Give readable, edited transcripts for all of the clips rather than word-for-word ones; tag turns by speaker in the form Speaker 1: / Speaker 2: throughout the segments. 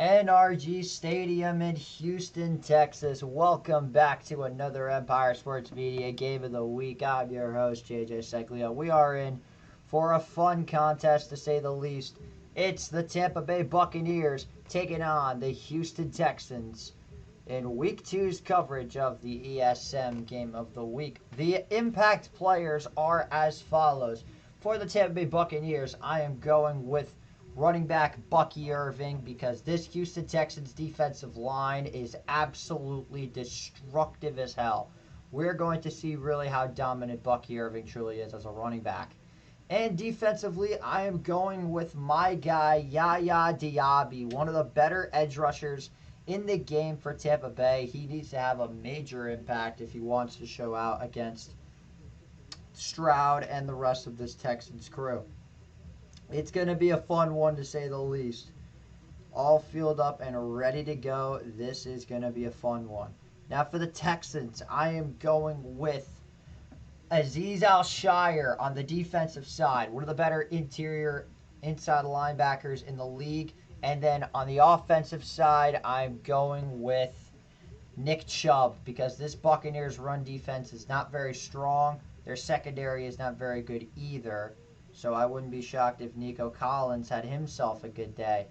Speaker 1: NRG Stadium in Houston, Texas. Welcome back to another Empire Sports Media Game of the Week. I'm your host, JJ Seglio. We are in for a fun contest, to say the least. It's the Tampa Bay Buccaneers taking on the Houston Texans in Week 2's coverage of the ESM Game of the Week. The impact players are as follows. For the Tampa Bay Buccaneers, I am going with running back Bucky Irving, because this Houston Texans defensive line is absolutely destructive as hell. We're going to see really how dominant Bucky Irving truly is as a running back. And defensively, I am going with my guy, Yaya Diaby, one of the better edge rushers in the game for Tampa Bay. He needs to have a major impact if he wants to show out against Stroud and the rest of this Texans crew. It's going to be a fun one, to say the least. All filled up and ready to go. This is going to be a fun one. Now for the Texans, I am going with Azeez Al-Shaair on the defensive side. One of the better inside linebackers in the league. And then on the offensive side, I'm going with Nick Chubb, because this Buccaneers run defense is not very strong. Their secondary is not very good either. So I wouldn't be shocked if Nico Collins had himself a good day.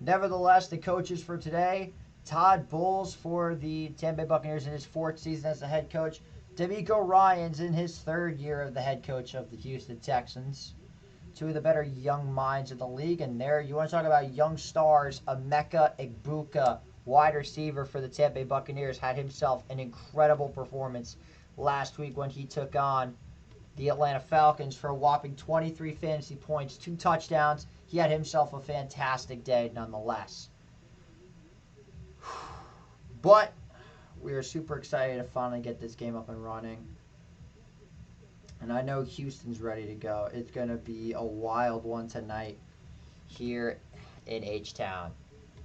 Speaker 1: Nevertheless, the coaches for today: Todd Bowles for the Tampa Bay Buccaneers in his 4th season as the head coach. DeMeco Ryans in his 3rd year of the head coach of the Houston Texans. Two of the better young minds in the league. And there, you want to talk about young stars, Emeka Egbuka, wide receiver for the Tampa Bay Buccaneers, had himself an incredible performance last week when he took on the Atlanta Falcons for a whopping 23 fantasy points, 2 touchdowns. He had himself a fantastic day nonetheless. But we are super excited to finally get this game up and running. And I know Houston's ready to go. It's going to be a wild one tonight here in H-Town.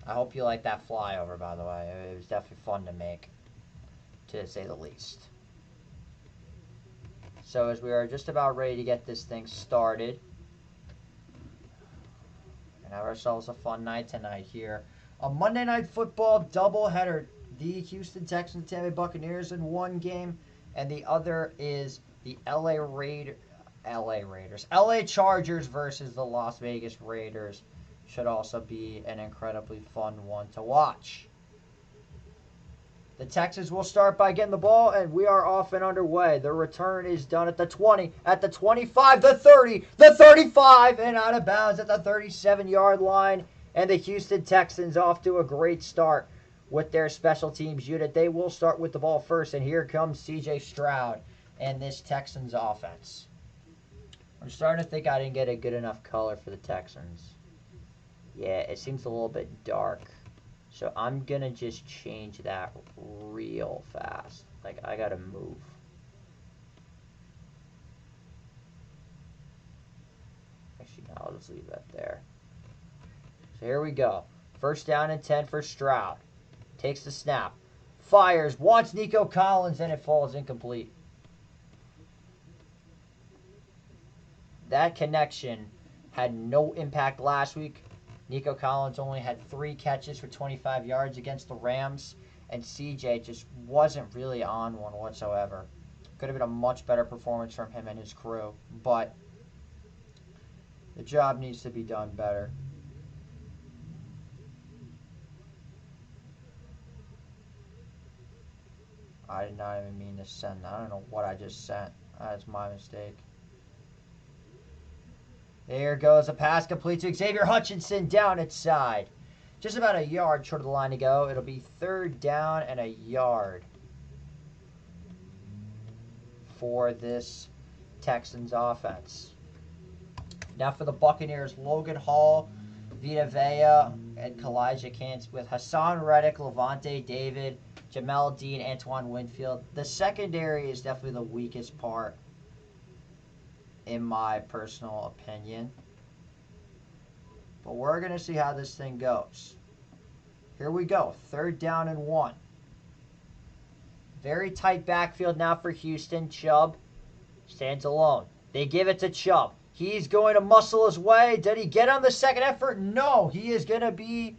Speaker 1: I hope you like that flyover, by the way. It was definitely fun to make, to say the least. So as we are just about ready to get this thing started, and have ourselves a fun night tonight here. A Monday Night Football doubleheader. The Houston Texans, Tampa Bay Buccaneers in one game, and the other is the LA Chargers versus the Las Vegas Raiders. Should also be an incredibly fun one to watch. The Texans will start by getting the ball, and we are off and underway. The return is done at the 20, at the 25, the 30, the 35, and out of bounds at the 37-yard line. And the Houston Texans off to a great start with their special teams unit. They will start with the ball first, and here comes C.J. Stroud and this Texans offense. I'm starting to think I didn't get a good enough color for the Texans. Yeah, it seems a little bit dark. So I'm going to just change that real fast. Like, I got to move. Actually, no, I'll just leave that there. So here we go. 1st down and 10 for Stroud. Takes the snap. Fires. Wants Nico Collins, and it falls incomplete. That connection had no impact last week. Nico Collins only had 3 catches for 25 yards against the Rams, and CJ just wasn't really on one whatsoever. Could have been a much better performance from him and his crew, but the job needs to be done better. I did not even mean to send that. I don't know what I just sent. That's my mistake. There goes a pass complete to Xavier Hutchinson down its side. Just about a yard short of the line to go. It'll be 3rd down and a yard for this Texans offense. Now for the Buccaneers, Logan Hall, Vita Vea, and Kalijah Kancey with Hassan Reddick, Levante David, Jamel Dean, Antoine Winfield. The secondary is definitely the weakest part, in my personal opinion. But we're going to see how this thing goes. Here we go. 3rd down and 1. Very tight backfield now for Houston. Chubb stands alone. They give it to Chubb. He's going to muscle his way. Did he get on the second effort? No. He is going to be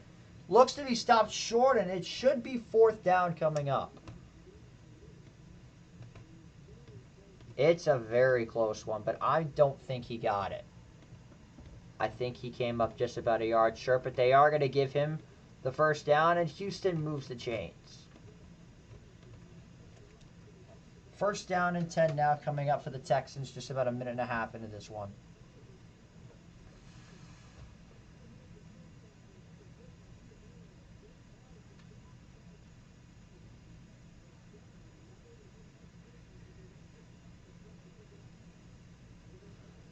Speaker 1: Looks to be stopped short, and it should be 4th down coming up. It's a very close one, but I don't think he got it. I think he came up just about a yard short, but they are going to give him the 1st down, and Houston moves the chains. 1st down and 10 now coming up for the Texans, just about a minute and a half into this one.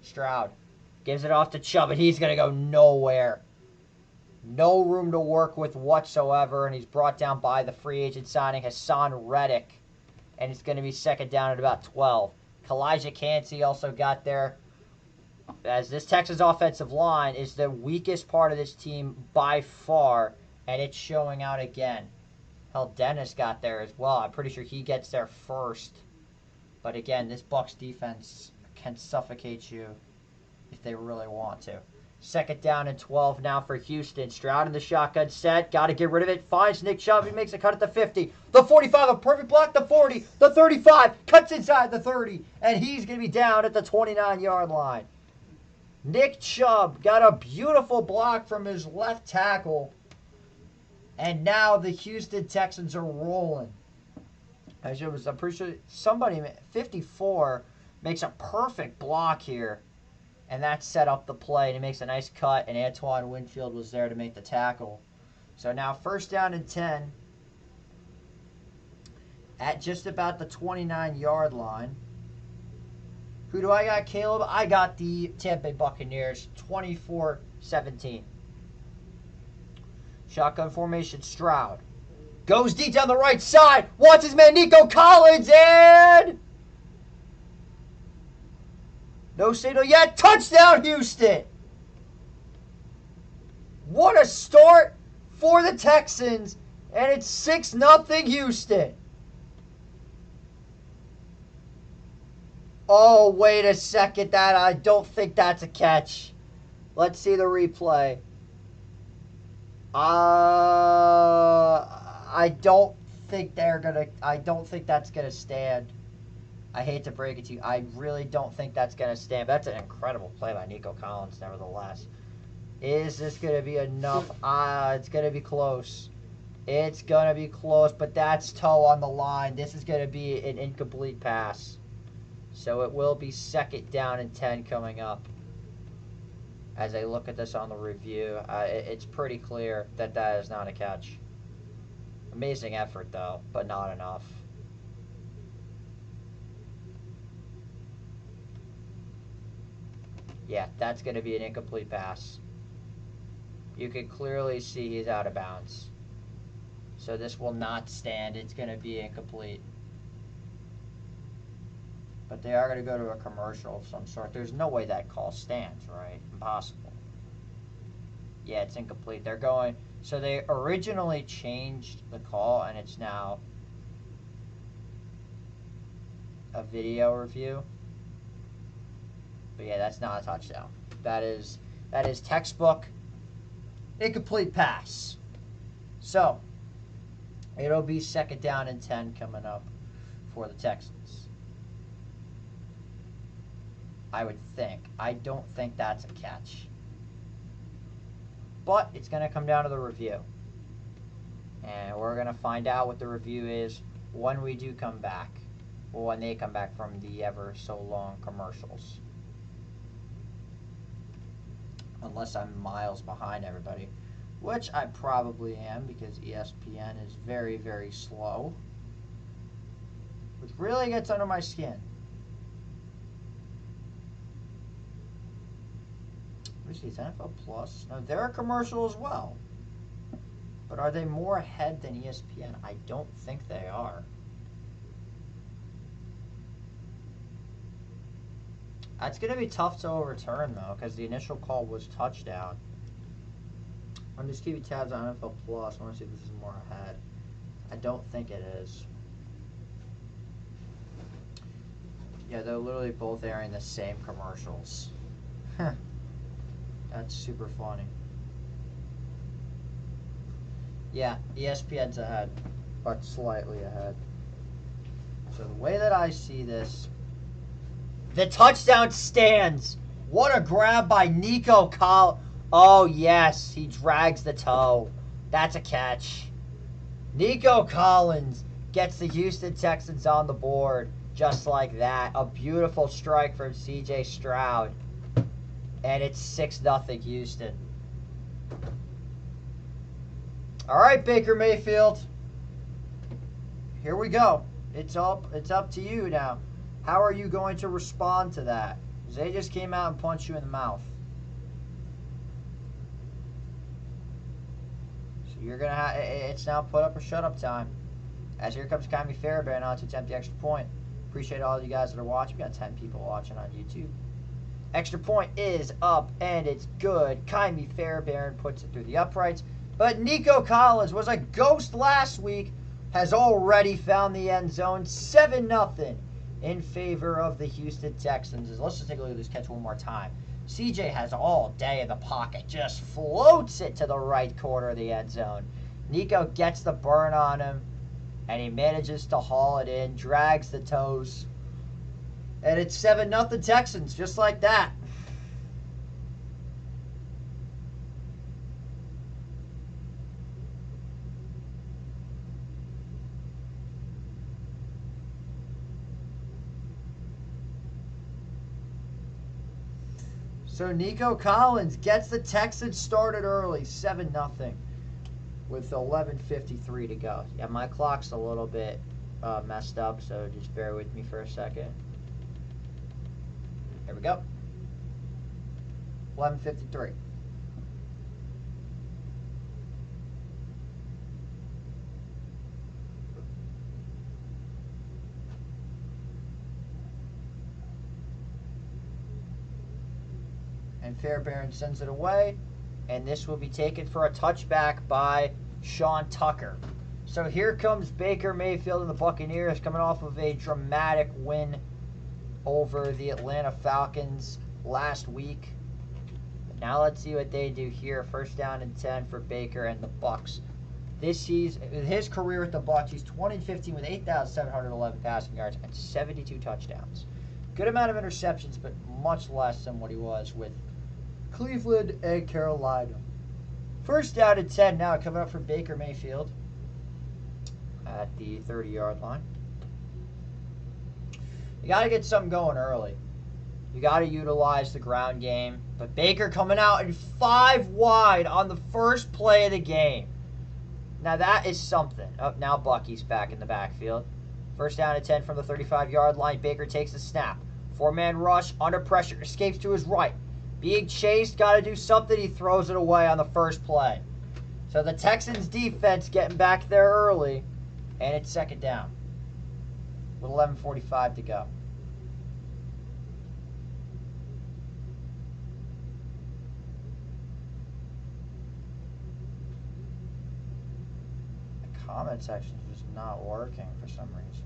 Speaker 1: Stroud gives it off to Chubb, and he's going to go nowhere. No room to work with whatsoever, and he's brought down by the free agent signing Hassan Reddick, and it's going to be 2nd down at about 12. Kalijah Kancey also got there, as this Texas offensive line is the weakest part of this team by far, and it's showing out again. Hell, Dennis got there as well. I'm pretty sure he gets there first. But again, this Bucs defense can suffocate you if they really want to. 2nd down and 12 now for Houston. Stroud in the shotgun set. Got to get rid of it. Finds Nick Chubb. He makes a cut at the 50. The 45, a perfect block. The 40. The 35. Cuts inside the 30. And he's going to be down at the 29-yard line. Nick Chubb got a beautiful block from his left tackle. And now the Houston Texans are rolling. I'm pretty sure somebody, 54, makes a perfect block here. And that set up the play. And he makes a nice cut. And Antoine Winfield was there to make the tackle. So now 1st down and 10. At just about the 29-yard line. Who do I got, Caleb? I got the Tampa Bay Buccaneers, 24-17. Shotgun formation, Stroud. Goes deep down the right side. Wants his man, Nico Collins, and no signal yet. Touchdown, Houston. What a start for the Texans, and it's 6-0 Houston. Oh, wait a second. I don't think that's a catch. Let's see the replay. I don't think that's gonna stand. I hate to break it to you. I really don't think that's gonna stand. That's an incredible play by Nico Collins, nevertheless. Is this gonna be enough? It's gonna be close. It's gonna be close, but that's toe on the line. This is gonna be an incomplete pass. So it will be 2nd down and 10 coming up. As I look at this on the review, it's pretty clear that is not a catch. Amazing effort, though, but not enough. Yeah, that's going to be an incomplete pass. You can clearly see he's out of bounds. So this will not stand. It's going to be incomplete. But they are going to go to a commercial of some sort. There's no way that call stands, right? Impossible. Yeah, it's incomplete. They're going... So they originally changed the call, and it's now a video review. But yeah, that's not a touchdown. That is textbook incomplete pass. So it'll be 2nd down and 10 coming up for the Texans. I would think. I don't think that's a catch. But it's going to come down to the review. And we're going to find out what the review is when we do come back. Or when they come back from the ever so long commercials. Unless I'm miles behind everybody. Which I probably am, because ESPN is very, very slow. Which really gets under my skin. Is NFL Plus? No, they're a commercial as well. But are they more ahead than ESPN? I don't think they are. That's going to be tough to overturn, though, because the initial call was touchdown. I'm just keeping tabs on NFL Plus. I want to see if this is more ahead. I don't think it is. Yeah, they're literally both airing the same commercials. That's super funny. Yeah, ESPN's ahead, but slightly ahead. So the way that I see this, the touchdown stands. What a grab by Nico Collins. Oh, yes, he drags the toe. That's a catch. Nico Collins gets the Houston Texans on the board just like that. A beautiful strike from C.J. Stroud. And it's 6-0 Houston. All right, Baker Mayfield. Here we go. It's up to you now. How are you going to respond to that? Because they just came out and punched you in the mouth. So you're going to have... It's now put up or shut up time. As here comes Kyrie Fairbairn on to attempt the extra point. Appreciate all you guys that are watching. We got 10 people watching on YouTube. Extra point is up, and it's good. Kyrie Fairbairn puts it through the uprights. But Nico Collins was a ghost last week. Has already found the end zone. 7-0 in favor of the Houston Texans. Let's just take a look at this catch one more time. CJ has all day in the pocket. Just floats it to the right corner of the end zone. Nico gets the burn on him. And he manages to haul it in. Drags the toes. And it's 7-0 Texans. Just like that. So Nico Collins gets the Texans started early, 7-0, with 11:53 to go. Yeah, my clock's a little bit messed up, so just bear with me for a second. Here we go. 11:53. And Fairbairn sends it away, and this will be taken for a touchback by Sean Tucker. So here comes Baker Mayfield and the Buccaneers coming off of a dramatic win over the Atlanta Falcons last week. Now let's see what they do here. First down and 10 for Baker and the Bucs. This season, his career with the Bucs, he's 20-15 with 8,711 passing yards and 72 touchdowns. Good amount of interceptions, but much less than what he was with Cleveland and Carolina. First down and 10 now coming up for Baker Mayfield at the 30-yard line. You got to get something going early. You got to utilize the ground game. But Baker coming out in 5 wide on the first play of the game. Now that is something. Oh, now Bucky's back in the backfield. First down and 10 from the 35-yard line. Baker takes the snap. 4-man rush, under pressure, escapes to his right. Being chased, got to do something. He throws it away on the first play. So the Texans defense getting back there early, and it's second down with 11:45 to go. The comment section is just not working for some reason.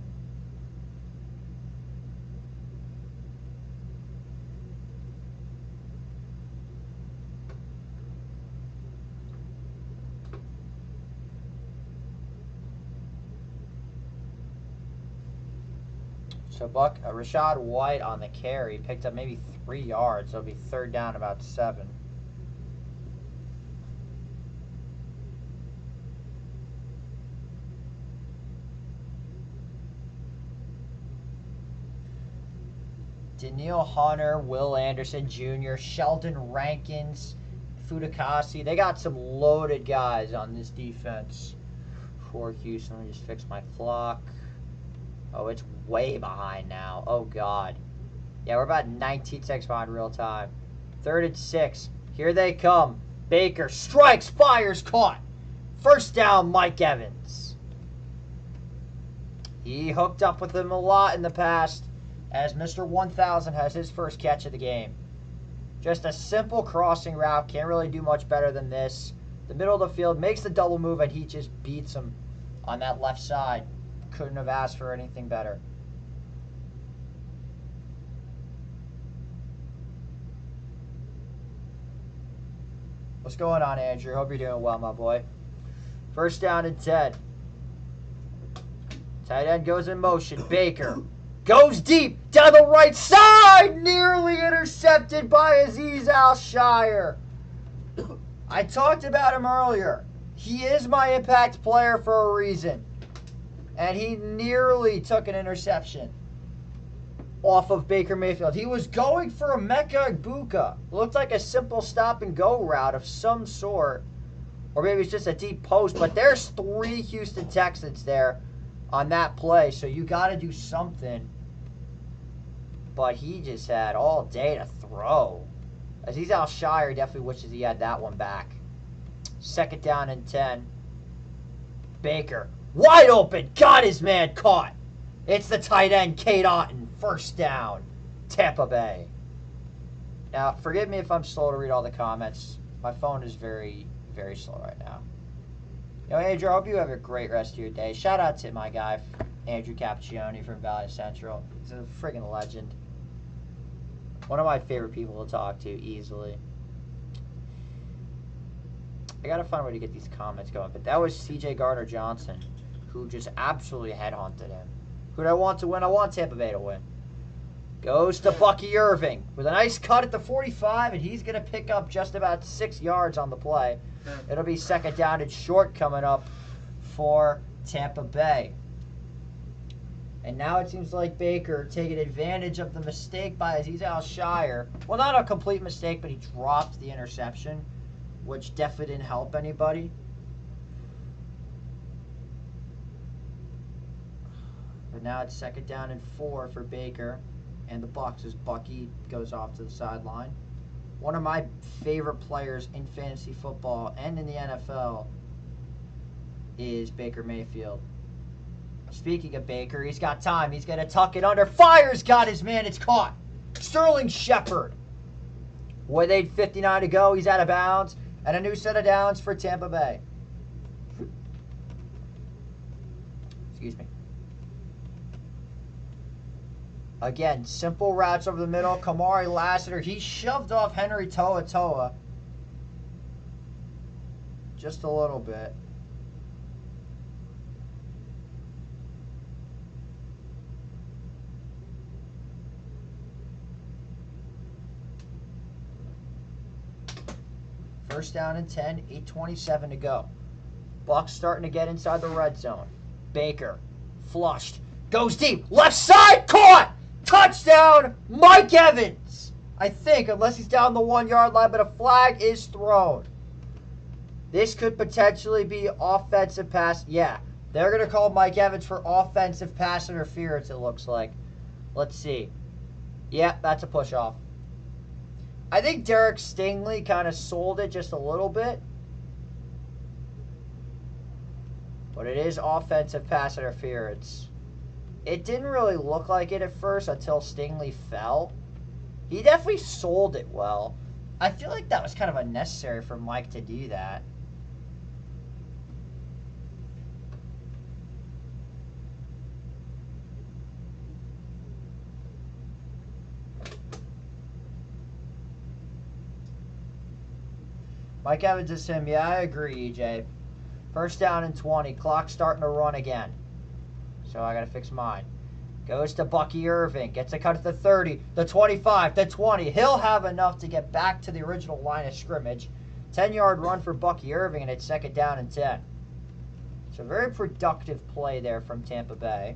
Speaker 1: So Rashad White on the carry picked up maybe 3 yards. So it'll be third down about 7. Daniil Hunter, Will Anderson Jr., Sheldon Rankins, Fudakasi. They got some loaded guys on this defense for Houston. Let me just fix my clock. Oh, it's way behind now. Oh, God. Yeah, we're about 19 seconds behind real time. 3rd and 6. Here they come. Baker strikes, fires, caught. First down, Mike Evans. He hooked up with him a lot in the past, as Mr. 1000 has his first catch of the game. Just a simple crossing route. Can't really do much better than this. The middle of the field makes the double move, and he just beats him on that left side. Couldn't have asked for anything better. What's going on, Andrew? Hope you're doing well, my boy. First down and 10. Tight end goes in motion. Baker goes deep down the right side. Nearly intercepted by Azeez Al-Shire. I talked about him earlier. He is my impact player for a reason. And he nearly took an interception off of Baker Mayfield. He was going for a Mecca Ibuka. Looked like a simple stop and go route of some sort. Or maybe it's just a deep post. But there's 3 Houston Texans there on that play. So you got to do something. But he just had all day to throw. Azeez Al-Shire definitely wishes he had that one back. Second down and 10. Baker, wide open, got his man caught. It's the tight end, Cade Otton. First down, Tampa Bay. Now, forgive me if I'm slow to read all the comments. My phone is very, very slow right now. Andrew, I hope you have a great rest of your day. Shout out to my guy, Andrew Cappuccioni from Valley Central. He's a friggin' legend. One of my favorite people to talk to, easily. I gotta find a way to get these comments going. But that was C.J. Gardner-Johnson, who just absolutely headhunted him. Who do I want to win? I want Tampa Bay to win. Goes to Bucky Irving with a nice cut at the 45, and he's going to pick up just about 6 yards on the play. It'll be second down and short coming up for Tampa Bay. And now it seems like Baker taking advantage of the mistake by Azeez Al-Shire. Well, not a complete mistake, but he dropped the interception, which definitely didn't help anybody. But now it's second down and 4 for Baker and the Bucs as Bucky goes off to the sideline. One of my favorite players in fantasy football and in the NFL is Baker Mayfield. Speaking of Baker, he's got time. He's going to tuck it under. Fires, got his man. It's caught. Sterling Shepard. With 8:59 to go, he's out of bounds. And a new set of downs for Tampa Bay. Excuse me. Again, simple routes over the middle. Kamari Lassiter, he shoved off Henry To'oTo'o. Just a little bit. First down and 10, 8:27 to go. Bucs starting to get inside the red zone. Baker, flushed, goes deep, left side, caught! Touchdown, Mike Evans! I think, unless he's down the 1 yard line, but a flag is thrown. This could potentially be offensive pass. Yeah, they're going to call Mike Evans for offensive pass interference, it looks like. Let's see. Yeah, that's a push-off. I think Derek Stingley kind of sold it just a little bit. But it is offensive pass interference. It didn't really look like it at first until Stingley fell. He definitely sold it well. I feel like that was kind of unnecessary for Mike to do that. Mike Evans is him. Yeah, I agree, EJ. First down and 20. Clock starting to run again. So I got to fix mine. Goes to Bucky Irving. Gets a cut at the 30, the 25, the 20. He'll have enough to get back to the original line of scrimmage. 10-yard run for Bucky Irving, and it's second down and 10. So very productive play there from Tampa Bay.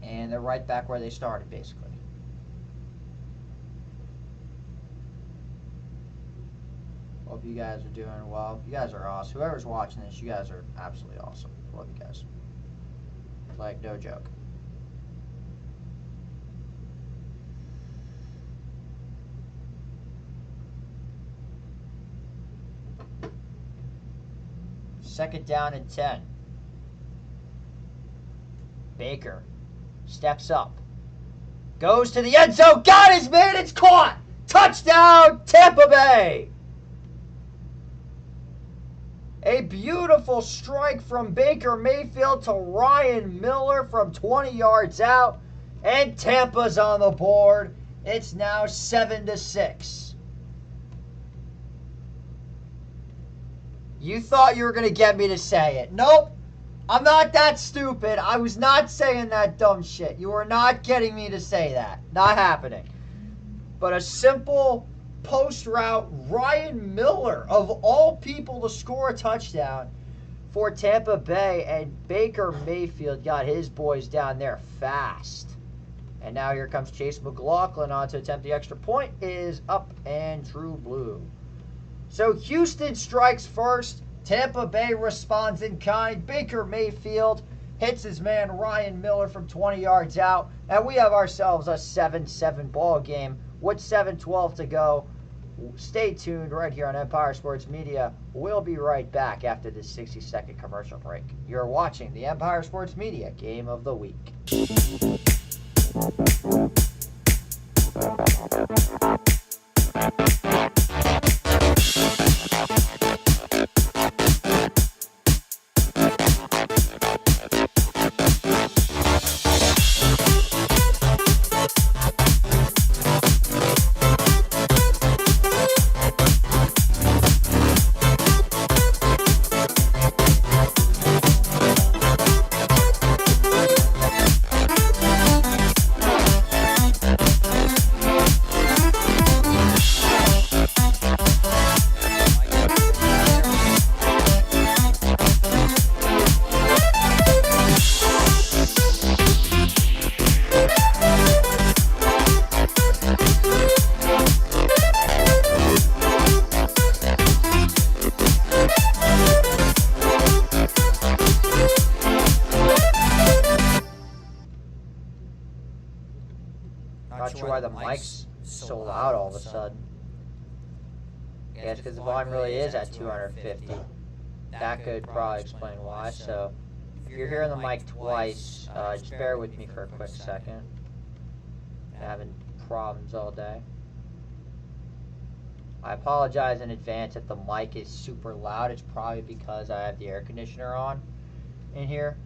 Speaker 1: And they're right back where they started, basically. Hope you guys are doing well. You guys are awesome. Whoever's watching this, you guys are absolutely awesome. Love you guys. Like, no joke. Second down and 10. Baker steps up. Goes to the end zone. Got his man. It's caught. Touchdown, Tampa Bay. A beautiful strike from Baker Mayfield to Ryan Miller from 20 yards out. And Tampa's on the board. It's now 7-6. You thought you were going to get me to say it. Nope. I'm not that stupid. I was not saying that dumb shit. You were not getting me to say that. Not happening. But a simple post route, Ryan Miller, of all people, to score a touchdown for Tampa Bay. And Baker Mayfield got his boys down there fast. And now here comes Chase McLaughlin on to attempt the extra point. Is up and true blue. So Houston strikes first. Tampa Bay responds in kind. Baker Mayfield hits his man Ryan Miller from 20 yards out. And we have ourselves a 7-7 ball game with 7:12 to go. Stay tuned right here on Empire Sports Media. We'll be right back after this 60-second commercial break. You're watching the Empire Sports Media Game of the Week. Not sure why the mic's so loud all of a sudden. Yeah, it's because the volume really is at 250. That could probably explain why. So if you're hearing the mic twice, just bear with me for a quick second. I'm having problems all day. I apologize in advance if the mic is super loud. It's probably because I have the air conditioner on in here.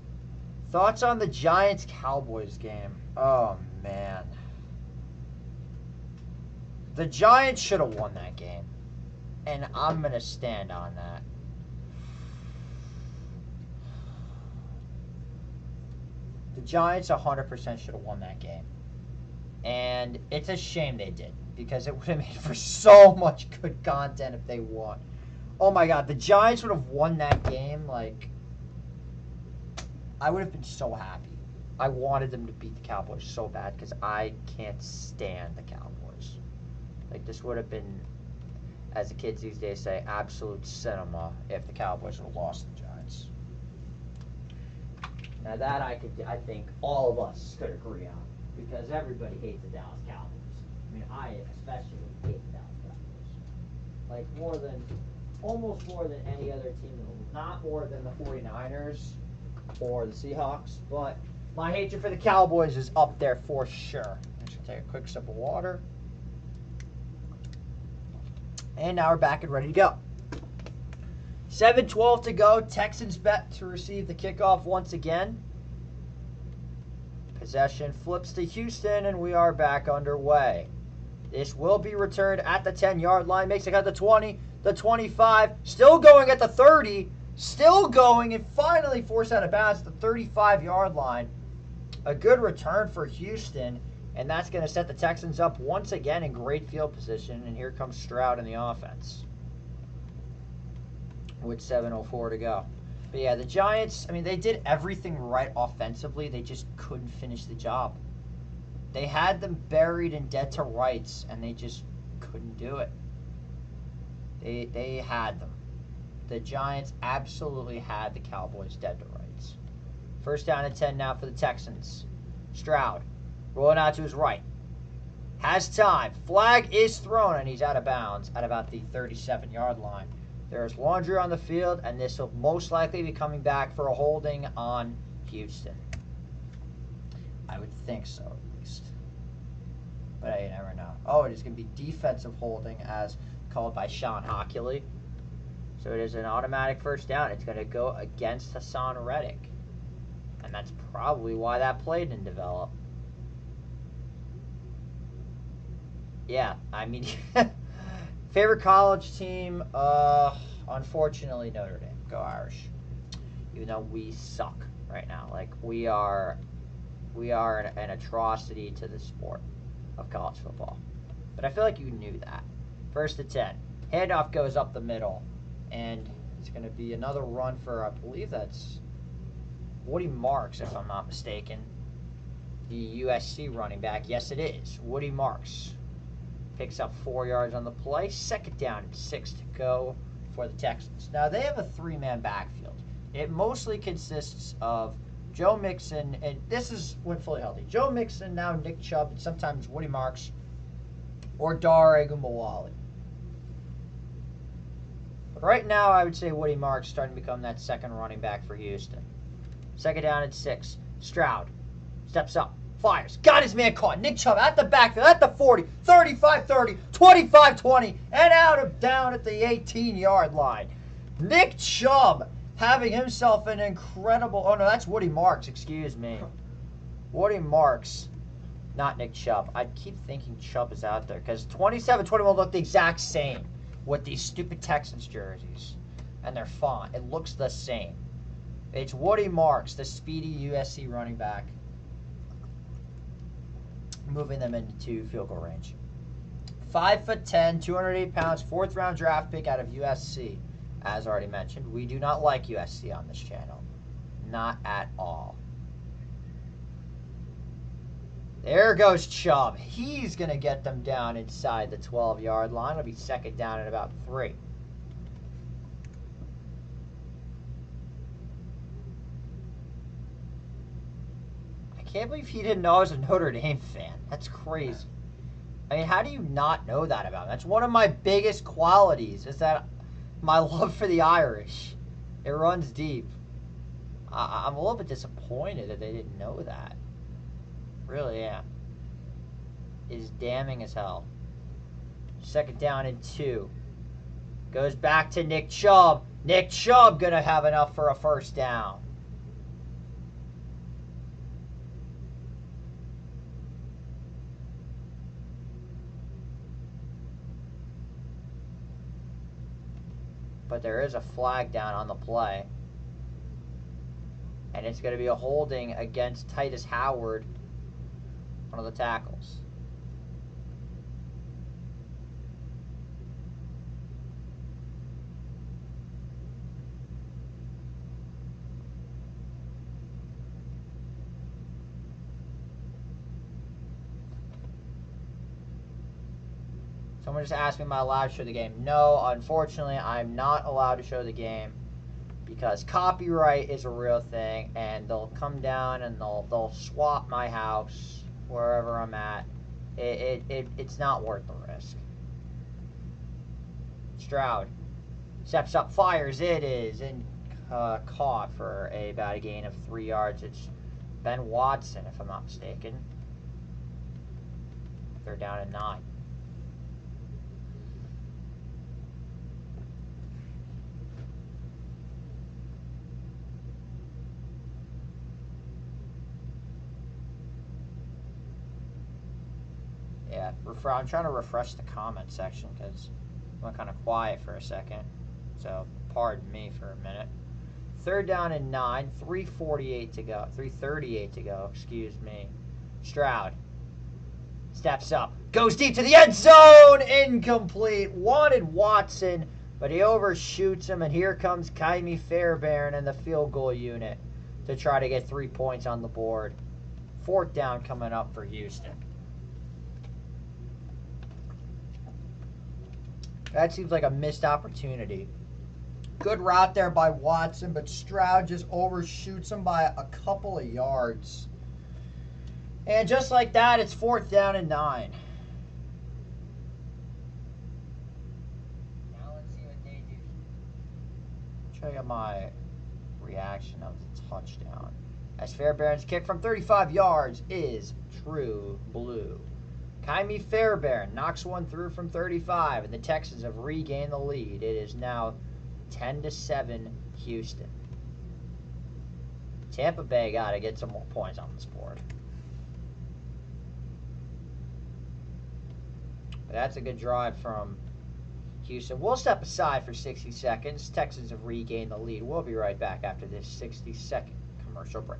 Speaker 1: Thoughts on the Giants-Cowboys game? Oh, man. The Giants should have won that game. And I'm going to stand on that. The Giants 100% should have won that game. And it's a shame they did, because it would have made for so much good content if they won. Oh my God, the Giants would have won that game. Like, I would have been so happy. I wanted them to beat the Cowboys so bad because I can't stand the Cowboys. Like, this would have been, as the kids these days say, absolute cinema if the Cowboys would have lost the Giants. Now that I think all of us could agree on, because everybody hates the Dallas Cowboys. I mean, I especially hate the Dallas Cowboys. Like, almost more than any other team. Not more than the 49ers or the Seahawks, but my hatred for the Cowboys is up there for sure. I'm just going to take a quick sip of water. And now we're back and ready to go. 7:12 to go. Texans bet to receive the kickoff once again. Possession flips to Houston, and we are back underway. This will be returned at the 10-yard line. Makes it at the 20, the 25. Still going at the 30. Still going, and finally forced out of bounds at the 35-yard line. A good return for Houston. And that's going to set the Texans up once again in great field position. And here comes Stroud in the offense with 7:04 to go. But yeah, the Giants, I mean, they did everything right offensively. They just couldn't finish the job. They had them buried and dead to rights, and they just couldn't do it. They had them. The Giants absolutely had the Cowboys dead to rights. First down and 10 now for the Texans. Stroud. Rolling out to his right. Has time. Flag is thrown, and he's out of bounds at about the 37-yard line. There's laundry on the field, and this will most likely be coming back for a holding on Houston. I would think so, at least. But you never know. Oh, it is going to be defensive holding as called by Sean Hockley. So it is an automatic first down. It's going to go against Hassan Reddick. And that's probably why that play didn't develop. Yeah, I mean, favorite college team, unfortunately, Notre Dame. Go Irish. Even though we suck right now. Like, we are an atrocity to the sport of college football. But I feel like you knew that. 1st and 10. Handoff goes up the middle. And it's going to be another run for, I believe that's Woody Marks, if I'm not mistaken. The USC running back. Yes, it is. Woody Marks picks up 4 yards on the play. 2nd down and 6 to go for the Texans. Now, they have a 3-man backfield. It mostly consists of Joe Mixon, and this is when fully healthy. Joe Mixon, now Nick Chubb, and sometimes Woody Marks or Dare Ogunbowale. But right now, I would say Woody Marks starting to become that second running back for Houston. 2nd down and 6. Stroud steps up, fires, got his man caught. Nick Chubb at the backfield, at the 40, 35-30, 25-20, and down at the 18-yard line. Nick Chubb having himself an incredible... Oh, no, that's Woody Marks, excuse me. Woody Marks, not Nick Chubb. I keep thinking Chubb is out there because 27-21 look the exact same with these stupid Texans jerseys and their font. It looks the same. It's Woody Marks, the speedy USC running back, moving them into field goal range. 5'10", 208 pounds, 4th-round draft pick out of USC. As already mentioned, we do not like USC on this channel. Not at all. There goes Chubb. He's going to get them down inside the 12-yard line. It'll be 2nd down at about 3. I can't believe he didn't know I was a Notre Dame fan. That's crazy. I mean, how do you not know that about me? That's one of my biggest qualities, is that my love for the Irish. It runs deep. I'm a little bit disappointed that they didn't know that. Really am. It is damning as hell. 2nd down and 2. Goes back to Nick Chubb. Nick Chubb gonna have enough for a 1st down. But there is a flag down on the play. And it's going to be a holding against Titus Howard, one of the tackles. Someone just asked me, am I allowed to show the game? No, unfortunately, I'm not allowed to show the game because copyright is a real thing, and they'll come down and they'll swap my house wherever I'm at. It's not worth the risk. Stroud steps up, fires. It is and caught for about a gain of 3 yards. It's Ben Watson, if I'm not mistaken. 3rd down and 9. Yeah, I'm trying to refresh the comment section because it went kind of quiet for a second. So, pardon me for a minute. 3rd down and 9, 3:38 to go. 3:38 to go, excuse me. Stroud steps up, goes deep to the end zone, incomplete. Wanted Watson, but he overshoots him, and here comes Kaimi Fairbairn and the field goal unit to try to get 3 points on the board. 4th down coming up for Houston. That seems like a missed opportunity. Good route there by Watson, but Stroud just overshoots him by a couple of yards. And just like that, it's 4th down and 9. Now let's see what they do. Show you my reaction of the touchdown. As Fairbairn's kick from 35 yards is true blue. Kaimi Fairbairn knocks one through from 35, and the Texans have regained the lead. It is now 10-7 Houston. Tampa Bay got to get some more points on this board. But that's a good drive from Houston will step aside for 60 seconds. Texans have regained the lead. We'll be right back after this 60-second commercial break.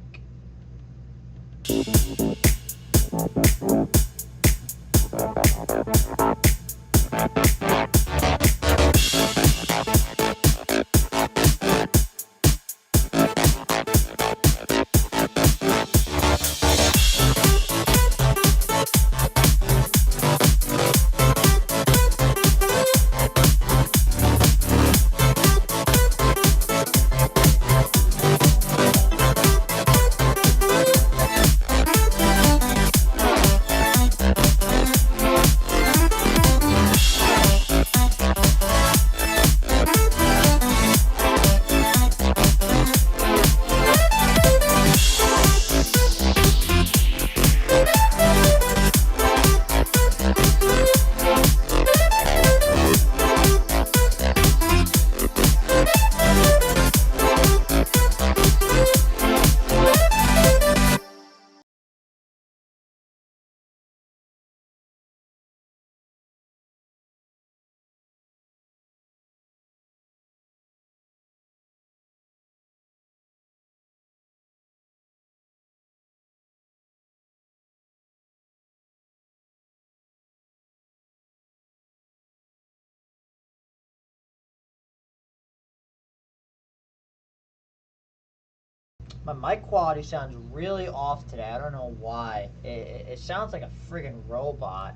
Speaker 1: My mic quality sounds really off today. I don't know why. It sounds like a friggin' robot.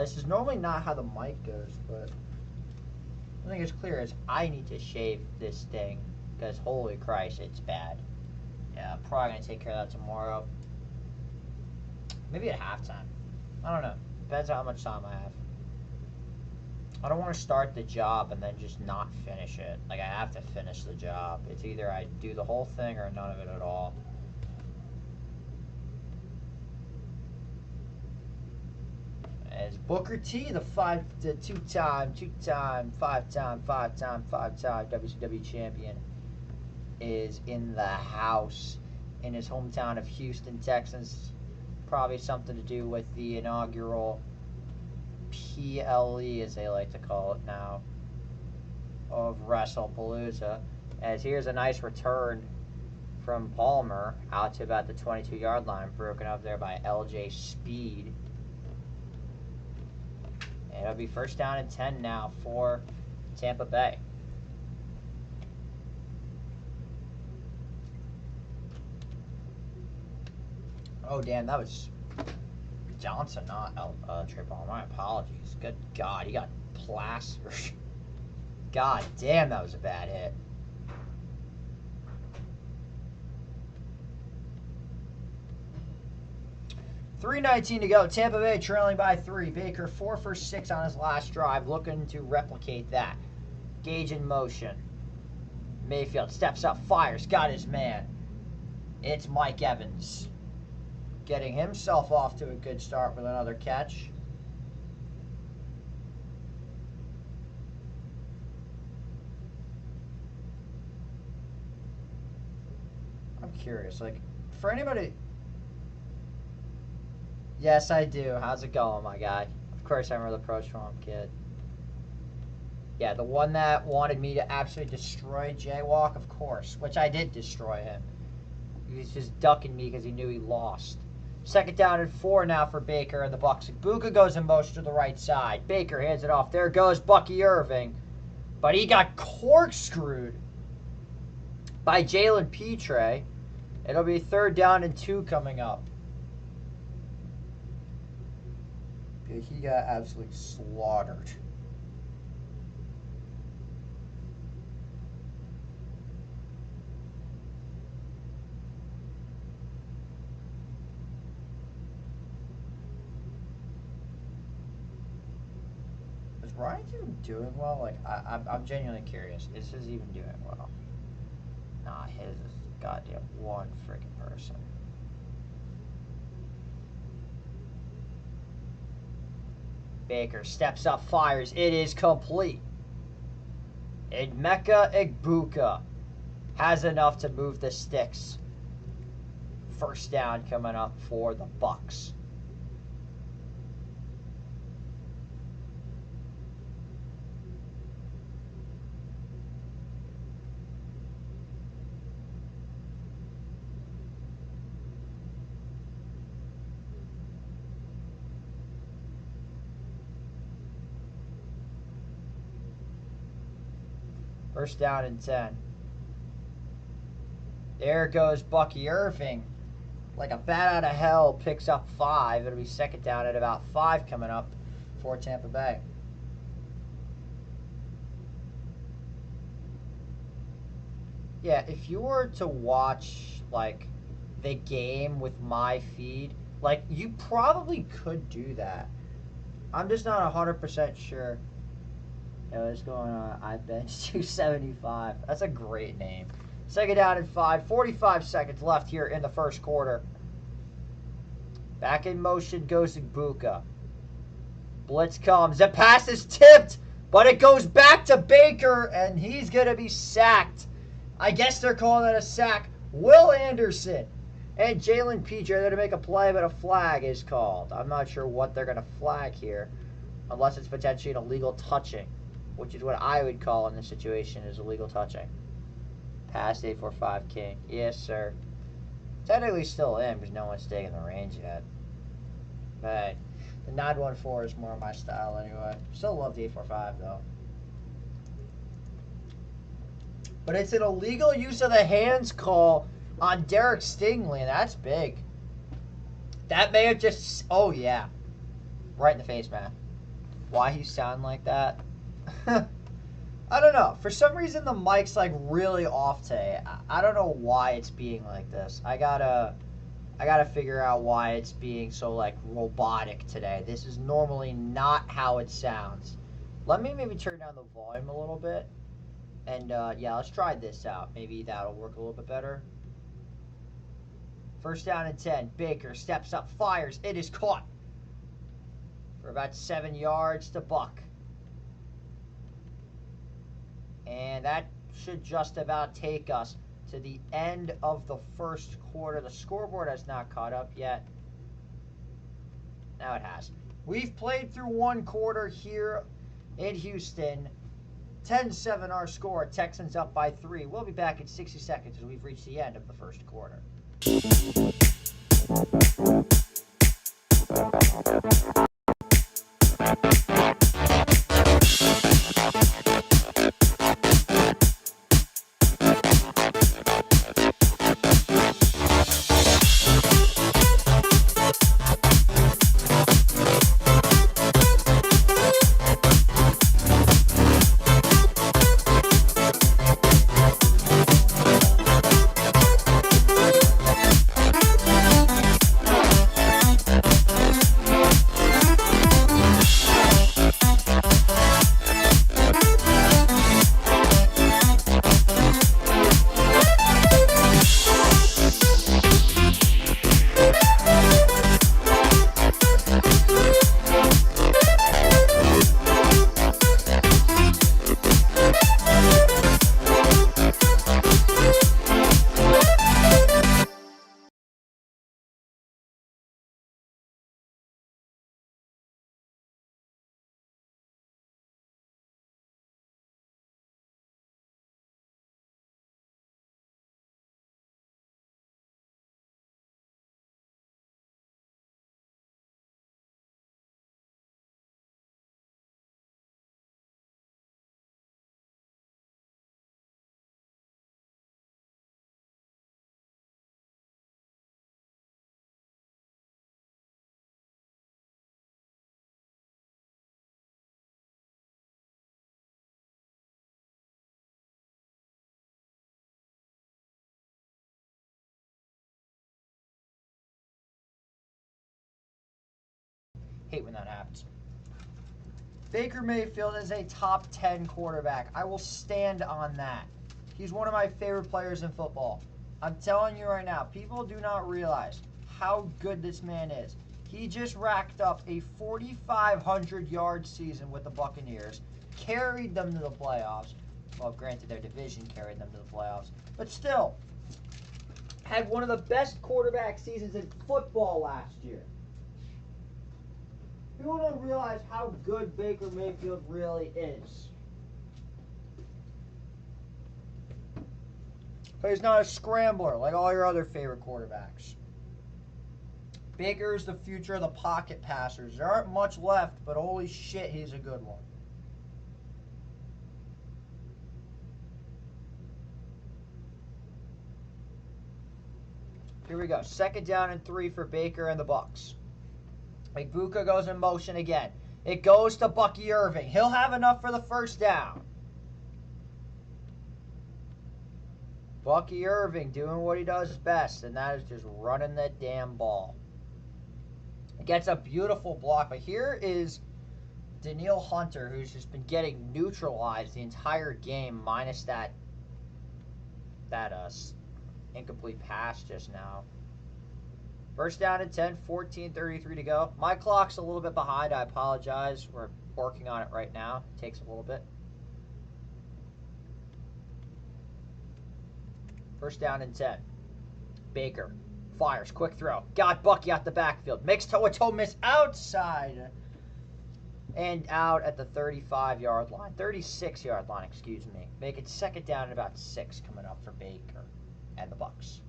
Speaker 1: This is normally not how the mic goes, but I think it's clear as I need to shave this thing because holy Christ, it's bad. Yeah, I'm probably gonna take care of that tomorrow. Maybe at halftime. I don't know. Depends on how much time I have. I don't want to start the job and then just not finish it. Like, I have to finish the job. It's either I do the whole thing or none of it at all. As Booker T, the two-time WCW champion, is in the house in his hometown of Houston, Texas. Probably something to do with the inaugural PLE, as they like to call it now, of WrestlePalooza. As here's a nice return from Palmer out to about the 22-yard line, broken up there by LJ Speed. And it'll be first down and 10 now for Tampa Bay. Oh, damn, that was Johnson, not Trey Palmer. My apologies. Good God, he got plastered. God damn, that was a bad hit. .3:19 to go. Tampa Bay trailing by 3. Baker 4 for 6 on his last drive, looking to replicate that. Gage in motion. Mayfield steps up, fires, got his man. It's Mike Evans, getting himself off to a good start with another catch. I'm curious, like, for anybody... Yes, I do. How's it going, my guy? Of course I remember the Pro Swamp kid. Yeah, the one that wanted me to absolutely destroy Jaywalk, of course, which I did destroy him. He was just ducking me because he knew he lost. Second down and 4 now for Baker and the Bucs. Buka goes in motion to the right side. Baker hands it off. There goes Bucky Irving. But he got corkscrewed by Jalen Petre. It'll be third down and 2 coming up. He got absolutely slaughtered. Is Ryan even doing well? Like, I'm genuinely curious. Is his even doing well? Nah, his is goddamn one freaking person. Baker steps up, fires. It is complete. Emeka Egbuka has enough to move the sticks. First down coming up for the Bucs. First down and 10. There goes Bucky Irving. Like a bat out of hell, picks up 5. It'll be second down at about 5 coming up for Tampa Bay. Yeah, if you were to watch, like, the game with my feed, like, you probably could do that. I'm just not 100% sure. Yeah, what's going on? I bench 275. That's a great name. Second down and 5. 45 seconds left here in the first quarter. Back in motion goes Ibuka. Blitz comes. The pass is tipped, but it goes back to Baker, and he's going to be sacked. I guess they're calling it a sack. Will Anderson and Jalen Peach are there to make a play, but a flag is called. I'm not sure what they're going to flag here, unless it's potentially an illegal touching, which is what I would call in this situation is illegal touching. Pass 845 King. Yes, sir. Technically still in because no one's taking the range yet. But the 914 is more my style anyway. Still love the 845 though. But it's an illegal use of the hands call on Derek Stingley, and that's big. That may have just... Oh, yeah. Right in the face, man. Why he sound like that? I don't know. For some reason, the mic's, like, really off today. I don't know why it's being like this. I gotta figure out why it's being so, like, robotic today. This is normally not how it sounds. Let me maybe turn down the volume a little bit. And, yeah, let's try this out. Maybe that'll work a little bit better. First down and 10. Baker steps up, fires. It is caught for about 7 yards to Buck. And that should just about take us to the end of the first quarter. The scoreboard has not caught up yet. Now it has. We've played through one quarter here in Houston. 10-7 our score. Texans up by 3. We'll be back in 60 seconds as we've reached the end of the first quarter. Hate when that happens. Baker Mayfield is a top 10 quarterback. I will stand on that. He's one of my favorite players in football. I'm telling you right now, people do not realize how good this man is. He just racked up a 4,500-yard season with the Buccaneers, carried them to the playoffs. Well, granted, their division carried them to the playoffs. But still, had one of the best quarterback seasons in football last year. People don't realize how good Baker Mayfield really is. But he's not a scrambler like all your other favorite quarterbacks. Baker is the future of the pocket passers. There aren't much left, but holy shit, he's a good one. Here we go. 2nd down and 3 for Baker and the Bucs. Igbokwe goes in motion again. It goes to Bucky Irving. He'll have enough for the 1st down. Bucky Irving doing what he does best, and that is just running that damn ball. It gets a beautiful block, but here is Danielle Hunter, who's just been getting neutralized the entire game, minus that incomplete pass just now. 1st down and 10, 14:33 to go. My clock's a little bit behind. I apologize. We're working on it right now. It takes a little bit. 1st down and 10. Baker fires, quick throw. Got Bucky out the backfield. Makes toe-to-toe miss outside. And out at the 35-yard line. 36-yard line, excuse me. Make it 2nd down and about 6 coming up for Baker and the Bucs.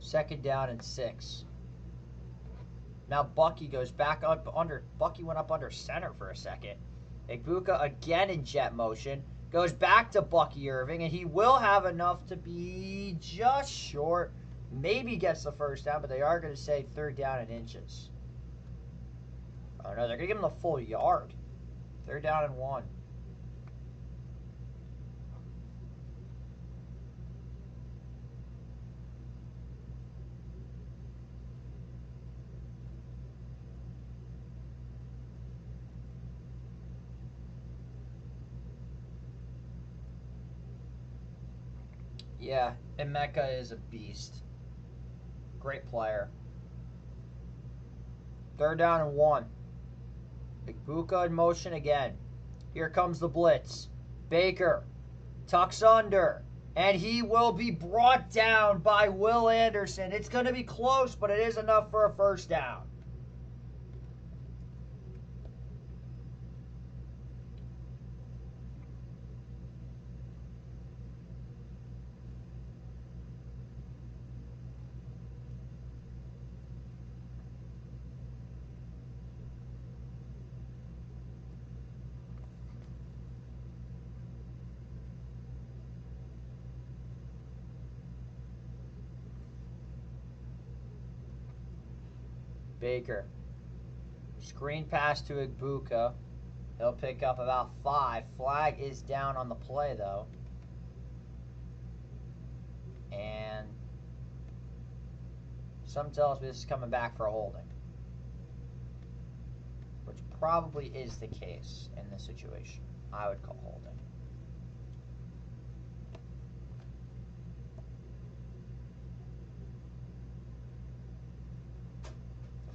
Speaker 1: Second down and 6. Now Bucky goes back up under. Bucky went up under center for a second. Igbokwe again in jet motion. Goes back to Bucky Irving, and he will have enough to be just short. Maybe gets the 1st down, but they are going to say 3rd down and inches. Oh no, they're going to give him the full yard. 3rd down and 1. Yeah, Emeka is a beast. Great player. 3rd down and 1. Igbokwe in motion again. Here comes the blitz. Baker tucks under, and he will be brought down by Will Anderson. It's going to be close, but it is enough for a 1st down. Baker. Screen pass to Igbokwe. He'll pick up about 5. Flag is down on the play, though. And some tells me this is coming back for a holding. Which probably is the case in this situation. I would call holding.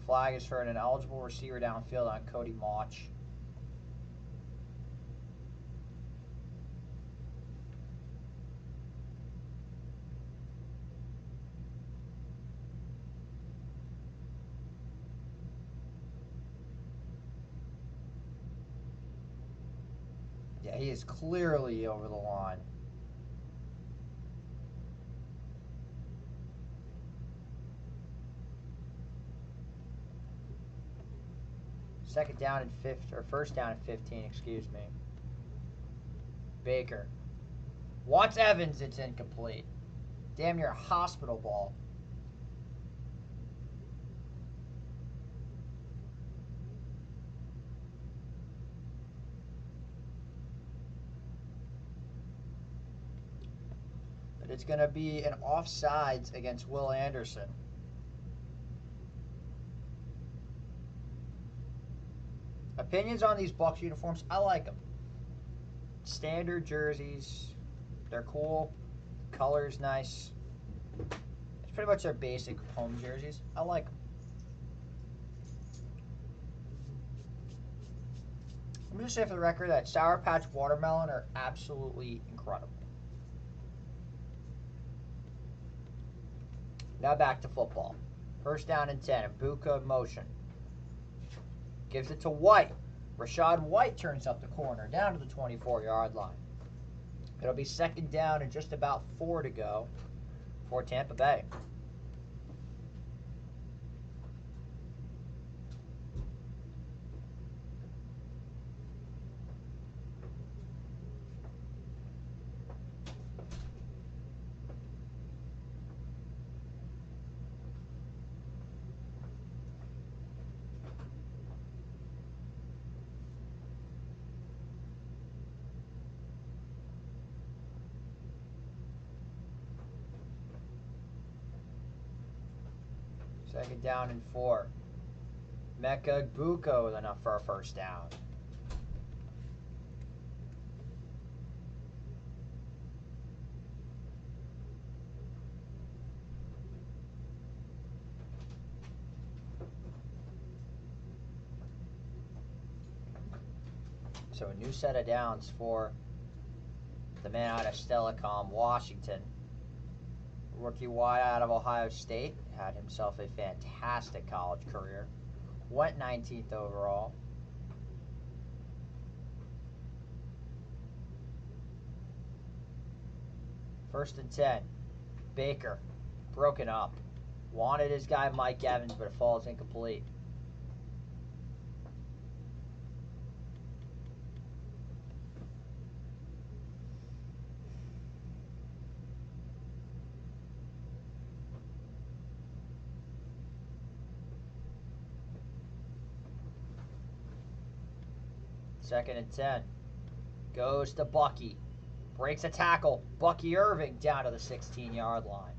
Speaker 1: Flag is for an ineligible receiver downfield on Cody Mauch. Yeah, he is clearly over the line. Second down and 15, or 1st down and 15, excuse me. Baker wants Evans. It's incomplete. Damn near a hospital ball. But it's going to be an offsides against Will Anderson. Opinions on these Bucs uniforms, I like them. Standard jerseys, they're cool. Color's nice. It's pretty much their basic home jerseys. I like them. Let me just say for the record that Sour Patch Watermelon are absolutely incredible. Now back to football. 1st down and 10. Igbokwe in motion. Gives it to White. Rashad White turns up the corner down to the 24-yard line. It'll be second down and just about 4 to go for Tampa Bay. Second down and 4. Mecca Bucco enough for a first down. So a new set of downs for the man out of Stellacom, Washington. Rookie wide out of Ohio State. Had himself a fantastic college career. Went 19th overall. First and 10. Baker. Broken up. Wanted his guy Mike Evans, but it falls incomplete. Second and 10. Goes to Bucky. Breaks a tackle. Bucky Irving down to the 16-yard line.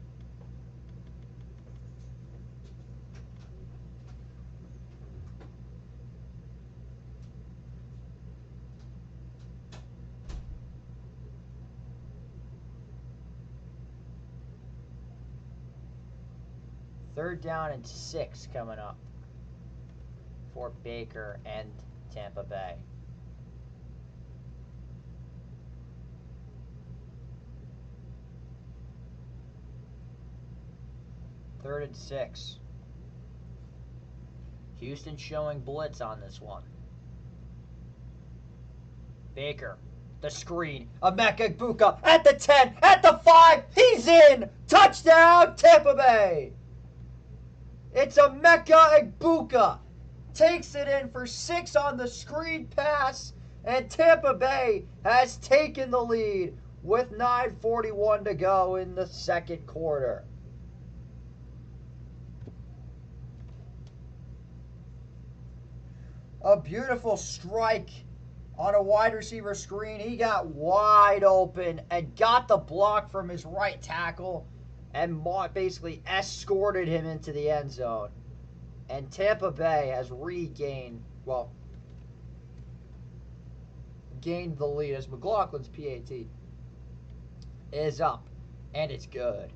Speaker 1: Third down and 6 coming up for Baker and Tampa Bay. Third and 6. Houston showing blitz on this one. Baker, the screen. Emeka Egbuka at the 10, at the 5. He's in! Touchdown, Tampa Bay! It's Emeka Egbuka. Takes it in for 6 on the screen pass, and Tampa Bay has taken the lead with 9:41 to go in the second quarter. A beautiful strike on a wide receiver screen. He got wide open and got the block from his right tackle and basically escorted him into the end zone. And Tampa Bay has gained the lead as McLaughlin's PAT is up, and it's good.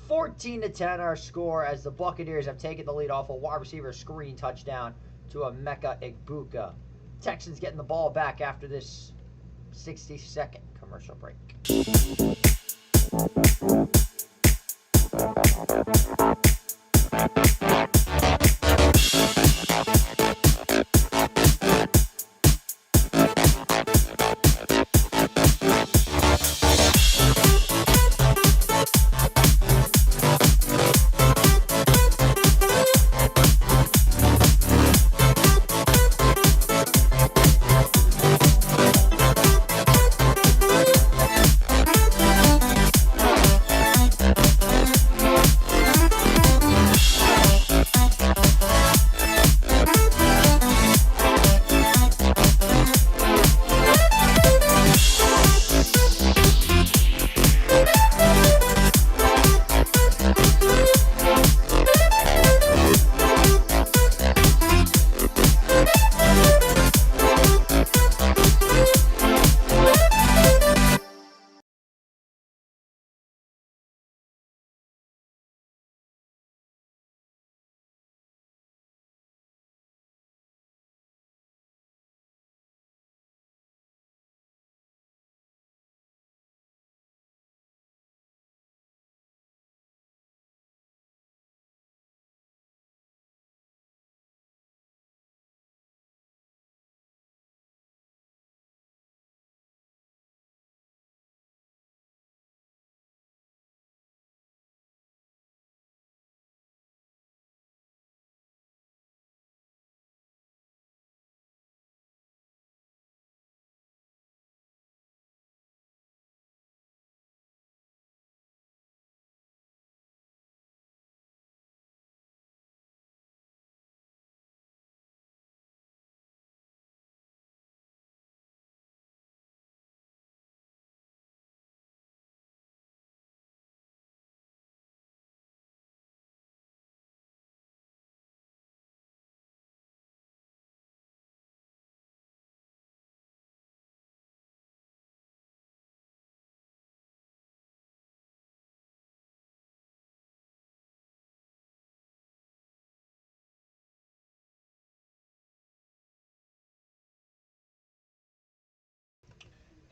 Speaker 1: 14-10 our score as the Buccaneers have taken the lead off a wide receiver screen touchdown to Emeka Egbuka. Texans getting the ball back after this 60-second commercial break.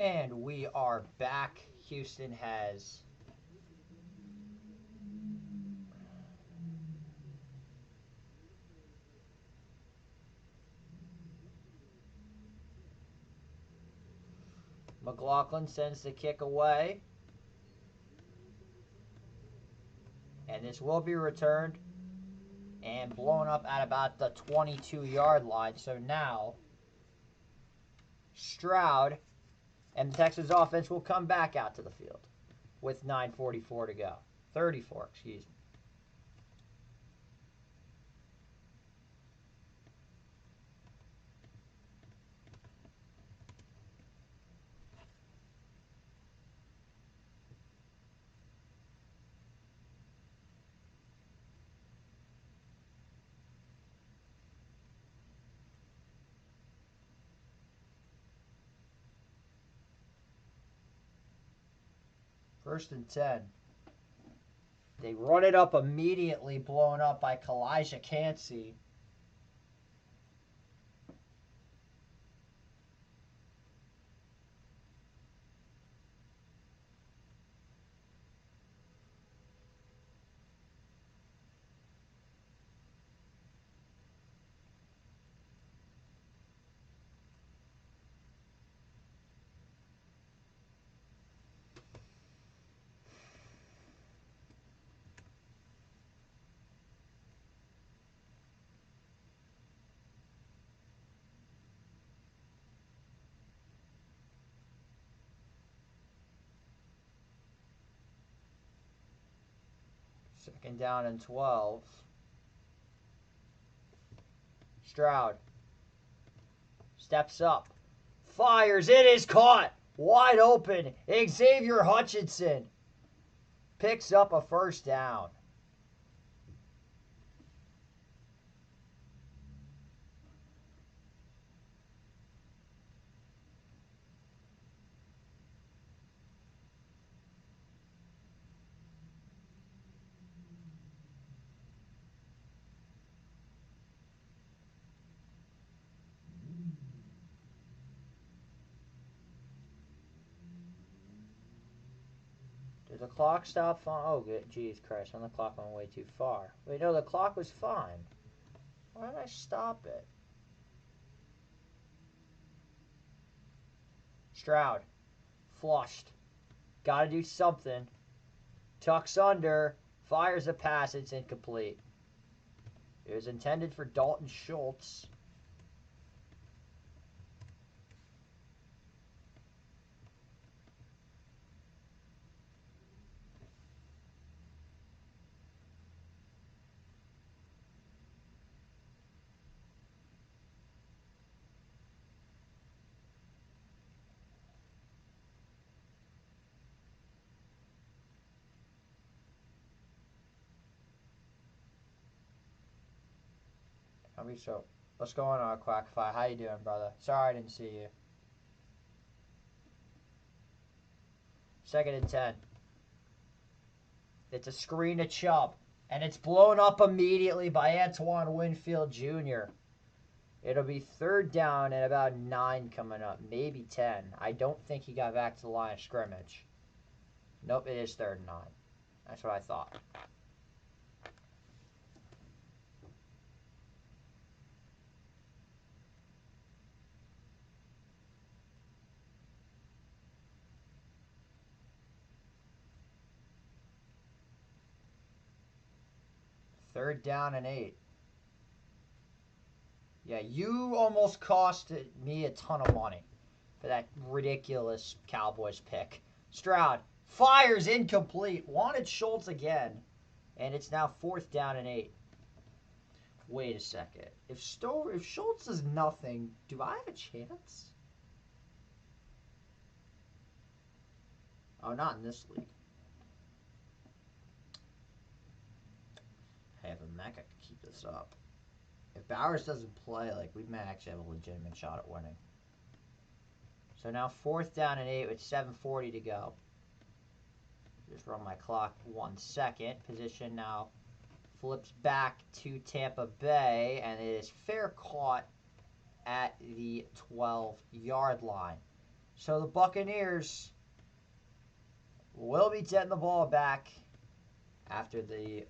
Speaker 1: And we are back. Houston has McLaughlin sends the kick away. And this will be returned and blown up at about the 22-yard line. So now Stroud and the Texans offense will come back out to the field with 9:44 to go. 34, excuse me. First and 10. They run it up immediately, blown up by Kalijah Cansey. Second down and 12. Stroud steps up, fires, it is caught, wide open. Xavier Hutchinson picks up a first down. Did the clock stop? Oh, geez, Christ, the clock went way too far. Wait, no, the clock was fine. Why did I stop it? Stroud, flushed. Got to do something. Tucks under, fires a pass, it's incomplete. It was intended for Dalton Schultz. So, what's going on, Quackify? How you doing, brother? Sorry I didn't see you. Second and 10. It's a screen to Chubb, and it's blown up immediately by Antoine Winfield Jr. It'll be third down and about 9 coming up, maybe 10. I don't think he got back to the line of scrimmage. Nope, it is third and 9. That's what I thought. Third down and 8. Yeah, you almost costed me a ton of money for that ridiculous Cowboys pick. Stroud fires incomplete. Wanted Schultz again. And it's now fourth down and 8. Wait a second. If Schultz is nothing, do I have a chance? Oh, not in this league. I have a mech, I could keep this up. If Bowers doesn't play, like, we may actually have a legitimate shot at winning. So now fourth down and 8 with 7:40 to go. Just run my clock 1 second. Position now flips back to Tampa Bay, and it is fair caught at the 12-yard line. So the Buccaneers will be getting the ball back after the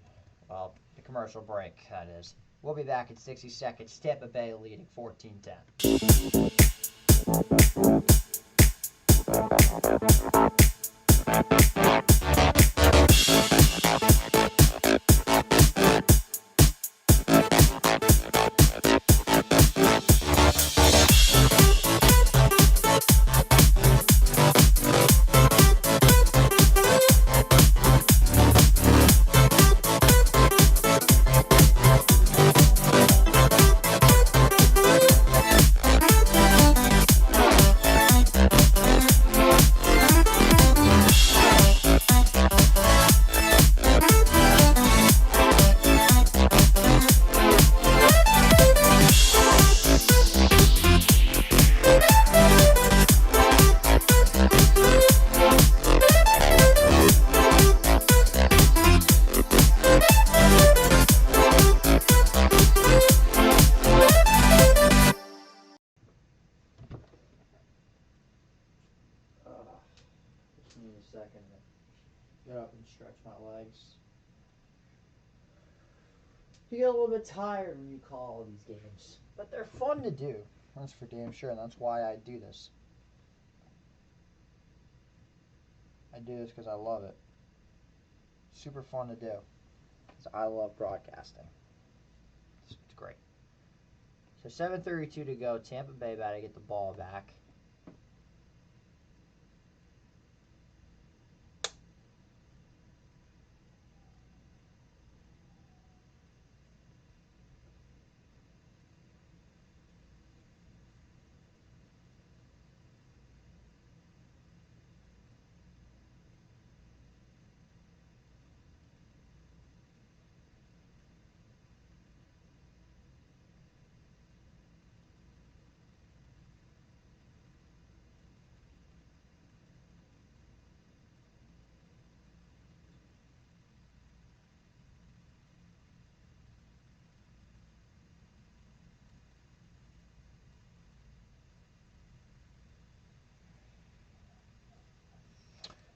Speaker 1: commercial break, that is. We'll be back in 60 seconds. Tampa Bay leading 14-10. Just need a second to get up and stretch my legs. You get a little bit tired when you call all these games, but they're fun to do. That's for damn sure, and that's why I do this. I do this because I love it. Super fun to do. Because I love broadcasting. It's great. So 7:32 to go. Tampa Bay about to get the ball back.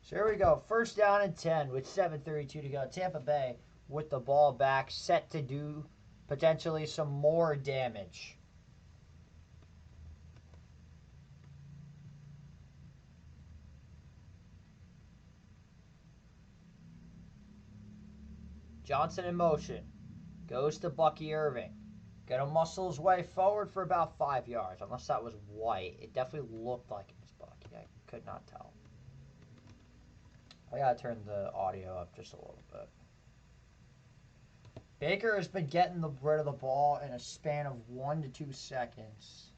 Speaker 1: So here we go. First down and 10 with 7:32 to go. Tampa Bay with the ball back, set to do potentially some more damage. Johnson in motion. Goes to Bucky Irving. Gonna muscle his way forward for about 5 yards. Unless that was White. It definitely looked like it was Bucky. I could not tell. I gotta turn the audio up just a little bit. Baker has been getting rid of the ball in a span of 1 to 2 seconds.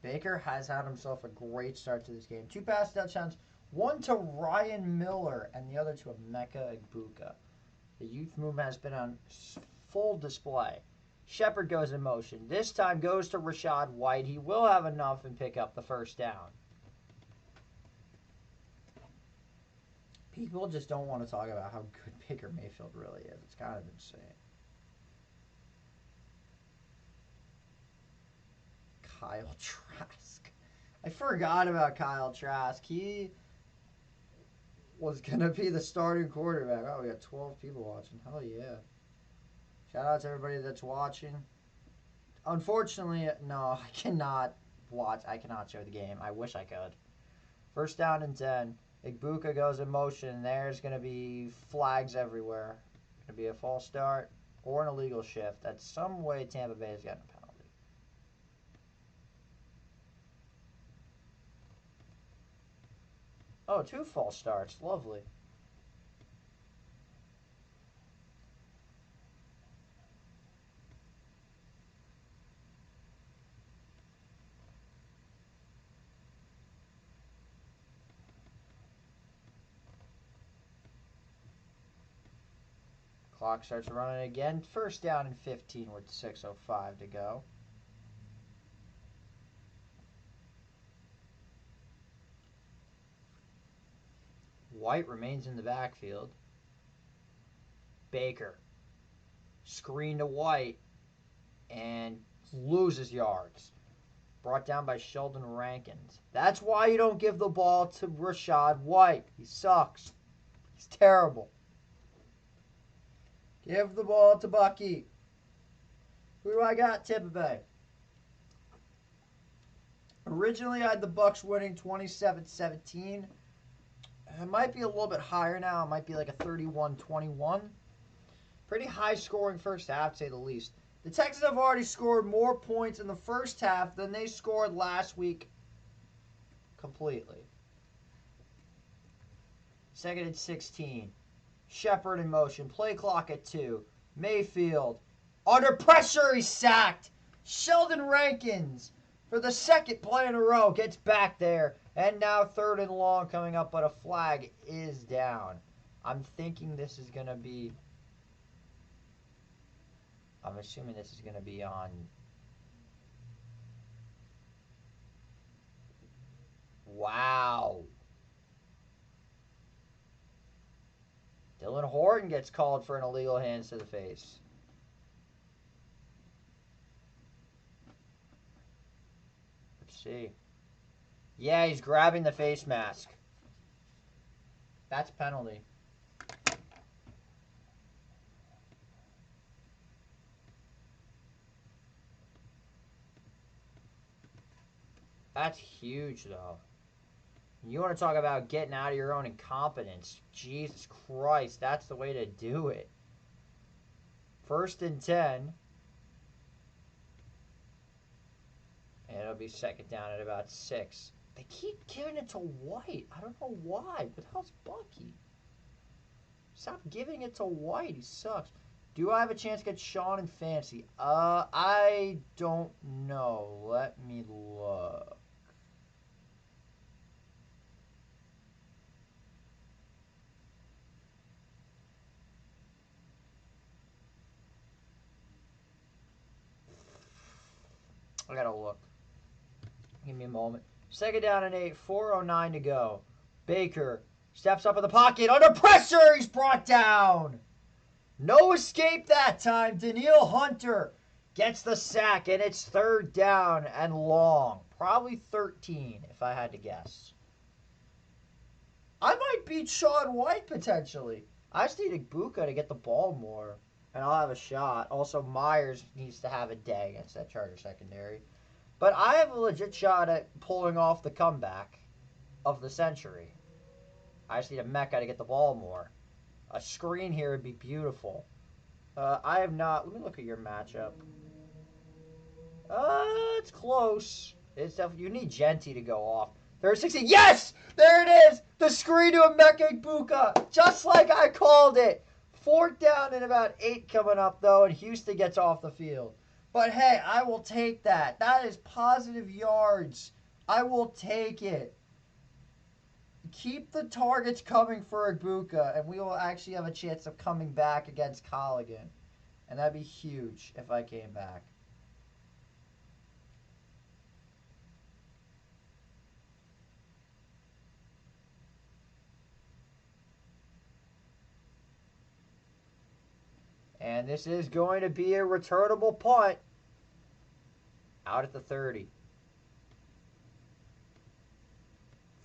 Speaker 1: Baker has had himself a great start to this game. 2 pass touchdowns, one to Ryan Miller and the other to Emeka Egbuka. The youth movement has been on full display. Shepard goes in motion. This time goes to Rachaad White. He will have enough and pick up the first down. People just don't want to talk about how good Baker Mayfield really is. It's kind of insane. Kyle Trask. I forgot about Kyle Trask. He was going to be the starting quarterback. Oh, we got 12 people watching. Hell yeah. Shout out to everybody that's watching. Unfortunately, no, I cannot watch. I cannot show the game. I wish I could. First down and 10. Egbuka goes in motion. There's going to be flags everywhere. Going to be a false start or an illegal shift. That's some way Tampa Bay is getting a penalty. Oh, 2 false starts. Lovely. Clock starts running again. First down and 15 with 6:05 to go. White remains in the backfield. Baker Screen to White, and loses yards. Brought down by Sheldon Rankins. That's why you don't give the ball to Rachaad White. He sucks. He's terrible. Give the ball to Bucky. Who do I got? Tampa Bay. Originally, I had the Bucs winning 27-17. It might be a little bit higher now. It might be like a 31-21. Pretty high scoring first half, to say the least. The Texans have already scored more points in the first half than they scored last week completely. 2nd and 16. Shepard in motion. Play clock at 2. Mayfield. Under pressure, he's sacked. Sheldon Rankins, for the second play in a row, gets back there. And now 3rd and long coming up, but a flag is down. I'm thinking this is going to be... I'm assuming this is going to be on... Wow. Dylan Horton gets called for an illegal hands to the face. Let's see. Yeah, he's grabbing the face mask. That's penalty. That's huge, though. You want to talk about getting out of your own incompetence. Jesus Christ, that's the way to do it. 1st and 10. And it'll be 2nd down at about 6. They keep giving it to White. I don't know why. But how's Bucky? Stop giving it to White. He sucks. Do I have a chance to get Sean in fantasy? I don't know. Let me look. I gotta look. Give me a moment. 2nd down and 8. 4:09 to go. Baker steps up in the pocket. Under pressure, he's brought down. No escape that time. Danielle Hunter gets the sack, and it's 3rd down and long. Probably 13, if I had to guess. I might beat Sean White, potentially. I just need Ibuka to get the ball more, and I'll have a shot. Also, Myers needs to have a day against that Charger secondary. But I have a legit shot at pulling off the comeback of the century. I just need a Mecca to get the ball more. A screen here would be beautiful. I have not... Let me look at your matchup. It's close. It's definitely... You need Genti to go off. 3rd 16. Yes! There it is! The screen to Emeka Egbuka. Just like I called it. 4th down and about 8 coming up, though, and Houston gets off the field. But, hey, I will take that. That is positive yards. I will take it. Keep the targets coming for Egbuka, and we will actually have a chance of coming back against Colligan. And that'd be huge if I came back. And this is going to be a returnable punt. Out at the 30.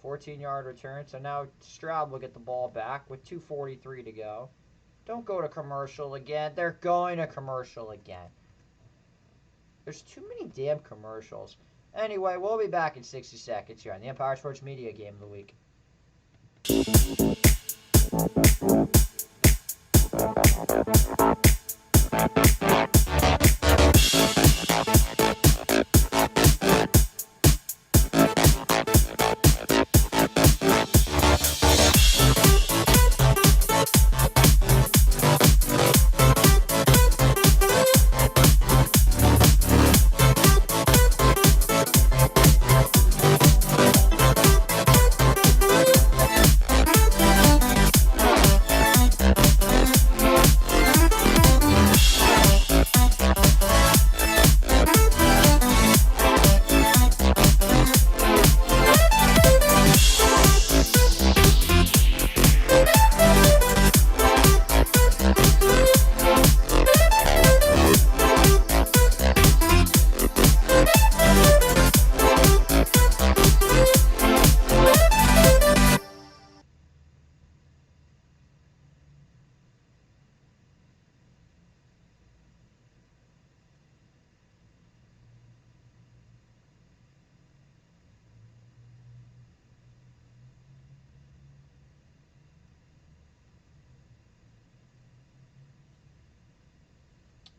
Speaker 1: 14-yard return. So now Stroud will get the ball back with 2:43 to go. Don't go to commercial again. They're going to commercial again. There's too many damn commercials. Anyway, we'll be back in 60 seconds here on the Empire Sports Media Game of the Week.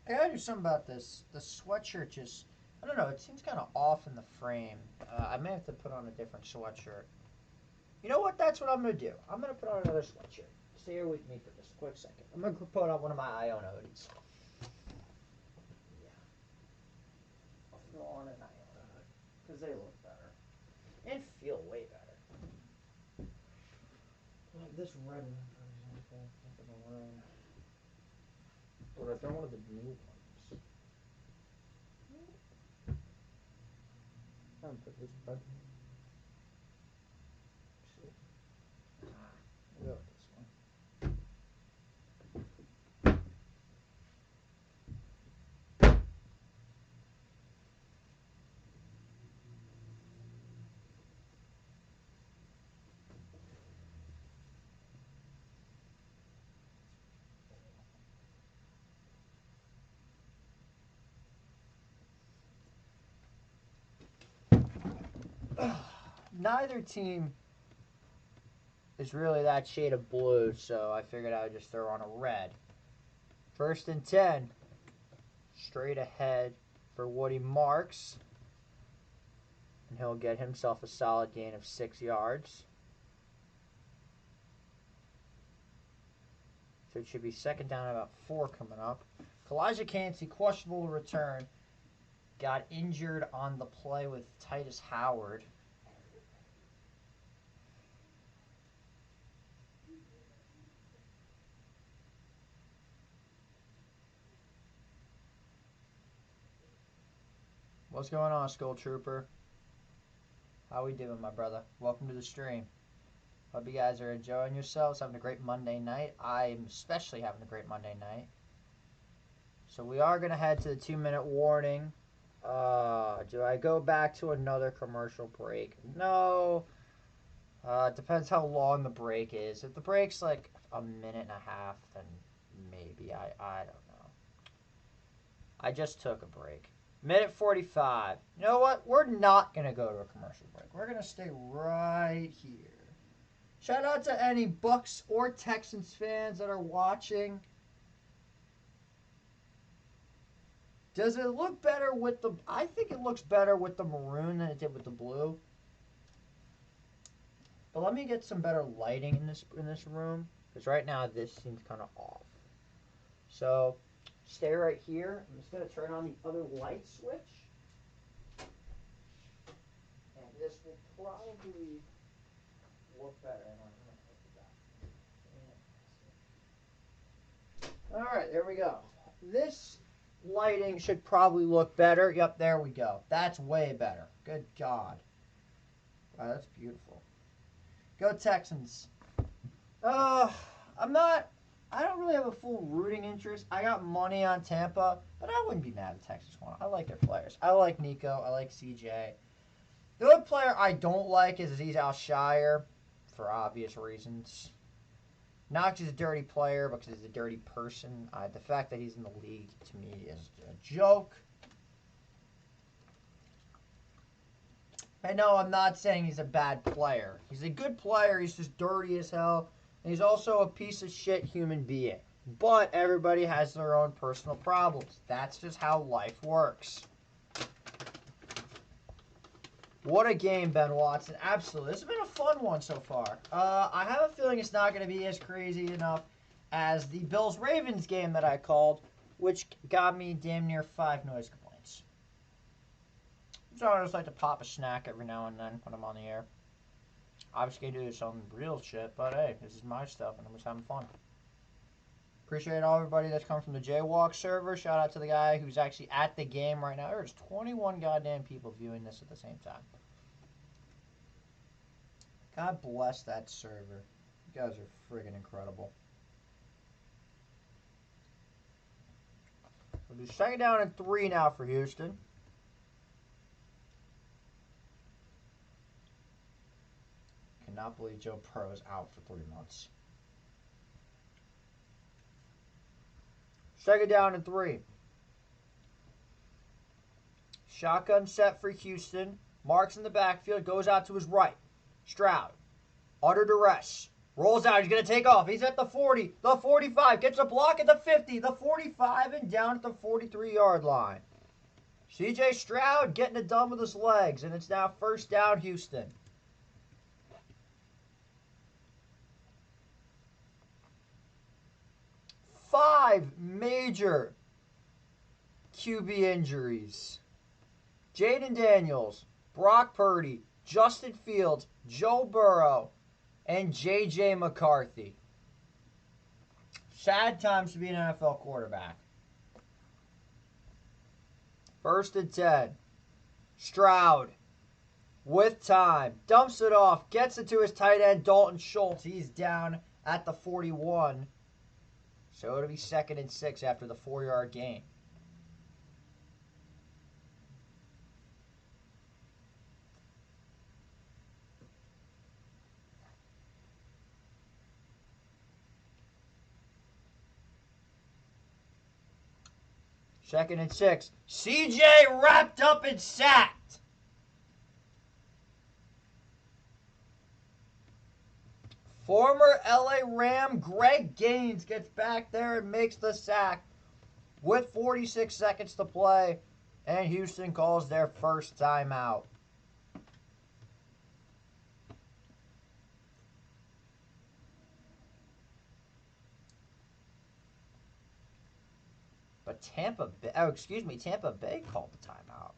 Speaker 1: I gotta do something about this. The sweatshirt just, I don't know, it seems kind of off in the frame. I may have to put on a different sweatshirt. You know what? That's what I'm going to do. I'm going to put on another sweatshirt. Stay here with me for just a quick second. I'm going to put on one of my Iona hoodies. Yeah. I'll throw on an Iona hood because they look better and feel way better. Like this red one, for example. But I don't want the new ones. I'm going to put this button. We'll go with this one. Neither team is really that shade of blue, so I figured I would just throw on a red. 1st and 10. Straight ahead for Woody Marks. And he'll get himself a solid gain of 6 yards. So it should be 2nd down, about 4 coming up. Kalijah Cansey, questionable return. Got injured on the play with Titus Howard. What's going on, Skull Trooper? How we doing, my brother? Welcome to the stream. Hope you guys are enjoying yourselves, having a great Monday night. I'm especially having a great Monday night. So we are going to head to the 2-minute warning. Do I go back to another commercial break? No. It depends how long the break is. If the break's like a minute and a half, then maybe. I don't know. I just took a break. Minute 45. You know what? We're not going to go to a commercial break. We're going to stay right here. Shout out to any Bucs or Texans fans that are watching. Does it look better with the... I think it looks better with the maroon than it did with the blue. But let me get some better lighting in this room. Because right now this seems kind of off. So... stay right here. I'm just going to turn on the other light switch. And this will probably look better. Alright, there we go. This lighting should probably look better. Yep, there we go. That's way better. Good God. Wow, that's beautiful. Go Texans. I don't really have a full rooting interest. I got money on Tampa, but I wouldn't be mad if Texas won. I like their players. I like Nico. I like CJ. The only player I don't like is Azeez Al-Shire, for obvious reasons. Not because he's a dirty player, but because he's a dirty person. The fact that he's in the league, to me, is a joke. And no, I'm not saying he's a bad player. He's a good player. He's just dirty as hell. And he's also a piece of shit human being. But everybody has their own personal problems. That's just how life works. What a game, Ben Watson. Absolutely. This has been a fun one so far. I have a feeling it's not going to be as crazy enough as the Bills-Ravens game that I called, which got me damn near 5 noise complaints. So I just like to pop a snack every now and then when I'm on the air. Obviously, do some real shit, but hey, this is my stuff, and I'm just having fun. Appreciate all everybody that's come from the Jaywalk server. Shout out to the guy who's actually at the game right now. There's 21 goddamn people viewing this at the same time. God bless that server. You guys are friggin' incredible. We'll do 2nd down and 3 now for Houston. Cannot believe Joe Burrow is out for 3 months. 2nd down and 3. Shotgun set for Houston. Marks in the backfield. Goes out to his right. Stroud. Under duress. Rolls out. He's going to take off. He's at the 40, the 45. Gets a block at the 50, the 45, and down at the 43-yard line. C.J. Stroud getting it done with his legs, and it's now first down, Houston. Five major QB injuries. Jaden Daniels, Brock Purdy, Justin Fields, Joe Burrow, and J.J. McCarthy. Sad times to be an NFL quarterback. First and 10. Stroud, with time, dumps it off, gets it to his tight end, Dalton Schultz. He's down at the 41. So it'll be 2nd and 6 after the 4-yard gain. Second and 6. CJ wrapped up and sacked. Former LA Ram Greg Gaines gets back there and makes the sack with 46 seconds to play. And Houston calls their first timeout. But Tampa Bay called the timeout.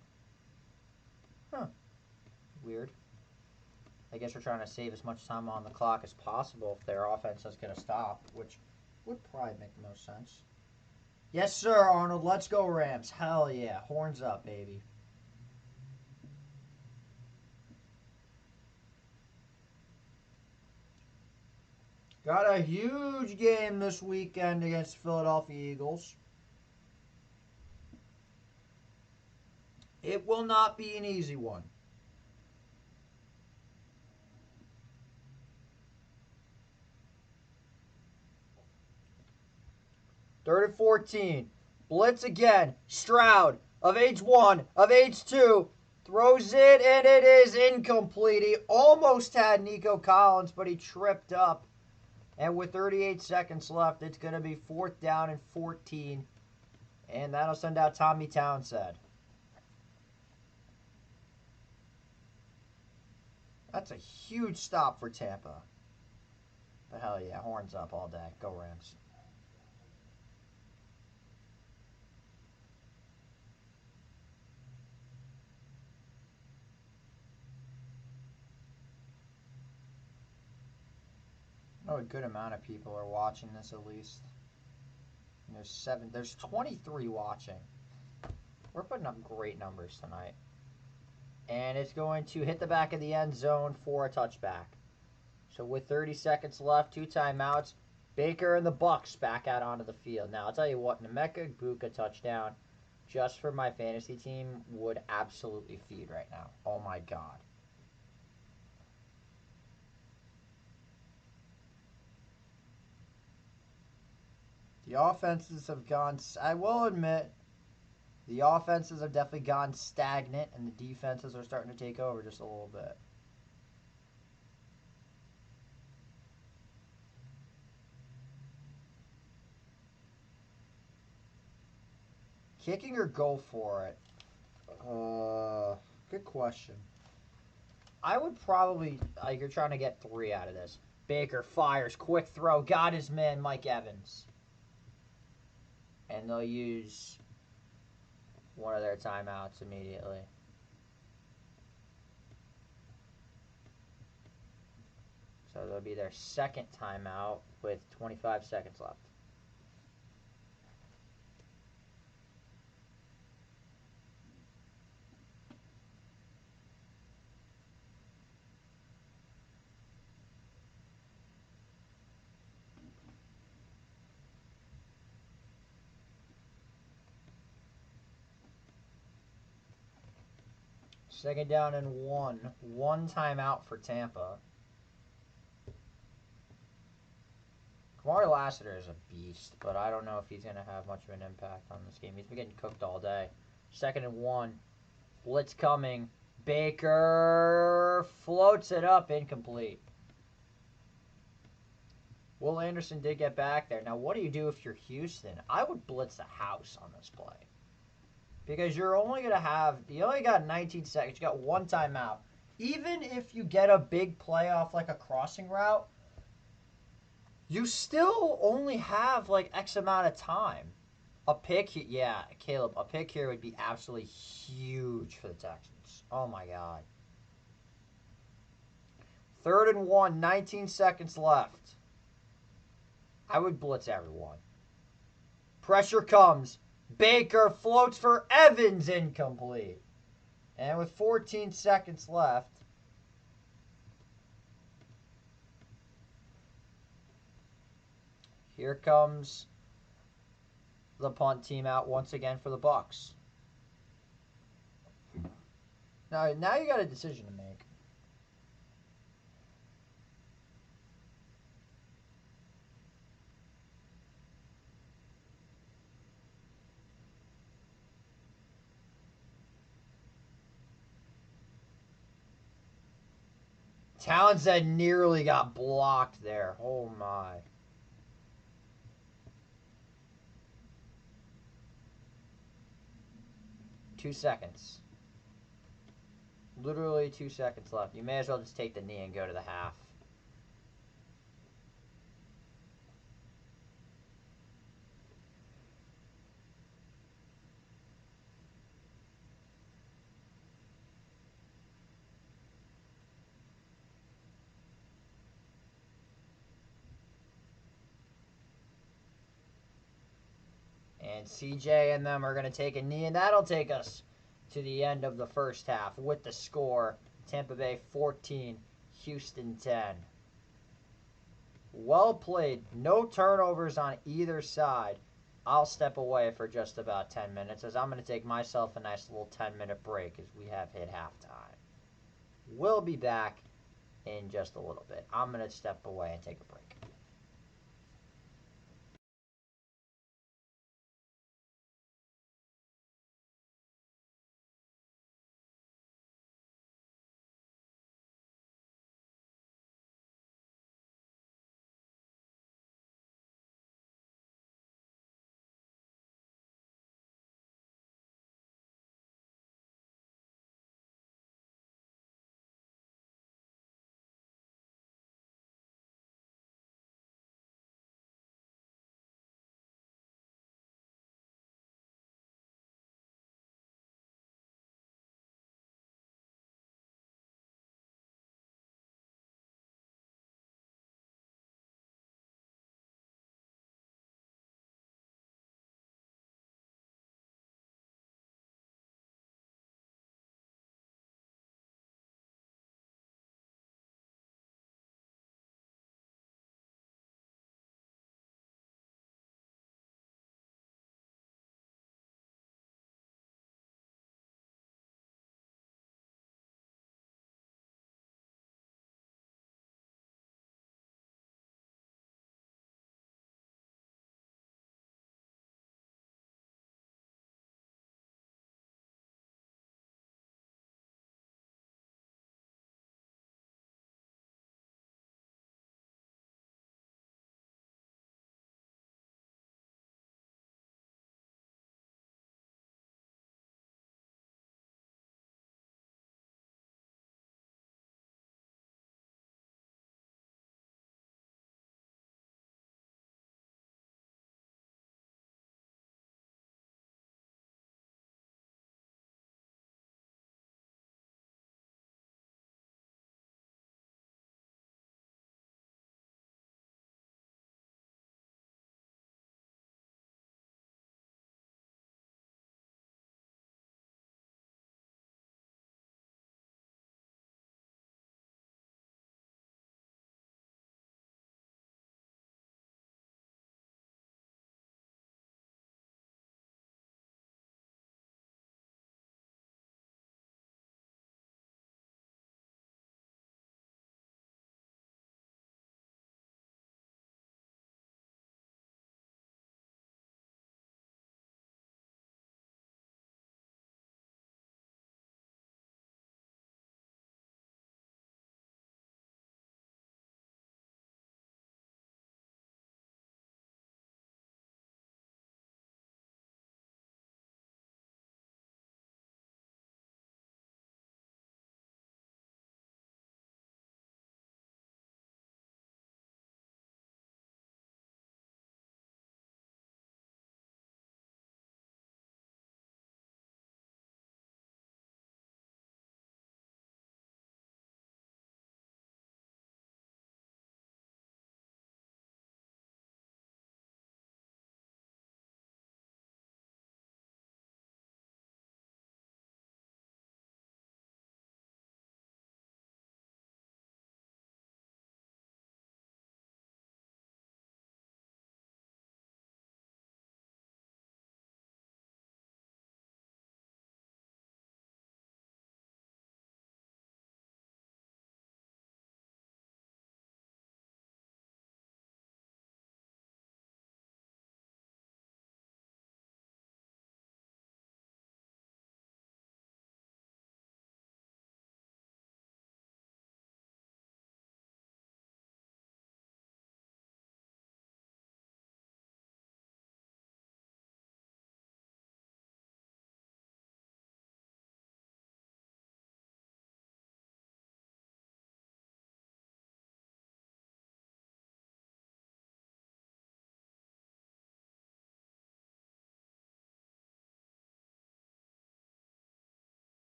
Speaker 1: Huh. Weird. I guess we're trying to save as much time on the clock as possible if their offense is going to stop, which would probably make the most sense. Yes, sir, Arnold. Let's go, Rams. Hell yeah. Horns up, baby. Got a huge game this weekend against Philadelphia Eagles. It will not be an easy one. Third and 14. Blitz again. Stroud of age 1, of age 2. Throws it, and it is incomplete. He almost had Nico Collins, but he tripped up. And with 38 seconds left, it's going to be 4th down and 14. And that'll send out Tommy Townsend. That's a huge stop for Tampa. But hell yeah, horns up all day. Go Rams. I know a good amount of people are watching this at least. And there's 23 watching. We're putting up great numbers tonight. And it's going to hit the back of the end zone for a touchback. So with 30 seconds left, 2 timeouts, Baker and the Bucs back out onto the field. Now, I'll tell you what, Emeka Egbuka touchdown, just for my fantasy team, would absolutely feed right now. Oh, my God. The offenses have gone, I will admit, the offenses have definitely gone stagnant, and the defenses are starting to take over just a little bit. Kicking or go for it? Good question. I would probably, you're trying to get 3 out of this. Baker fires, quick throw, got his man, Mike Evans. And they'll use one of their timeouts immediately. So that'll be their second timeout with 25 seconds left. Second down and 1. 1 timeout for Tampa. Kamari Lassiter is a beast, but I don't know if he's going to have much of an impact on this game. He's been getting cooked all day. Second and 1. Blitz coming. Baker floats it up, incomplete. Will Anderson did get back there. Now, what do you do if you're Houston? I would blitz the house on this play. Because you only got 19 seconds. You got one timeout. Even if you get a big play off like a crossing route, you still only have like X amount of time. A pick, yeah, Caleb, a pick here would be absolutely huge for the Texans. Oh my God. 3rd and 1, 19 seconds left. I would blitz everyone. Pressure comes. Baker floats for Evans, incomplete. And with 14 seconds left, here comes the punt team out once again for the Bucs. Now you got a decision to make. Townsend nearly got blocked there. Oh my. Two seconds. Literally 2 seconds left. You may as well just take the knee and go to the half. And CJ and them are going to take a knee, and that'll take us to the end of the first half with the score. Tampa Bay 14, Houston 10. Well played. No turnovers on either side. I'll step away for just about 10 minutes as I'm going to take myself a nice little 10-minute break as we have hit halftime. We'll be back in just a little bit. I'm going to step away and take a break.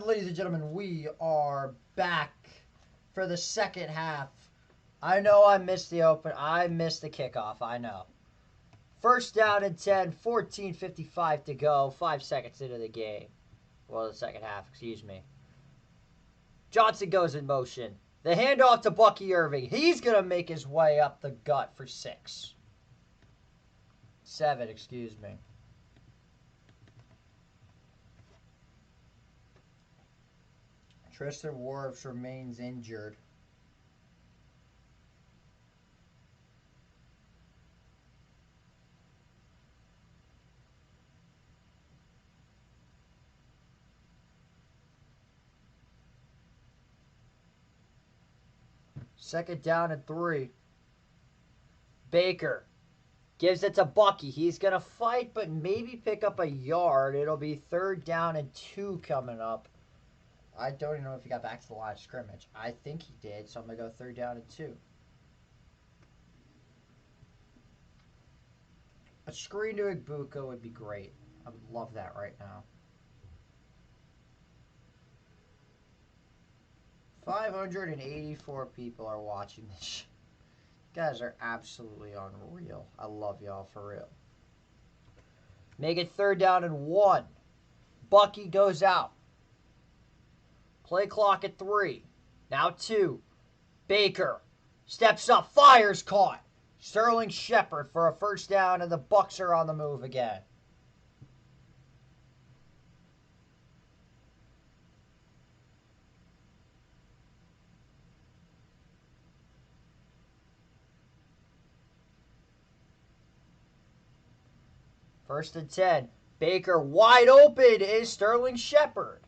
Speaker 1: Ladies and gentlemen, we are back for the second half. I know I missed the open. I missed the kickoff. I know. First down and 10, 14:55 to go, 5 seconds into the game. Well, the second half, excuse me. Johnson goes in motion. The handoff to Bucky Irving. He's going to make his way up the gut for 6. 7, excuse me. Tristan Wirfs remains injured. Second down and 3. Baker gives it to Bucky. He's going to fight, but maybe pick up a yard. It'll be third down and 2 coming up. I don't even know if he got back to the line of scrimmage. I think he did, so I'm going to go third down and 2. A screen to Igbuka would be great. I would love that right now. 584 people are watching this. You guys are absolutely unreal. I love y'all for real. Make it third down and 1. Bucky goes out. Play clock at 3. Now 2. Baker steps up, fires, caught. Sterling Shepard for a first down, and the Bucs are on the move again. First and 10. Baker wide open is Sterling Shepard.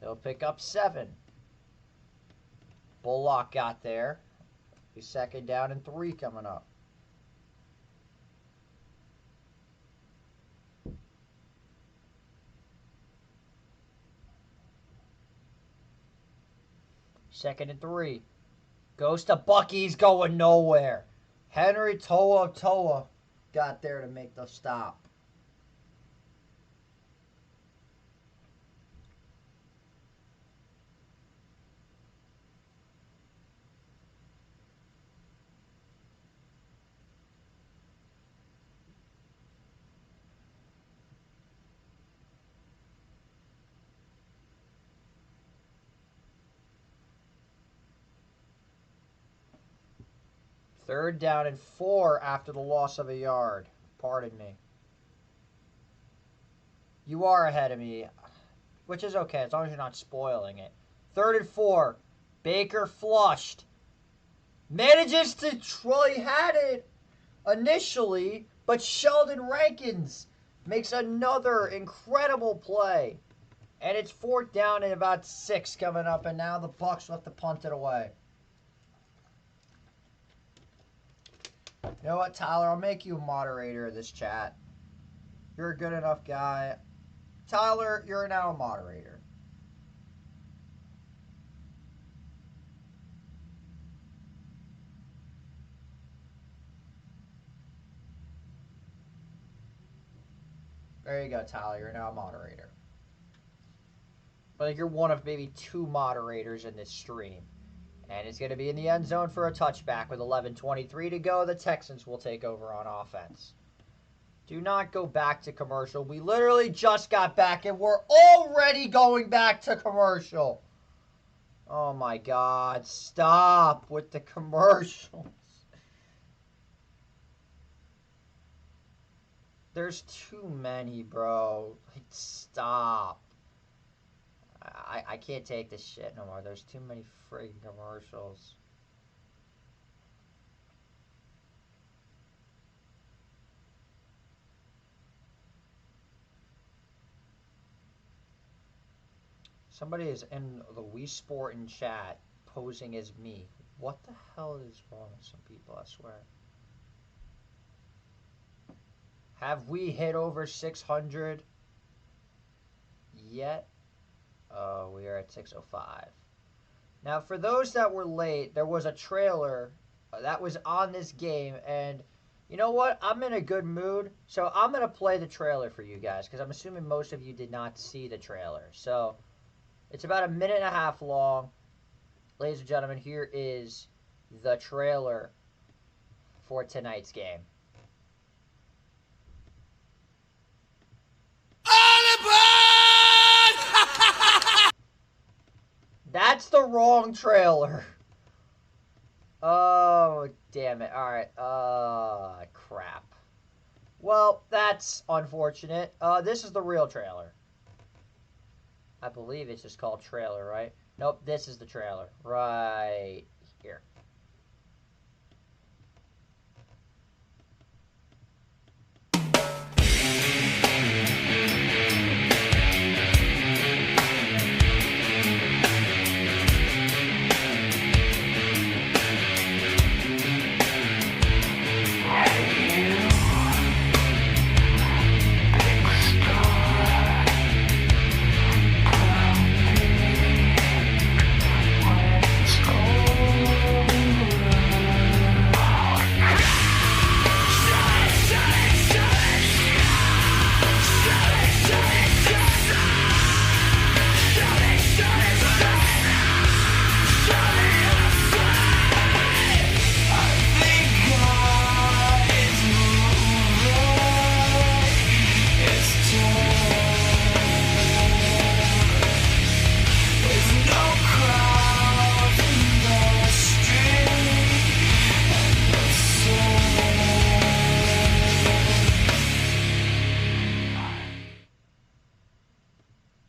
Speaker 1: He'll pick up 7. Bullock got there. He's second down and 3 coming up. Second and 3. Goes to Bucky. He's going nowhere. Henry Toa got there to make the stop. Third down and 4 after the loss of a yard. Pardon me. You are ahead of me, which is okay as long as you're not spoiling it. Third and 4. Baker flushed. Manages to, well, he had it initially, but Sheldon Rankins makes another incredible play. And it's fourth down and about 6 coming up, and now the Bucs will have to punt it away. You know what, Tyler? I'll make you a moderator of this chat. You're a good enough guy. Tyler, you're now a moderator. There you go, Tyler. You're now a moderator. I think you're one of maybe 2 moderators in this stream. And it's going to be in the end zone for a touchback with 11:23 to go. The Texans will take over on offense. Do not go back to commercial. We literally just got back and we're already going back to commercial. Oh my God. Stop with the commercials. There's too many, bro. Like, stop. I can't take this shit no more. There's too many friggin' commercials. Somebody is in the Wii Sport in chat posing as me. What the hell is wrong with some people, I swear. Have we hit over 600 yet? Oh, we are at 605. Now, for those that were late, there was a trailer that was on this game, and you know what? I'm in a good mood, so I'm going to play the trailer for you guys, because I'm assuming most of you did not see the trailer. So, it's about a minute and a half long. Ladies and gentlemen, here is the trailer for tonight's game. That's the wrong trailer. Oh, damn it. Alright. Crap. Well, that's unfortunate. This is the real trailer. I believe it's just called trailer, right? Nope, this is the trailer. Right here.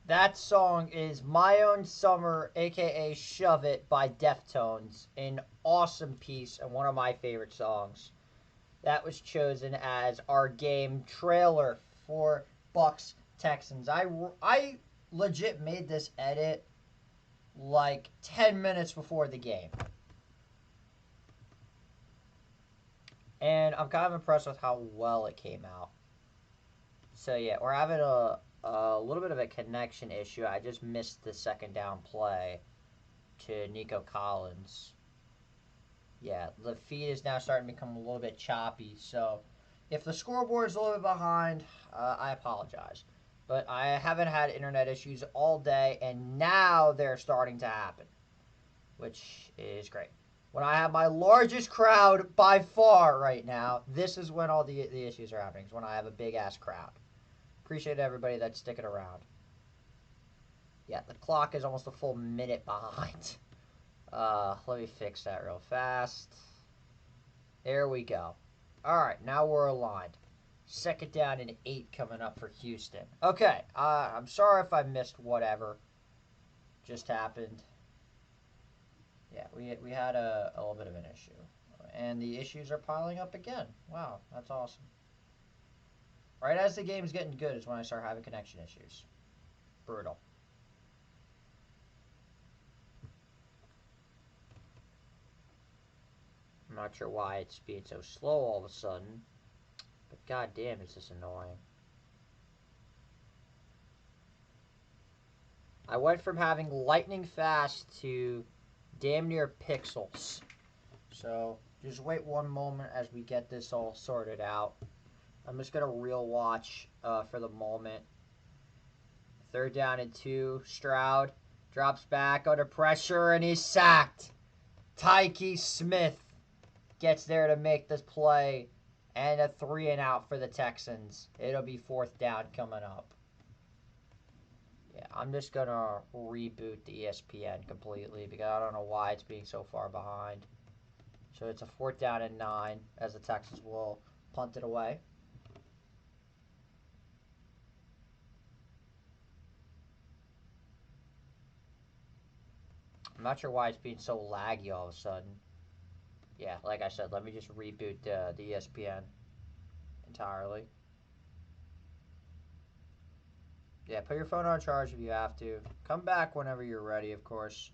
Speaker 1: That song is My Own Summer, aka Shove It by Deftones. An awesome piece and one of my favorite songs. That was chosen as our game trailer for Bucs Texans. I legit made this edit like 10 minutes before the game. And I'm kind of impressed with how well it came out. So yeah, we're having a little bit of a connection issue. I just missed the second down play to Nico Collins. Yeah, the feed is now starting to become a little bit choppy. So if the scoreboard is a little bit behind, I apologize. But I haven't had internet issues all day, and now they're starting to happen, which is great. When I have my largest crowd by far right now, this is when all the issues are happening. It's when I have a big-ass crowd. Appreciate everybody that's sticking around. Yeah, the clock is almost a full minute behind. Let me fix that real fast. There we go. Alright, now we're aligned. Second down and 8 coming up for Houston. Okay, I'm sorry if I missed whatever just happened. Yeah, we had a little bit of an issue. And the issues are piling up again. Wow, that's awesome. Right as the game's getting good is when I start having connection issues. Brutal. I'm not sure why it's being so slow all of a sudden. But goddamn, is this annoying. I went from having lightning fast to damn near pixels. So just wait one moment as we get this all sorted out. I'm just going to real watch for the moment. Third down and 2. Stroud drops back under pressure and he's sacked. Tyke Smith gets there to make this play And a 3-and-out for the Texans. It'll be 4th down coming up. Yeah, I'm just going to reboot the ESPN completely because I don't know why it's being so far behind. So it's a 4th down and 9 as the Texans will punt it away. I'm not sure why it's being so laggy all of a sudden. Yeah, like I said, let me just reboot the ESPN entirely. Yeah, put your phone on charge if you have to. Come back whenever you're ready, of course.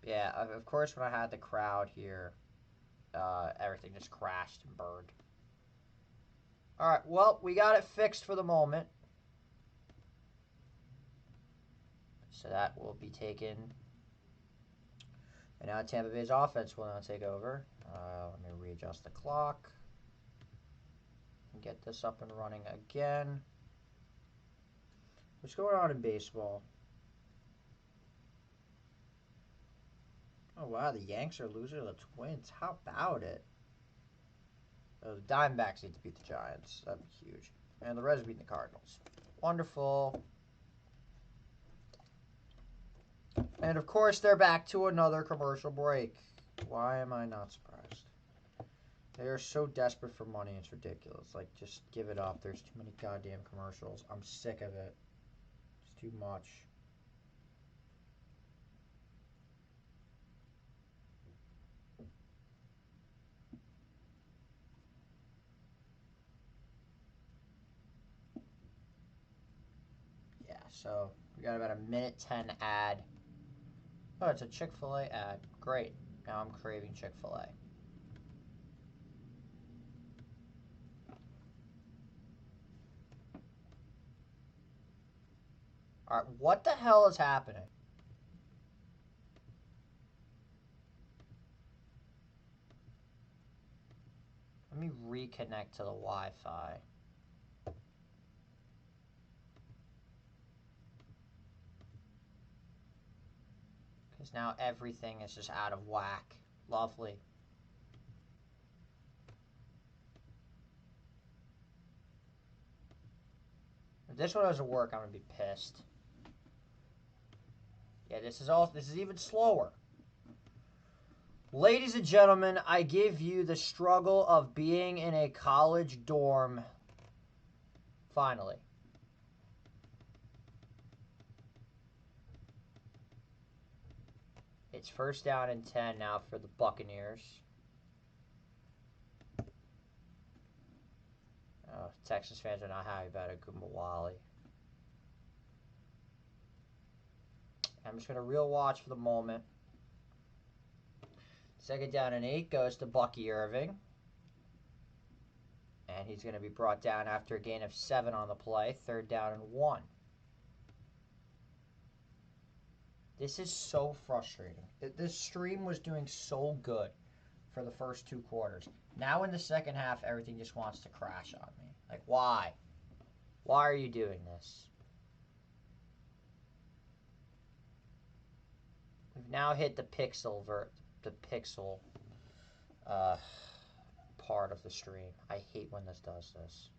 Speaker 1: Yeah, of course when I had the crowd here, everything just crashed and burned. Alright, well, we got it fixed for the moment. So that will be taken. And now Tampa Bay's offense will now take over. Let me readjust the clock. And get this up and running again. What's going on in baseball? Oh, wow, the Yanks are losing to the Twins. How about it? Oh, the Diamondbacks need to beat the Giants. That'd be huge. And the Reds are beating the Cardinals. Wonderful. And, of course, they're back to another commercial break. Why am I not surprised? They are so desperate for money, it's ridiculous. Like, just give it up. There's too many goddamn commercials. I'm sick of it. It's too much. Yeah, so we got about a minute 10 ad. Oh, it's a Chick-fil-A ad. Great. Now I'm craving Chick-fil-A. Alright, what the hell is happening? Let me reconnect to the Wi-Fi. Because now everything is just out of whack. Lovely. If this one doesn't work, I'm going to be pissed. Yeah, this is even slower. Ladies and gentlemen, I give you the struggle of being in a college dorm. Finally. It's 1st down and 10 now for the Buccaneers. Oh, Texas fans are not happy about it. Kumawali. I'm just going to real watch for the moment. 2nd down and 8 goes to Bucky Irving. And he's going to be brought down after a gain of 7 on the play. 3rd down and 1. This is so frustrating. This stream was doing so good for the first 2 quarters. Now in the second half, everything just wants to crash on me. Like, why? Why are you doing this? We've now hit the pixel part of the stream. I hate when this does this.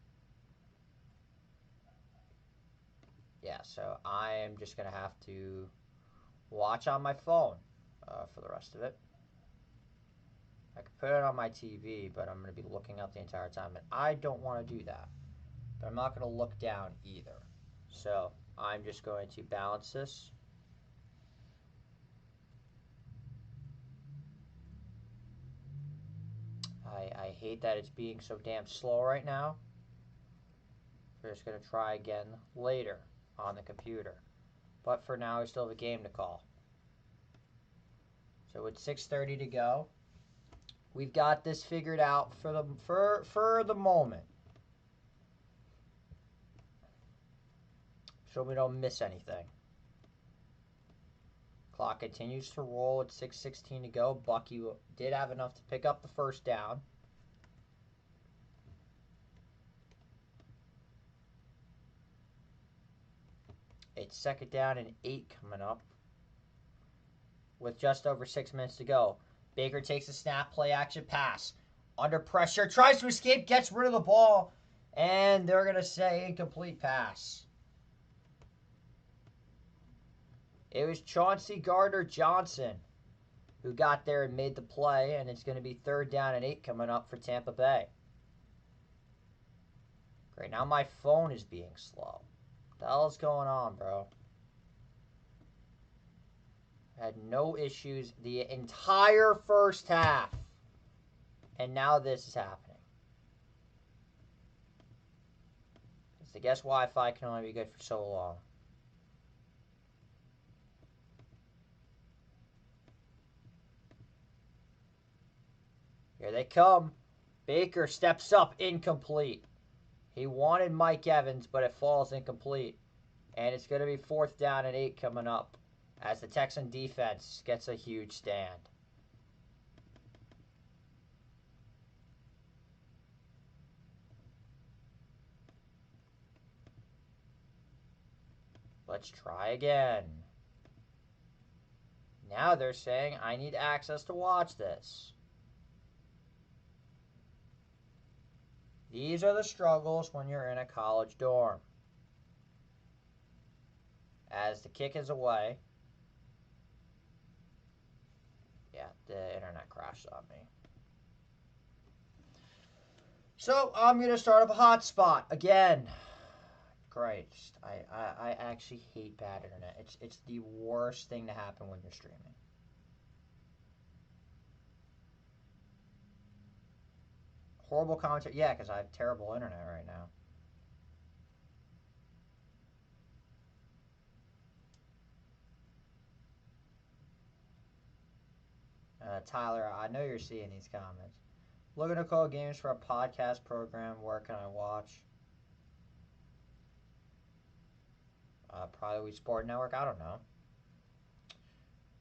Speaker 1: Yeah, so I am just going to have to watch on my phone for the rest of it. I could put it on my TV, but I'm going to be looking up the entire time, and I don't want to do that. But I'm not going to look down either. So I'm just going to balance this. I hate that it's being so damn slow right now. We're just going to try again later on the computer. But for now, we still have a game to call. So with 6:30 to go, we've got this figured out for the moment. So we don't miss anything. Clock continues to roll at 6:16 to go. Bucky did have enough to pick up the 1st down. It's 2nd down and 8 coming up with just over 6 minutes to go. Baker takes a snap, play action pass. Under pressure, tries to escape, gets rid of the ball, and they're going to say incomplete pass. It was Chauncey Gardner-Johnson who got there and made the play, and it's going to be 3rd down and 8 coming up for Tampa Bay. Great, now my phone is being slow. What the hell is going on, bro? Had no issues the entire first half. And now this is happening. Because the guest Wi-Fi can only be good for so long. Here they come. Baker steps up, incomplete. He wanted Mike Evans, but it falls incomplete. And it's going to be 4th down and 8 coming up as the Texan defense gets a huge stand. Let's try again. Now they're saying I need access to watch this. These are the struggles when you're in a college dorm. As the kick is away. Yeah, the internet crashed on me. So I'm going to start up a hotspot again. Great. I actually hate bad internet. It's the worst thing to happen when you're streaming. Horrible commentary. Yeah, because I have terrible internet right now. Tyler, I know you're seeing these comments. Looking to call games for a podcast program. Where can I watch? Probably Sport Network. I don't know.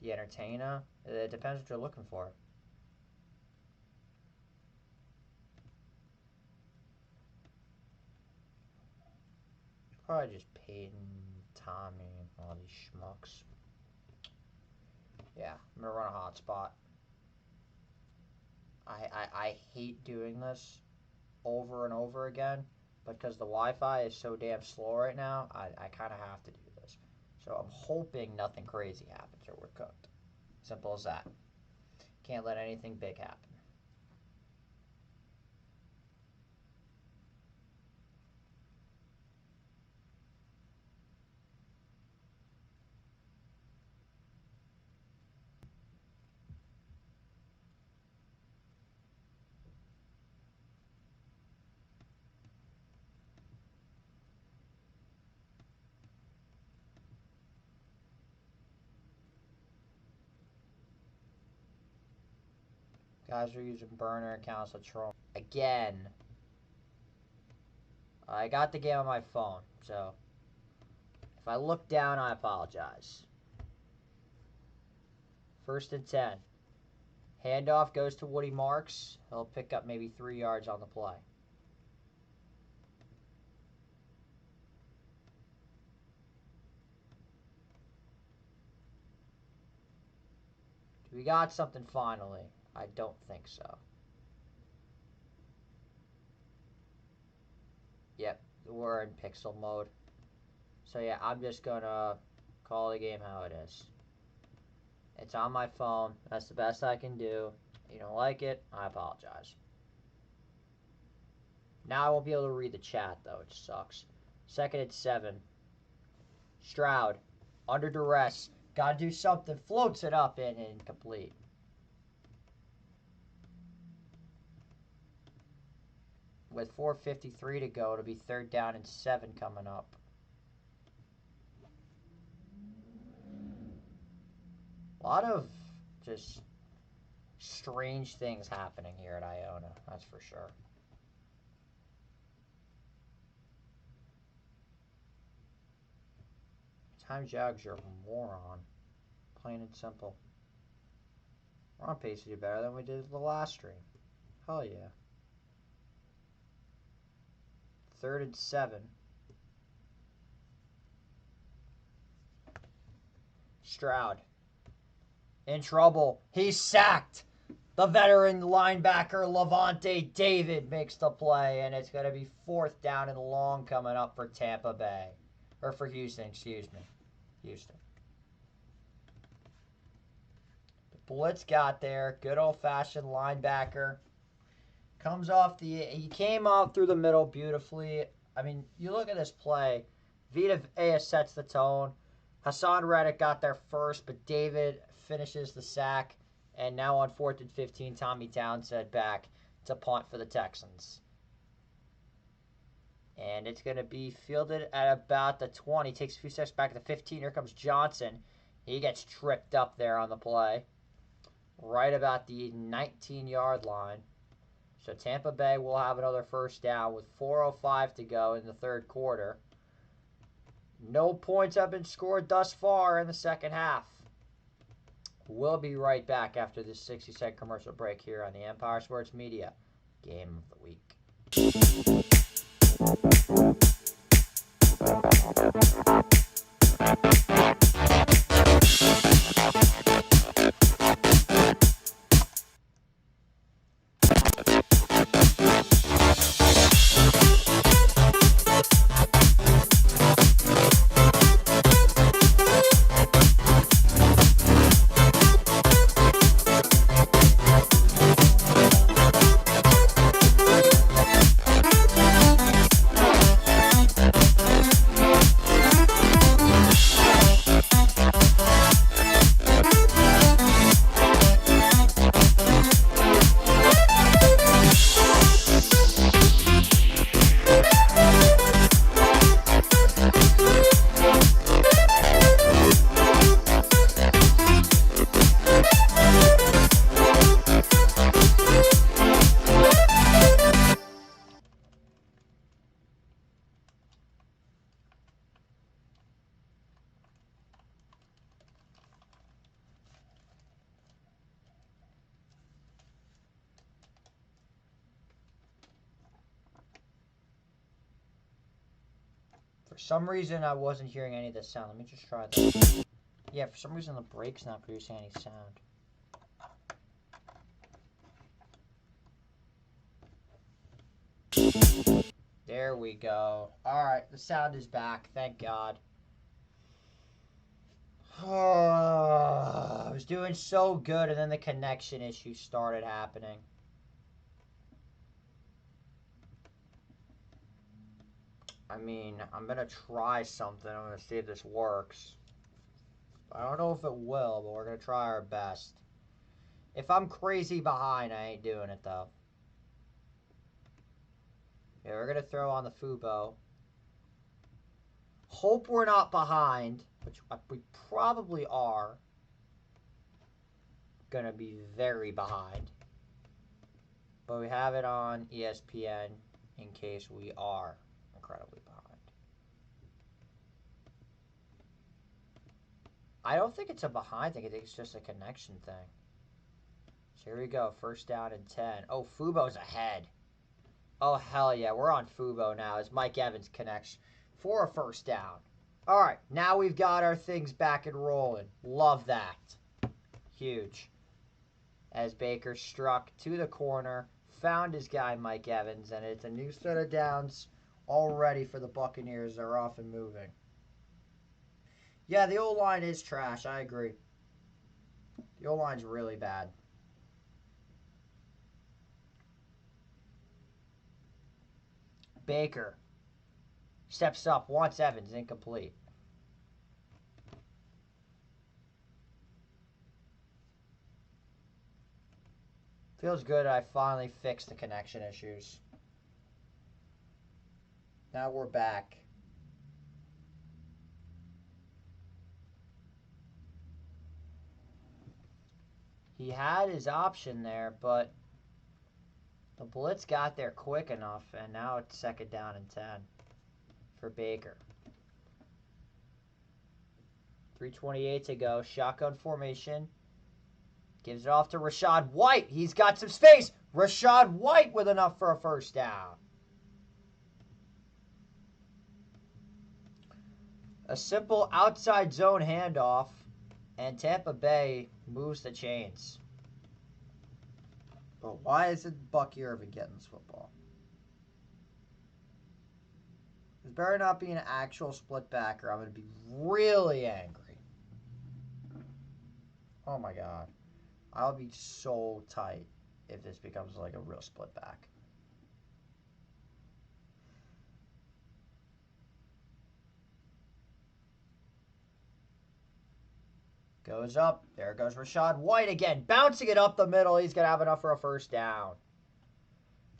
Speaker 1: The Entertainer. It depends what you're looking for. Probably just Peyton, Tommy, all these schmucks. Yeah, I'm gonna run a hotspot. I hate doing this over and over again, but because the Wi-Fi is so damn slow right now, I kind of have to do this. So I'm hoping nothing crazy happens or we're cooked. Simple as that. Can't let anything big happen. Guys are using burner accounts to troll. Again. I got the game on my phone, so if I look down, I apologize. 1st and 10. Handoff goes to Woody Marks. He'll pick up maybe 3 yards on the play. We got something finally. I don't think so. Yep, we're in pixel mode. So yeah, I'm just gonna call the game how it is. It's on my phone. That's the best I can do. You don't like it, I apologize. Now I won't be able to read the chat though, which sucks. 2nd and 7. Stroud, under duress. Gotta do something. Floats it up and incomplete. With 4:53 to go, it'll be 3rd down and 7 coming up. A lot of just strange things happening here at Iona, that's for sure. Time Jags, you're a moron. Plain and simple. We're on pace to do better than we did the last stream. Hell yeah. 3rd and 7. Stroud. In trouble. He's sacked. The veteran linebacker Levante David makes the play, and it's going to be 4th down and long coming up for Tampa Bay. Or for Houston, excuse me. Houston. The blitz got there. Good old-fashioned linebacker. Comes off he came out through the middle beautifully. I mean, you look at this play. Vita Vea sets the tone. Hassan Reddick got there first, but David finishes the sack. And now on 4th and 15, Tommy Townsend back to punt for the Texans. And it's going to be fielded at about the 20. Takes a few steps back to the 15. Here comes Johnson. He gets tripped up there on the play. Right about the 19-yard line. So Tampa Bay will have another 1st down with 4:05 to go in the 3rd quarter. No points have been scored thus far in the 2nd half. We'll be right back after this 60-second commercial break here on the Empire Sports Media Game of the Week. For some reason, I wasn't hearing any of this sound. Let me just try that. Yeah, for some reason, the break's not producing any sound. There we go. Alright, the sound is back. Thank God. I was doing so good, and then the connection issues started happening. I mean, I'm going to try something. I'm going to see if this works. I don't know if it will, but we're going to try our best. If I'm crazy behind, I ain't doing it, though. Yeah, we're going to throw on the Fubo. Hope we're not behind, which we probably are. Going to be very behind. But we have it on ESPN in case we are incredibly behind. I don't think it's a behind thing. I think it's just a connection thing. So here we go. 1st down and 10. Oh, Fubo's ahead. Oh, hell yeah. We're on Fubo now as Mike Evans connects for a 1st down. All right. Now we've got our things back and rolling. Love that. Huge. As Baker struck to the corner, found his guy Mike Evans, and it's a new set of downs already for the Buccaneers. They're off and moving. Yeah, the O-line is trash. I agree. The O-line's really bad. Baker steps up, wants Evans, incomplete. Feels good I finally fixed the connection issues. Now we're back. He had his option there, but the blitz got there quick enough, and now it's 2nd down and 10 for Baker. 3:28 to go. Shotgun formation. Gives it off to Rachaad White. He's got some space. Rachaad White with enough for a 1st down. A simple outside zone handoff, and Tampa Bay moves the chains. But why isn't Buck Irvin getting this football? This better not be an actual split backer. I'm going to be really angry. Oh my god. I'll be so tight if this becomes like a real split back. Goes up. There goes Rachaad White again. Bouncing it up the middle. He's going to have enough for a first down.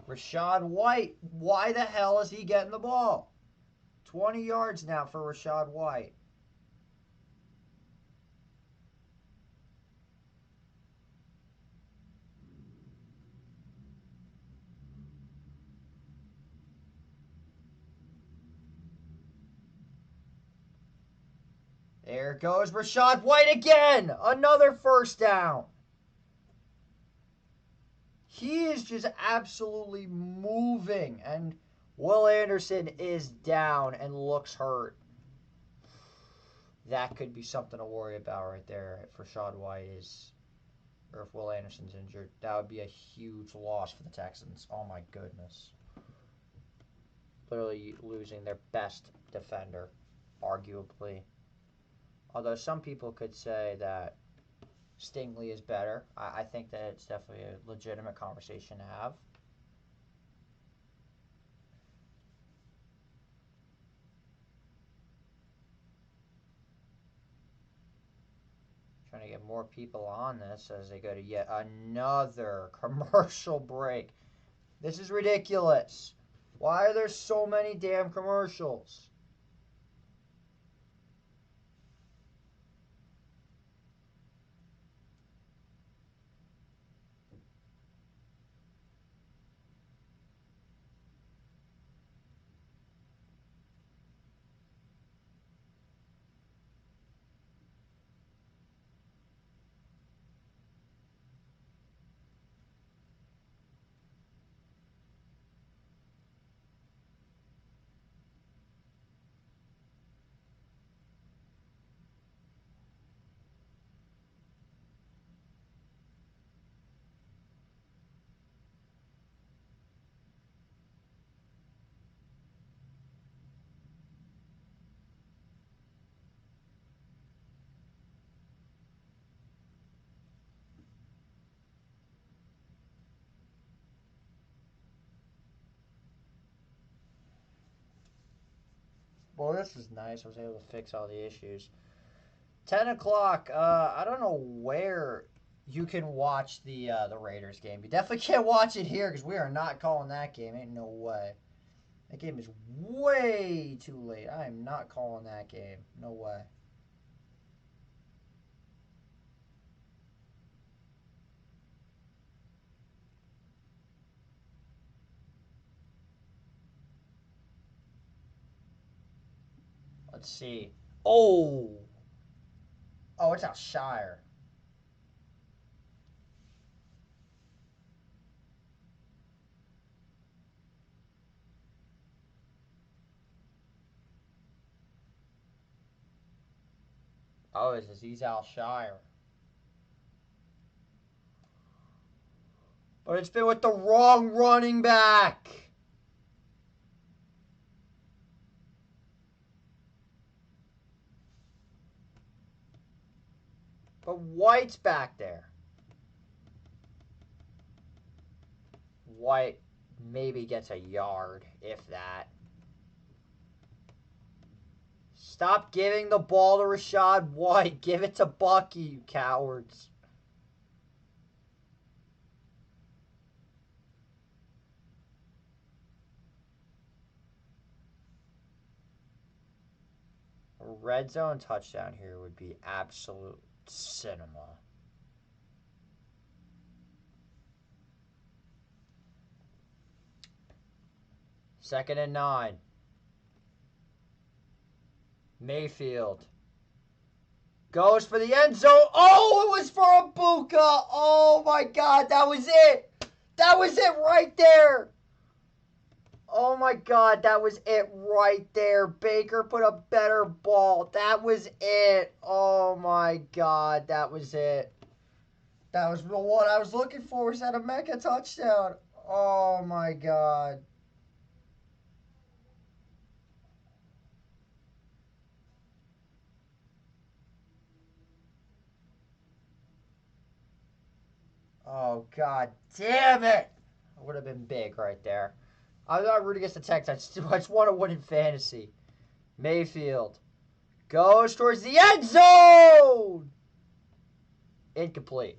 Speaker 1: Rachaad White. Why the hell is he getting the ball? 20 yards now for Rachaad White. There goes Rachaad White again. Another first down. He is just absolutely moving. And Will Anderson is down and looks hurt. That could be something to worry about right there if Rachaad White is, or if Will Anderson's injured. That would be a huge loss for the Texans. Oh my goodness. Literally losing their best defender, arguably. Although some people could say that Stingley is better. I think that it's definitely a legitimate conversation to have. Trying to get more people on this as they go to yet another commercial break. This is ridiculous. Why are there so many damn commercials? Well, this is nice. I was able to fix all the issues. 10 o'clock. I don't know where you can watch the Raiders game. You definitely can't watch it here because we are not calling that game. Ain't no way. That game is way too late. I am not calling that game. No way. Let's see. Oh! Oh, it's Alshire. Oh, it's Aziz Alshire. But it's been with the wrong running back. But White's back there. White maybe gets a yard, if that. Stop giving the ball to Rachaad White. Give it to Bucky, you cowards. A red zone touchdown here would be absolute cinema. Second and 9. Mayfield goes for the end zone. Oh, it was for Ibuka. Oh, my God. That was it. That was it right there. Oh, my God. That was it right there. Baker put a better ball. That was it. Oh, my God. That was it. That was the one I was looking for. Was that a mega touchdown? Oh my god. Oh god damn it. Would have been big right there. I'm not rooting against the Texans. I just want to win in fantasy. Mayfield goes towards the end zone. Incomplete.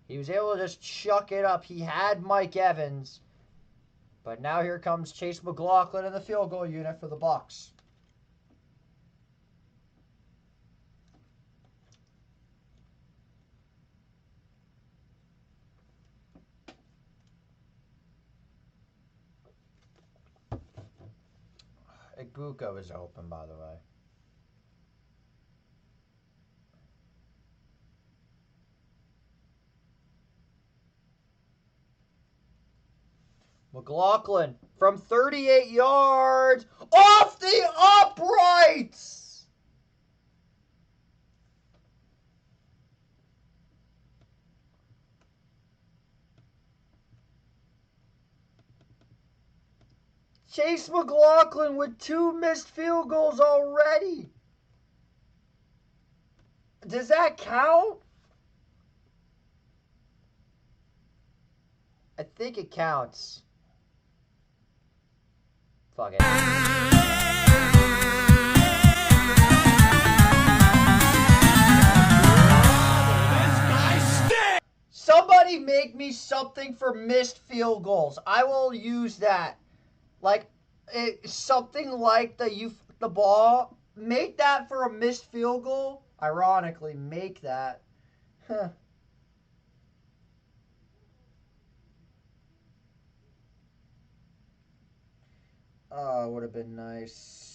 Speaker 1: He was able to just chuck it up. He had Mike Evans. But now here comes Chase McLaughlin in the field goal unit for the Bucs. Igbuka is open, by the way. McLaughlin from 38 yards off the uprights. Chase McLaughlin with 2 missed field goals already. Does that count? I think it counts. Fuck it. Somebody make me something for missed field goals. I will use that. Like, something like the ball. Make that for a missed field goal. Ironically, make that. Huh. Oh, it would have been nice.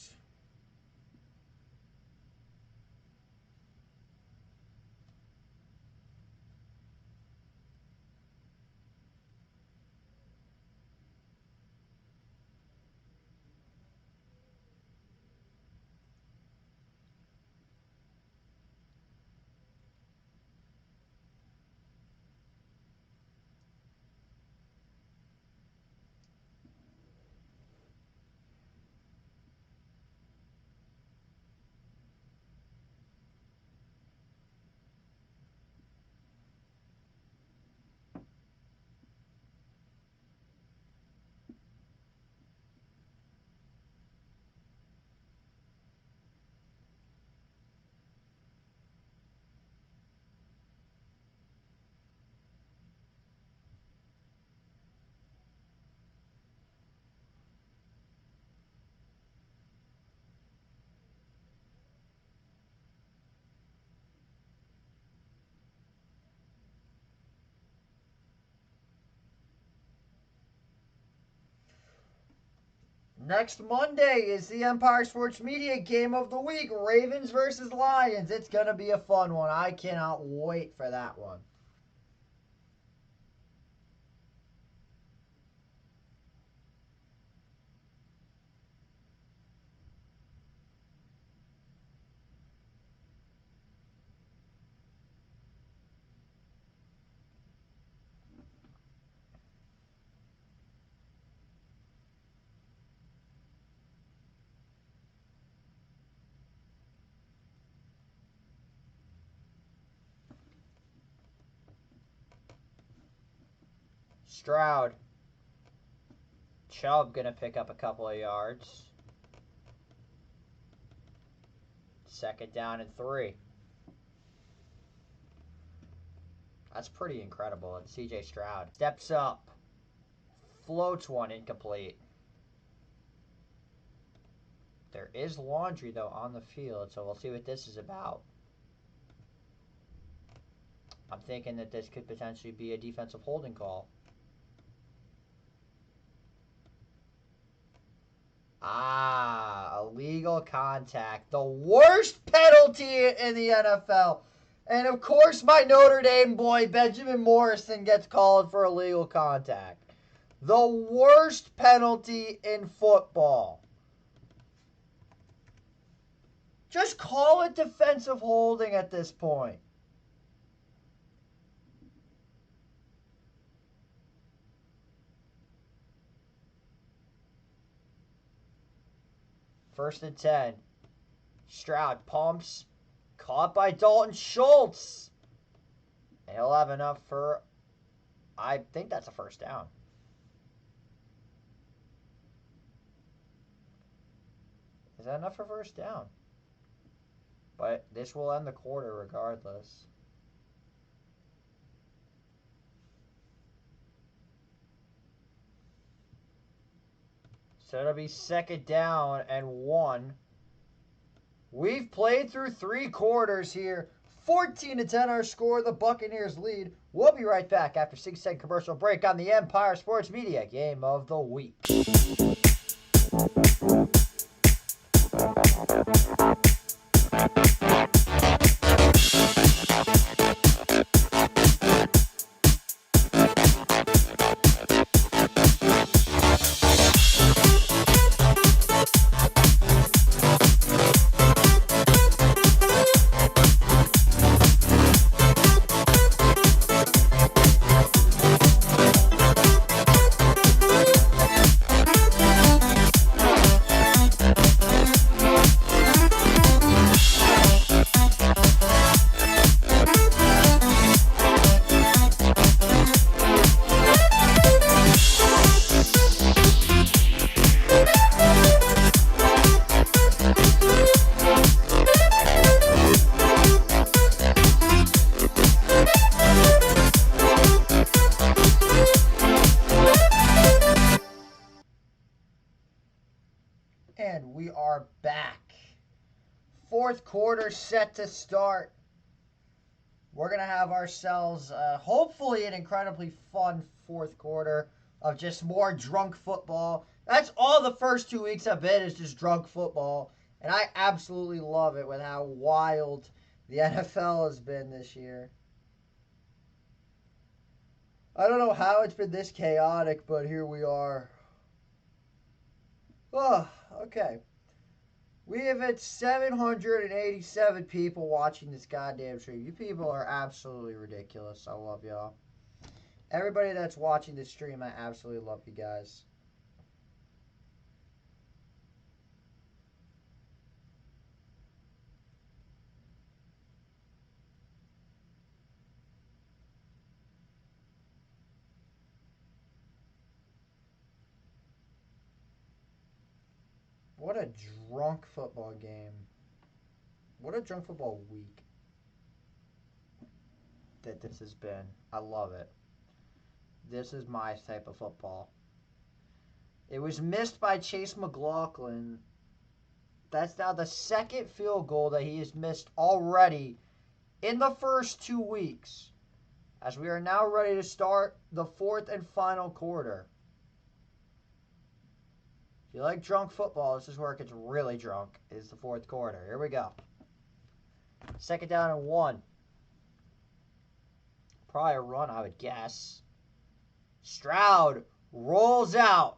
Speaker 1: Next Monday is the Empire Sports Media Game of the Week. Ravens versus Lions. It's going to be a fun one. I cannot wait for that one. Stroud. Chubb going to pick up a couple of yards. 2nd down and 3. That's pretty incredible. And C.J. Stroud steps up. Floats one incomplete. There is laundry, though, on the field, so we'll see what this is about. I'm thinking that this could potentially be a defensive holding call. Illegal contact. The worst penalty in the NFL. And, of course, my Notre Dame boy, Benjamin Morrison, gets called for illegal contact. The worst penalty in football. Just call it defensive holding at this point. First and 10. Stroud pumps. Caught by Dalton Schultz. He'll have enough for, I think that's a first down. Is that enough for first down? But this will end the quarter regardless. So it'll be second down and 1. We've played through 3 quarters here. 14-10 our score. The Buccaneers lead. We'll be right back after 6-second commercial break on the Empire Sports Media Game of the Week. And we are back. Fourth quarter set to start. We're going to have ourselves, hopefully, an incredibly fun fourth quarter of just more drunk football. That's all the first 2 weeks have been, is just drunk football. And I absolutely love it with how wild the NFL has been this year. I don't know how it's been this chaotic, but here we are. Oh, okay. We have had 787 people watching this goddamn stream. You people are absolutely ridiculous. I love y'all. Everybody that's watching this stream, I absolutely love you guys. What a drunk football game. What a drunk football week that this has been. I love it. This is my type of football. It was missed by Chase McLaughlin. That's now the second field goal that he has missed already in the first 2 weeks. As we are now ready to start the fourth and final quarter. If you like drunk football, this is where it gets really drunk, is the fourth quarter. Here we go. Second down and 1. Probably a run, I would guess. Stroud rolls out.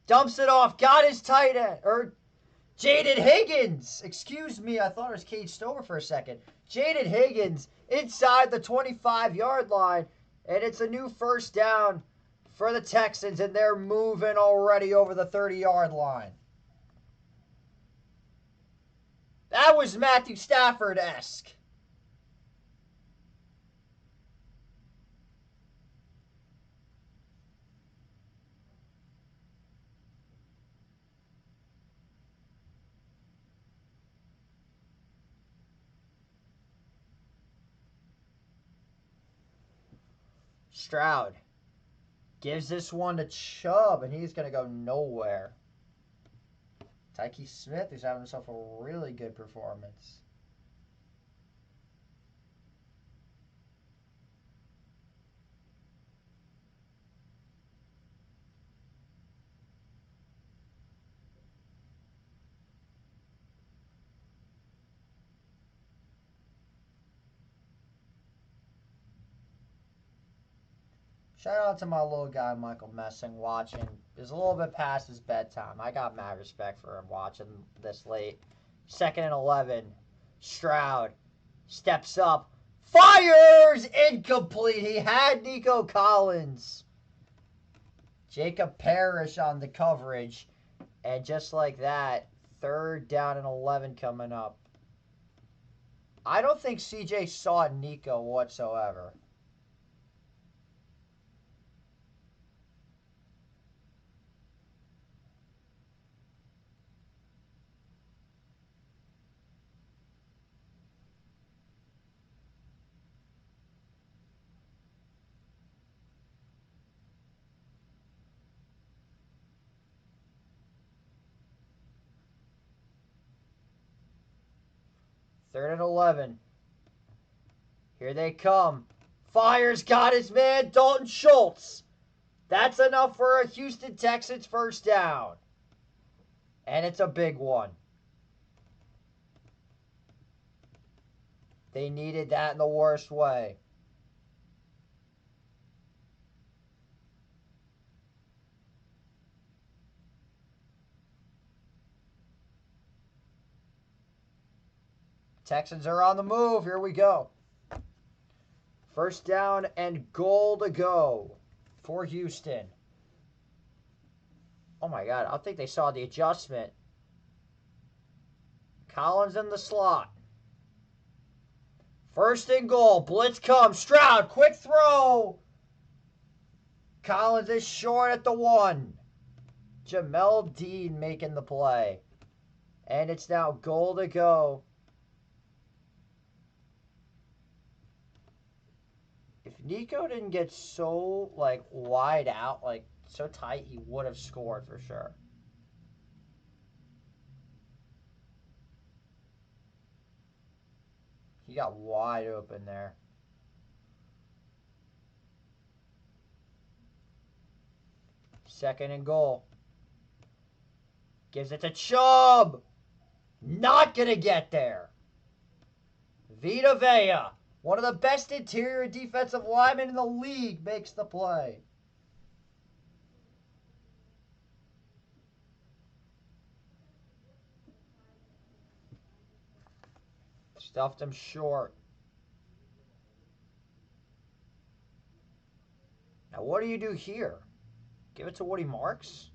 Speaker 1: Dumps it off. Got his tight end. Or Jaden Higgins. Excuse me, I thought it was Cade Stover for a second. Jaden Higgins inside the 25-yard line. And it's a new first down for the Texans, and they're moving already over the 30-yard line. That was Matthew Stafford-esque. Stroud gives this one to Chubb, and he's going to go nowhere. Tyke Smith is having himself a really good performance. Shout out to my little guy, Michael Messing, watching. It's a little bit past his bedtime. I got mad respect for him watching this late. 2nd and 11. Stroud steps up. Fires! Incomplete. He had Nico Collins. Jacob Parrish on the coverage. And just like that, 3rd down and 11 coming up. I don't think CJ saw Nico whatsoever. Third and 11. Here they come. Fires, got his man, Dalton Schultz. That's enough for a Houston Texans 1st down. And it's a big one. They needed that in the worst way. Texans are on the move. Here we go. 1st down and goal to go for Houston. Oh my God, I don't think they saw the adjustment. Collins in the slot. 1st and goal. Blitz comes. Stroud, quick throw. Collins is short at the 1. Jamel Dean making the play. And it's now goal to go. If Nico didn't get so, wide out, so tight, he would have scored for sure. He got wide open there. Second and goal. Gives it to Chubb. Not going to get there. Vita Vea, one of the best interior defensive linemen in the league, makes the play. Stuffed him short. Now what do you do here? Give it to Woody Marks?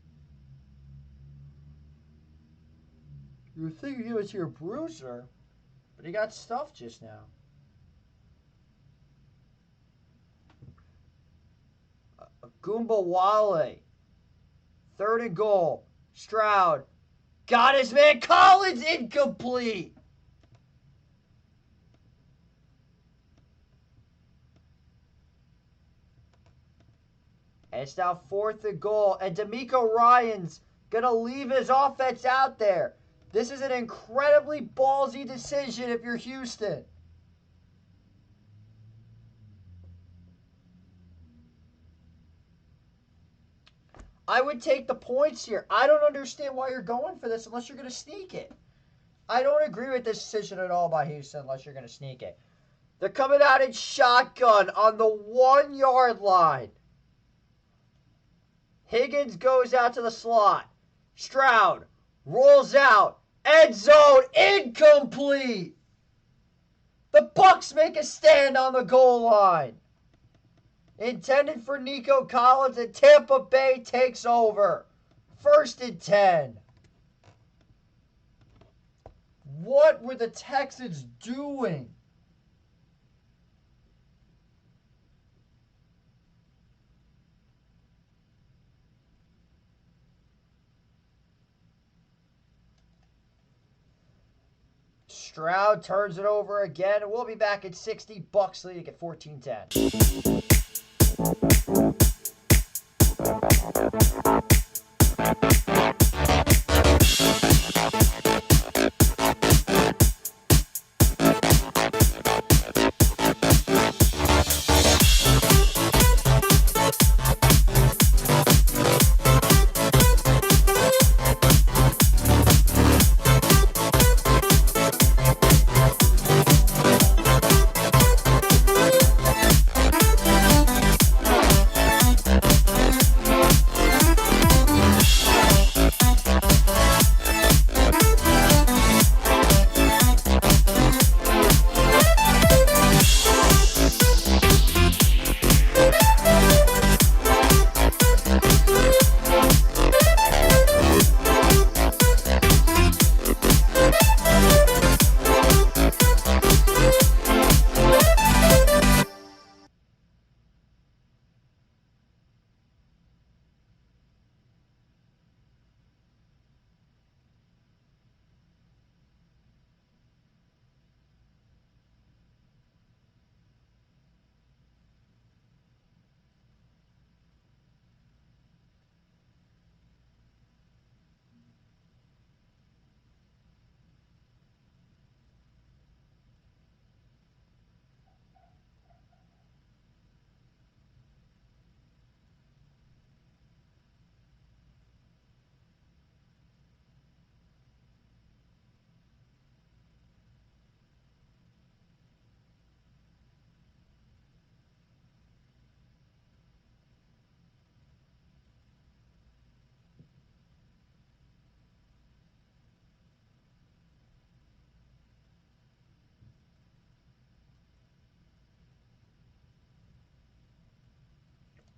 Speaker 1: You would think you give it to your bruiser, but he got stuffed just now. Goomba Wale. 3rd and goal. Stroud. Got his man. Collins incomplete. And it's now 4th and goal. And D'Amico Ryan's going to leave his offense out there. This is an incredibly ballsy decision if you're Houston. I would take the points here. I don't understand why you're going for this unless you're going to sneak it. I don't agree with this decision at all by Houston unless you're going to sneak it. They're coming out in shotgun on the 1-yard line. Higgins goes out to the slot. Stroud rolls out. End zone incomplete. The Bucs make a stand on the goal line. Intended for Nico Collins, and Tampa Bay takes over. 1st and 10. What were the Texans doing? Stroud turns it over again, and we'll be back at 60. Bucs leading at 14-10.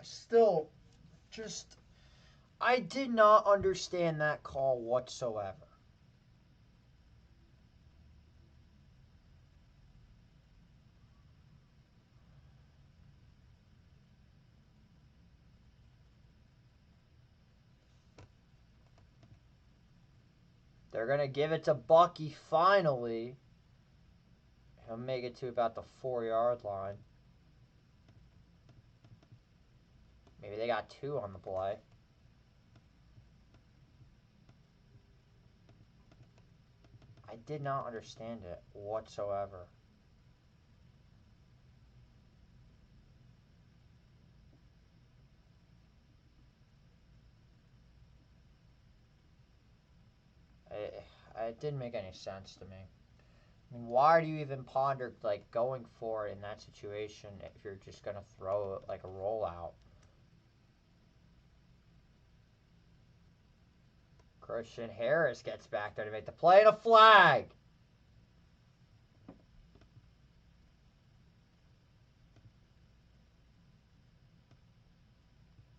Speaker 1: Still, just, I did not understand that call whatsoever. They're going to give it to Bucky finally. He'll make it to about the 4-yard line. Maybe they got 2 on the play. I did not understand it whatsoever. It didn't make any sense to me. I mean, why do you even ponder like going for it in that situation if you're just gonna throw it like a rollout? Christian Harris gets back there to make the play and a flag.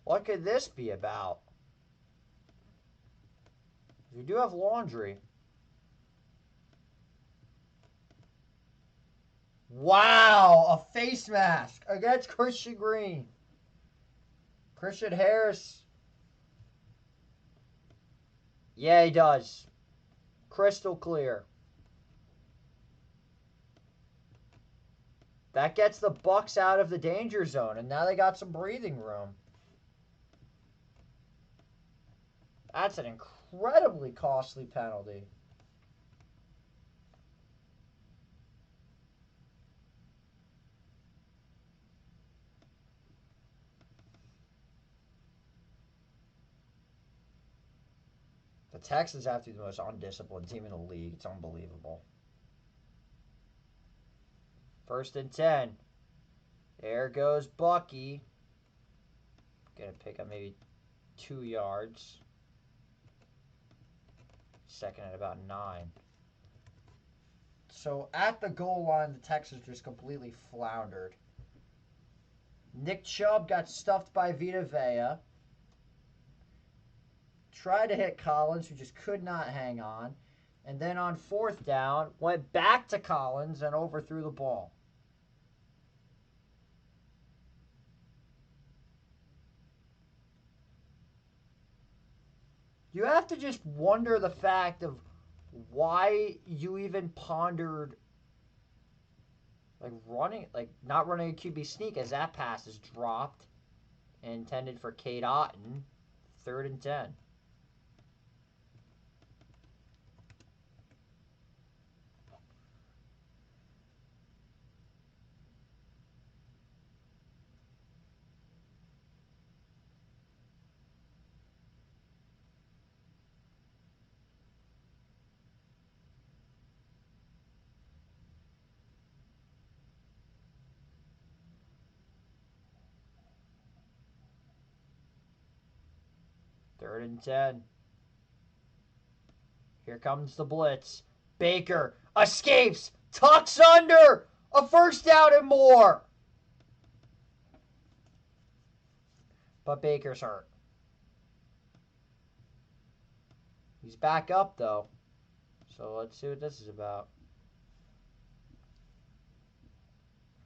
Speaker 1: What could this be about? We do have laundry. Wow, a face mask against Christian Green. Christian Harris. Yeah, he does. Crystal clear. That gets the Bucs out of the danger zone, and now they got some breathing room. That's an incredibly costly penalty. The Texans have to be the most undisciplined team in the league. It's unbelievable. 1st and 10. There goes Bucky. Gonna pick up maybe 2 yards. 2nd at about 9. So at the goal line, the Texans just completely floundered. Nick Chubb got stuffed by Vita Vea. Tried to hit Collins, who just could not hang on. And then on 4th down, went back to Collins and overthrew the ball. You have to just wonder the fact of why you even pondered not running a QB sneak as that pass is dropped and intended for Cade Otton. 3rd and 10. Third and 10. Here comes the blitz. Baker escapes, tucks under, a 1st down and more. But Baker's hurt. He's back up though. So let's see what this is about.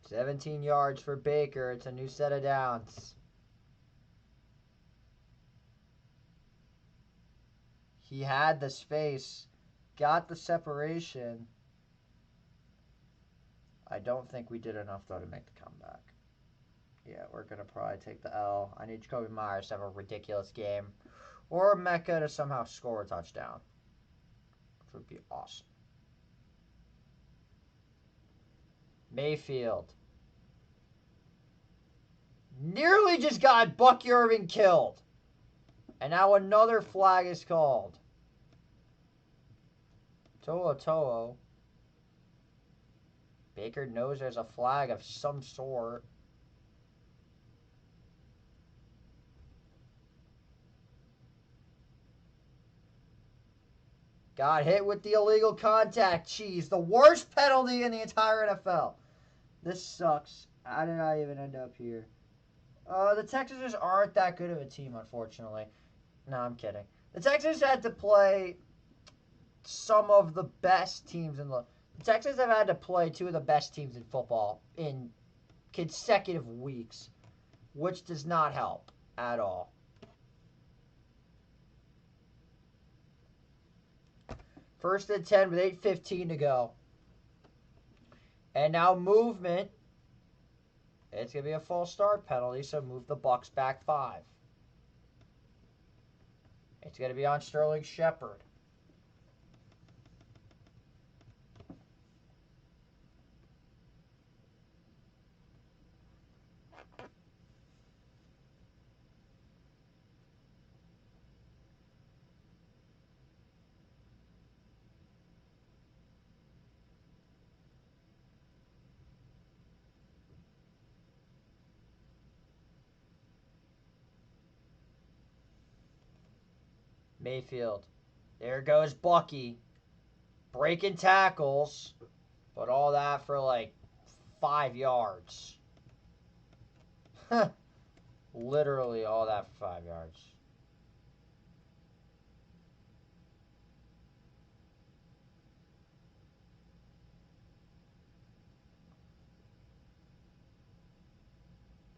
Speaker 1: 17 yards for Baker. It's a new set of downs. He had the space, got the separation. I don't think we did enough, though, to make the comeback. Yeah, we're going to probably take the L. I need Jacoby Myers to have a ridiculous game. Or Mecca to somehow score a touchdown, which would be awesome. Mayfield. Nearly just got Buck Irving killed. And now another flag is called. To'o. Baker knows there's a flag of some sort. Got hit with the illegal contact. Jeez, the worst penalty in the entire NFL. This sucks. How did I even end up here? The Texans just aren't that good of a team, unfortunately. No, I'm kidding. The Texans had to play some of the best teams in the Texans have had to play two of the best teams in football in consecutive weeks, which does not help at all. First and 10 with 8:15 to go. And now movement. It's going to be a false start penalty, so move the Bucs back 5. It's going to be on Sterling Shepard. Mayfield. There goes Bucky. Breaking tackles. But all that for like 5 yards. Literally all that for 5 yards.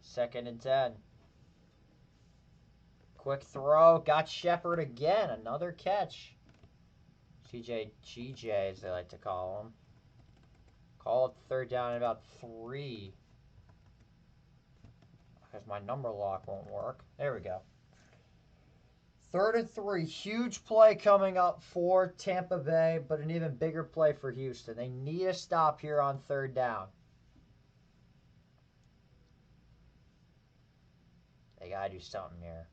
Speaker 1: Second and 10. Quick throw. Got Shepard again. Another catch. GJ, as they like to call him. Call it third down in about 3. Because my number lock won't work. There we go. 3rd and 3. Huge play coming up for Tampa Bay, but an even bigger play for Houston. They need a stop here on 3rd down. They got to do something here.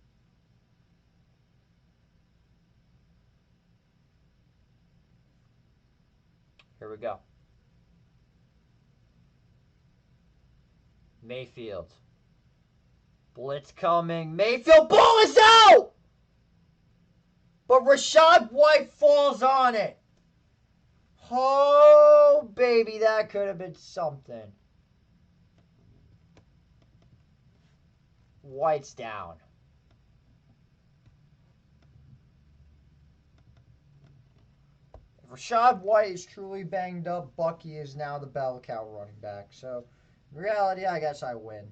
Speaker 1: Here we go. Mayfield. Blitz coming. Mayfield, ball is out! But Rachaad White falls on it. Oh, baby, that could have been something. White's down. If Rachaad White is truly banged up, Bucky is now the bell cow running back. So, in reality, I guess I win.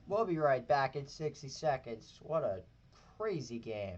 Speaker 1: We'll be right back in 60 seconds. What a crazy game.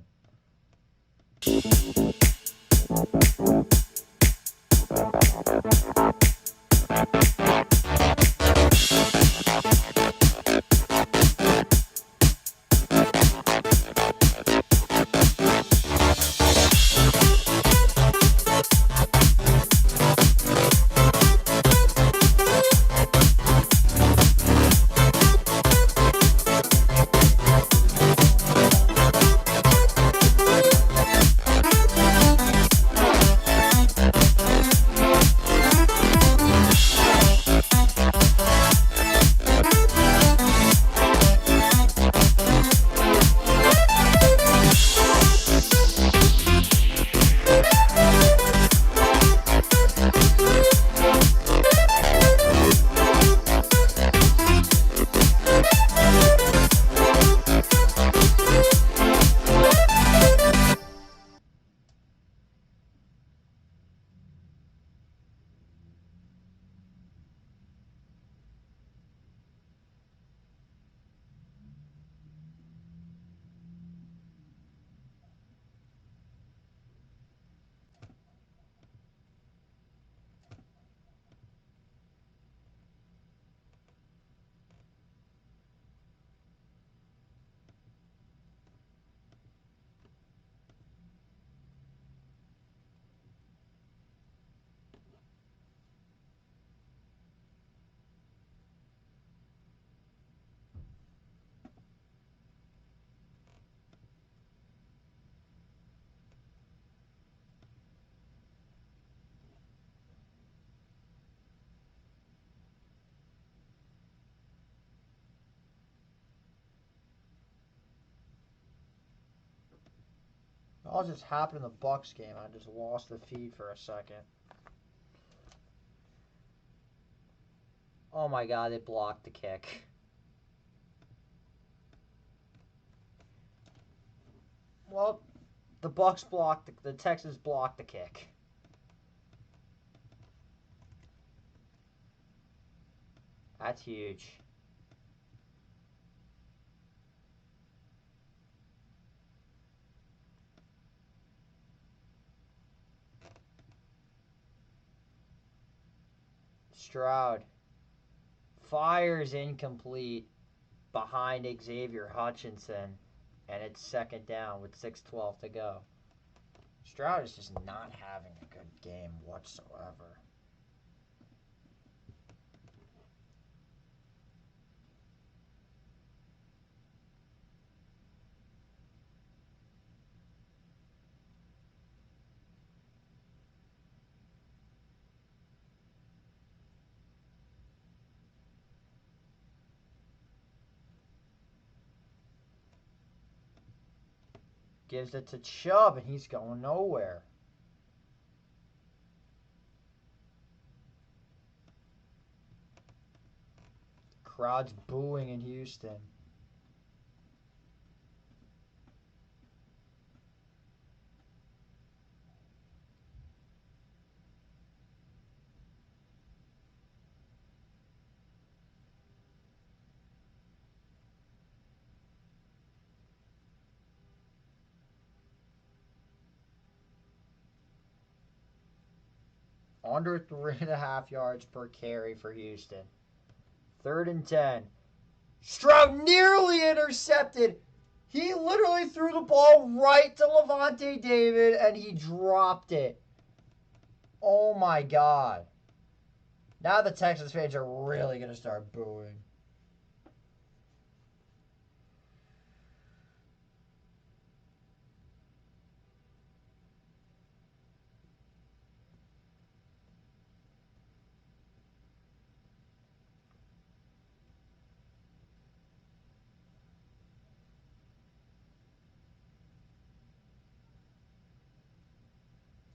Speaker 1: All just happened in the Bucs game. I just lost the feed for a second. Oh my God, they blocked the kick. Well, the Bucs blocked the Texans blocked the kick. That's huge. Stroud fires incomplete behind Xavier Hutchinson, and it's second down with 6:12 to go. Stroud is just not having a good game whatsoever. Gives it to Chubb, and he's going nowhere. Crowd's booing in Houston. Under 3.5 yards per carry for Houston. 3rd and 10. Stroud nearly intercepted. He literally threw the ball right to Levante David, and he dropped it. Oh my God. Now the Texans fans are really going to start booing.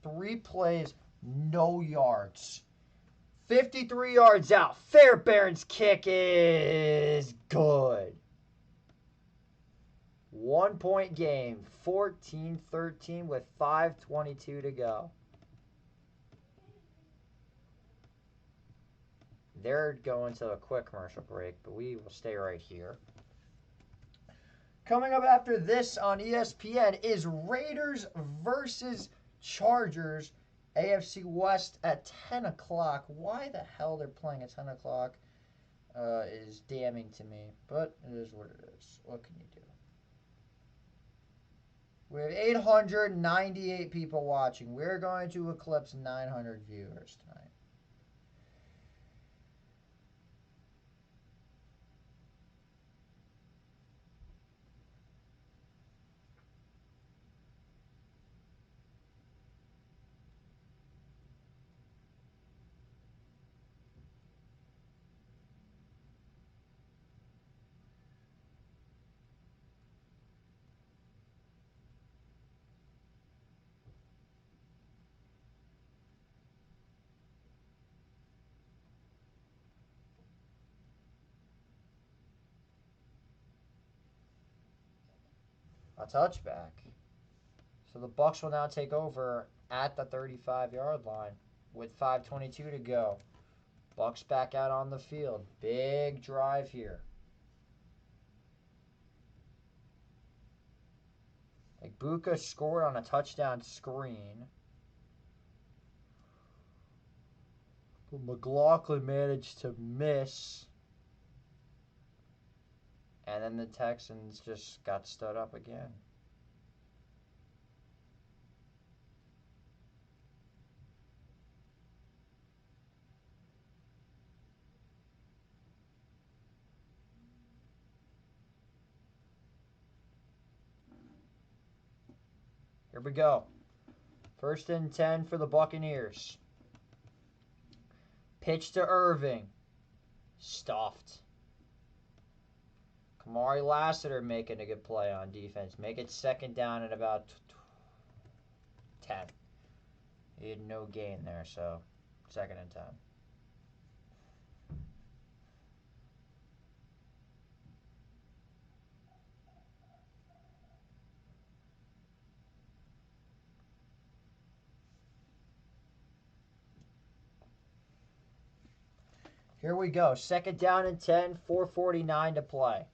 Speaker 1: Three plays, no yards. 53 yards out. Fairbairn's kick is good. 1 point game. 14-13 with 5:22 to go. They're going to a quick commercial break, but we will stay right here. Coming up after this on ESPN is Raiders versus Chargers, AFC West at 10 o'clock. Why the hell they're playing at 10 o'clock is damning to me, but it is what it is. What can you do? We have 898 people watching. We're going to eclipse 900 viewers tonight. A touchback. So the Bucs will now take over at the 35-yard line with 5:22 to go. Bucs back out on the field. Big drive here. Buca scored on a touchdown screen. But McLaughlin managed to miss. And then the Texans just got stood up again. Here we go. 1st and 10 for the Buccaneers. Pitch to Irving. Stuffed. Kamari Lassiter making a good play on defense. Make it 2nd down at about 10. He had no gain there, so 2nd and 10. Here we go. 2nd down and 10, 4:49 to play.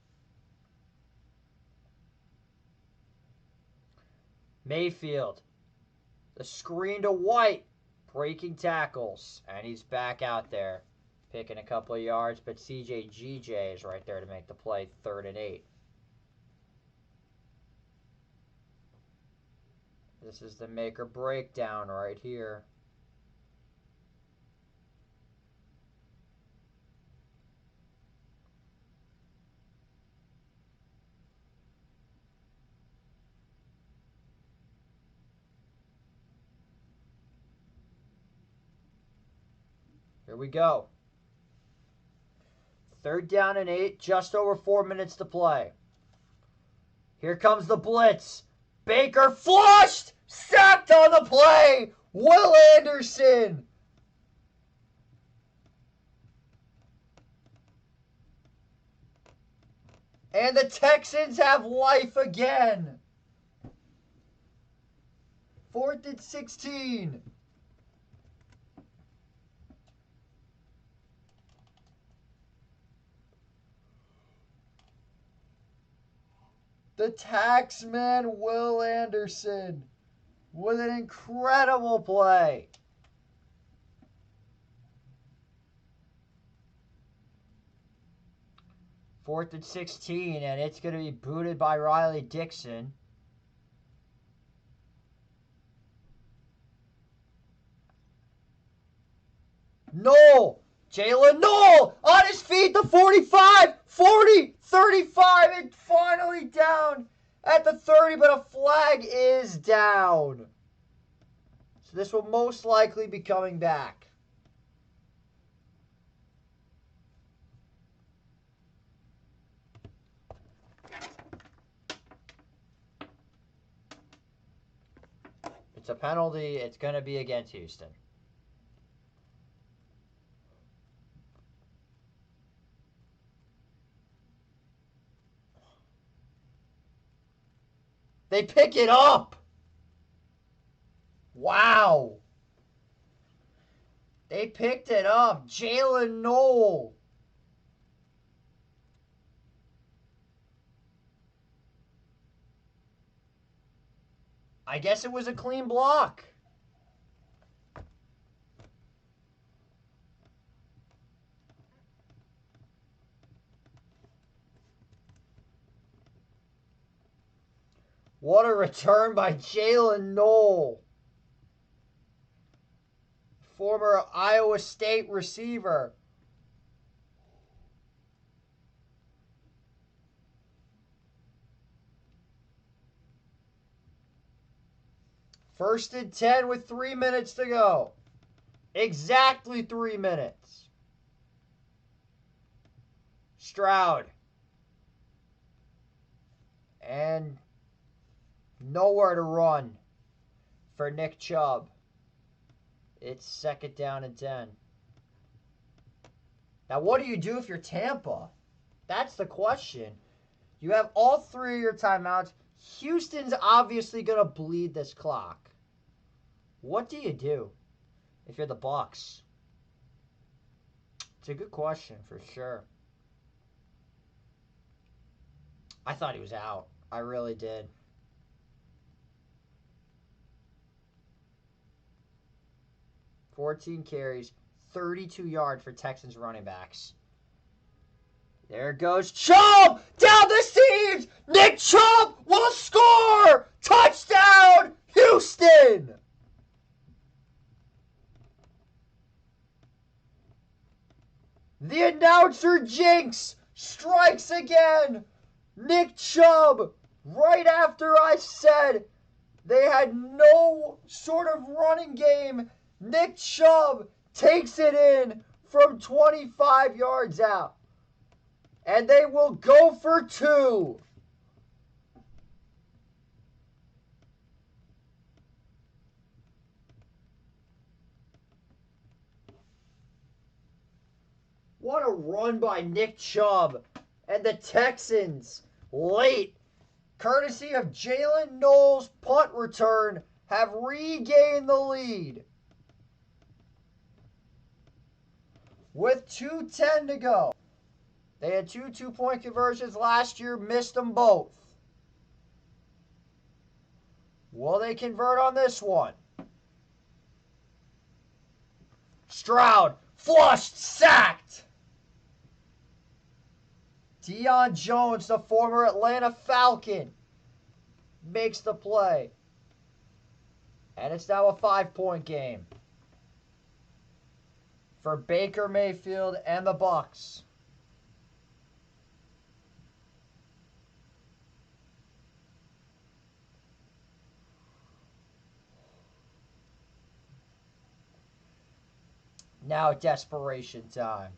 Speaker 1: Mayfield. The screen to White. Breaking tackles. And he's back out there. Picking a couple of yards, but CJ GJ is right there to make the play. 3rd and 8. This is the make or break down right here. Here we go. 3rd down and 8, just over 4 minutes to play. Here comes the blitz. Baker flushed! Sacked on the play! Will Anderson! And the Texans have life again. 4th and 16. The taxman Will Anderson with an incredible play. Fourth and 16, and it's going to be booted by Riley Dixon. Noel! Jalen Noel on his feet, the 45, 40, 35, and finally down at the 30, but a flag is down. So this will most likely be coming back. It's a penalty. It's going to be against Houston. They pick it up. Wow. They picked it up. Jalen Noel. I guess it was a clean block. What a return by Jalen Noel. Former Iowa State receiver. First and 10 with 3 minutes to go. Exactly 3 minutes. Stroud. And nowhere to run for Nick Chubb. It's 2nd down and 10. Now, what do you do if you're Tampa? That's the question. You have all 3 of your timeouts. Houston's obviously going to bleed this clock. What do you do if you're the Bucs? It's a good question for sure. I thought he was out. I really did. $14 carries, 32 yards for Texans running backs. There goes Chubb down the seams. Nick Chubb will score. Touchdown, Houston. The announcer jinx strikes again. Nick Chubb, right after I said they had no sort of running game, Nick Chubb takes it in from 25 yards out. And they will go for 2. run by Nick Chubb. And the Texans, late, courtesy of Jalen Knowles' punt return, have regained the lead. With 2:10 to go. They had two two-point conversions last year, missed them both. Will they convert on this one? Stroud, flushed, sacked. Deion Jones, the former Atlanta Falcon, makes the play. And it's now a 5-point game for Baker Mayfield and the Bucs. Now desperation time.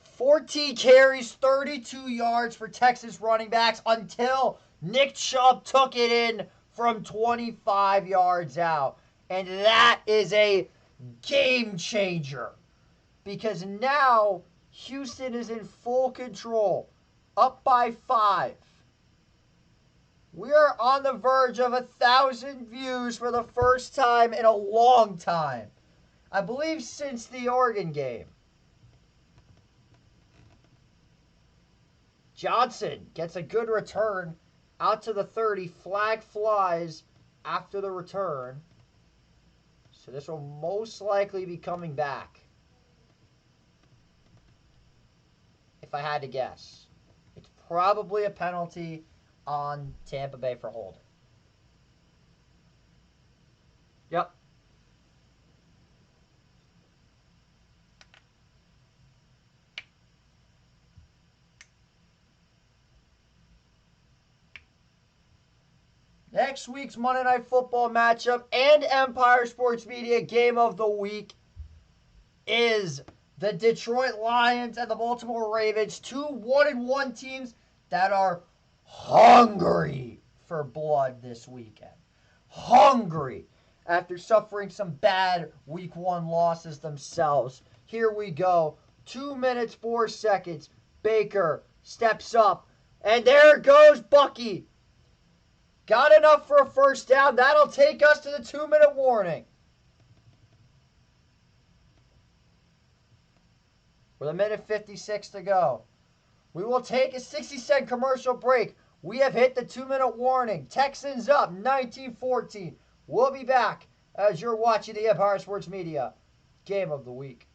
Speaker 1: Fourteen carries, 32 yards for Texas running backs until Nick Chubb took it in from 25 yards out. And that is a game changer. Because now Houston is in full control. Up by 5. We are on the verge of 1,000 views for the first time in a long time. I believe since the Oregon game. Johnson gets a good return out to the 30. Flag flies after the return. So this will most likely be coming back. If I had to guess. It's probably a penalty on Tampa Bay for holding. Yep. Next week's Monday Night Football matchup and Empire Sports Media Game of the Week is the Detroit Lions and the Baltimore Ravens, two 1-1 teams that are hungry for blood this weekend. Hungry after suffering some bad Week 1 losses themselves. Here we go. 2 minutes, 4 seconds. Baker steps up, and there goes Bucky. Got enough for a first down. That'll take us to the 2-minute warning. With 1:56 to go. We will take a 60-second commercial break. We have hit the 2-minute warning. Texans up 19-14. We'll be back as you're watching the Empire Sports Media Game of the Week.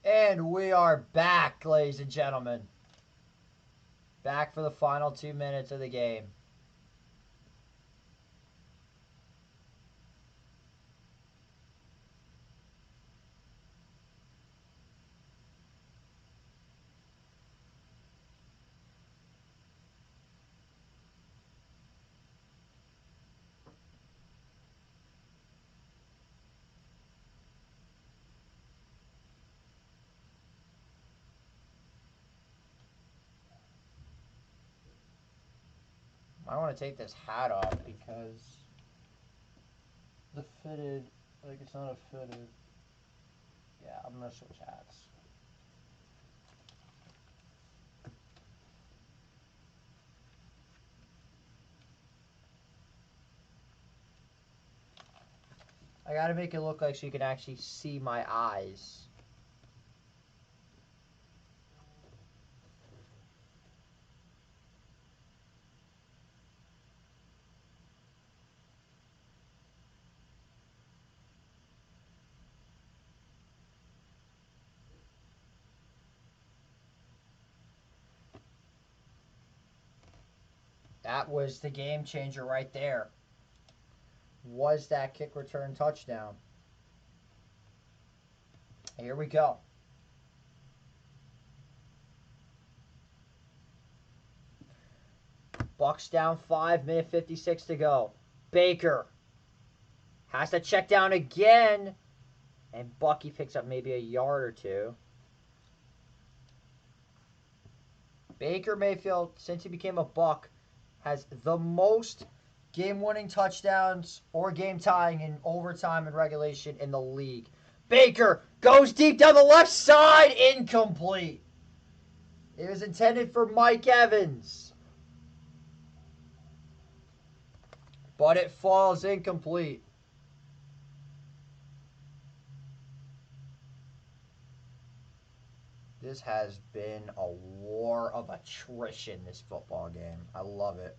Speaker 1: And we are back, ladies and gentlemen. Back for the final 2 minutes of the game. I want to take this hat off because the fitted, like it's not a fitted. Yeah, I'm going to switch hats. I got to make it look like so you can actually see my eyes. That was the game changer right there. Was that kick return touchdown? Here we go. Bucs down 5, minute 56 to go. Baker has to check down again. And Bucky picks up maybe a yard or two. Baker Mayfield, since he became a Buck, has the most game-winning touchdowns or game-tying in overtime and regulation in the league. Baker goes deep down the left side, incomplete. It was intended for Mike Evans. But it falls incomplete. This has been a war of attrition, this football game. I love it.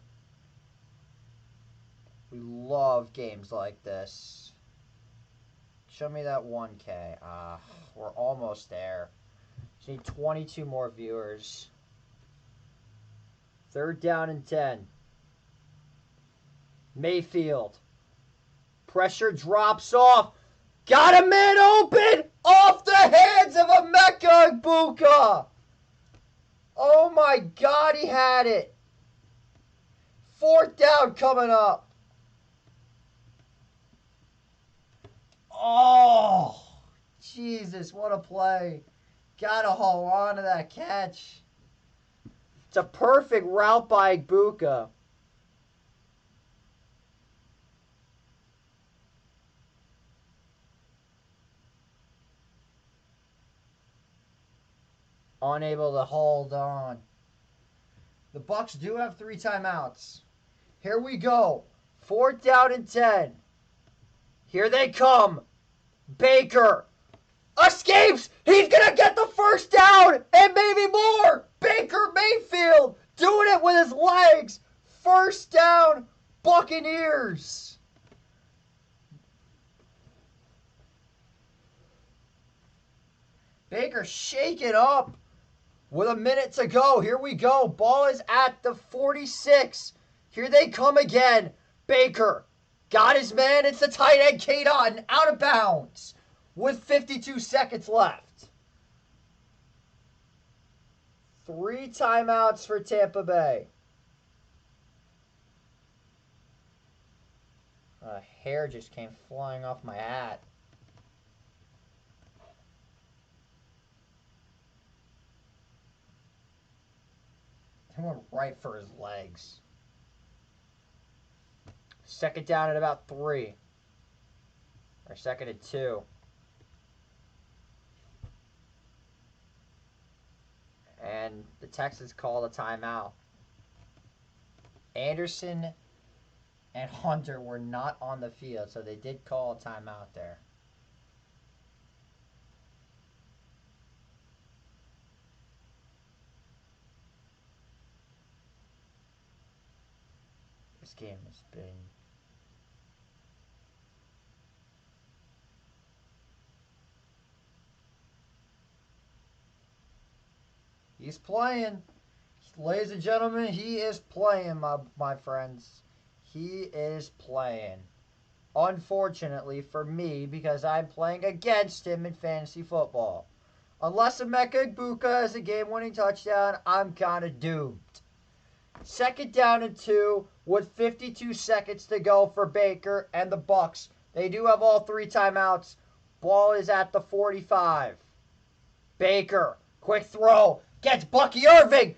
Speaker 1: We love games like this. Show me that 1K. We're almost there. Just need 22 more viewers. 3rd down and 10. Mayfield. Pressure drops off. Got a man open! Off the hands of Emeka Egbuka! Oh my God, he had it. 4th down coming up. Oh, Jesus, what a play. Gotta hold on to that catch. It's a perfect route by Egbuka. Unable to hold on. The Bucs do have 3 timeouts. Here we go. 4th down and 10. Here they come. Baker escapes. He's going to get the 1st down and maybe more. Baker Mayfield doing it with his legs. 1st down, Buccaneers. Baker shaking up. With a minute to go, here we go. Ball is at the 46. Here they come again. Baker got his man. It's the tight end, Kadon, out of bounds with 52 seconds left. 3 timeouts for Tampa Bay. A hair just came flying off my hat. He went right for his legs. 2nd down at about 3. Or 2nd and 2. And the Texans called a timeout. Anderson and Hunter were not on the field, so they did call a timeout there. This game has been he's playing. Ladies and gentlemen, he is playing, my friends. He is playing. Unfortunately for me, because I'm playing against him in fantasy football. Unless Emeka Egbuka has a game-winning touchdown, I'm kind of doomed. 2nd down and 2 with 52 seconds to go for Baker and the Bucs. They do have all 3 timeouts. Ball is at the 45. Baker, quick throw, gets Bucky Irving.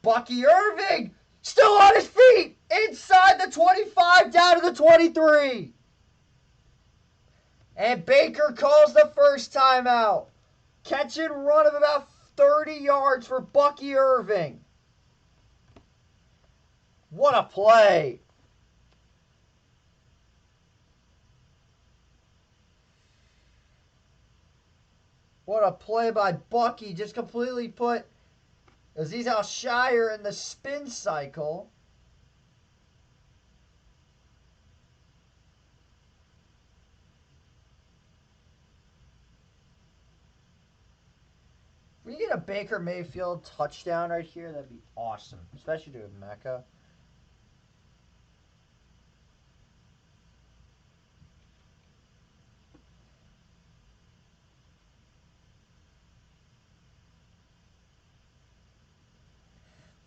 Speaker 1: Bucky Irving still on his feet. inside the 25 down to the 23. And Baker calls the first timeout. Catch and run of about 30 yards for Bucky Irving. What a play. What a play by Bucky. Just completely put Aziz Al-Shire in the spin cycle. If we get a Baker Mayfield touchdown right here, that'd be awesome. Especially to Mecca.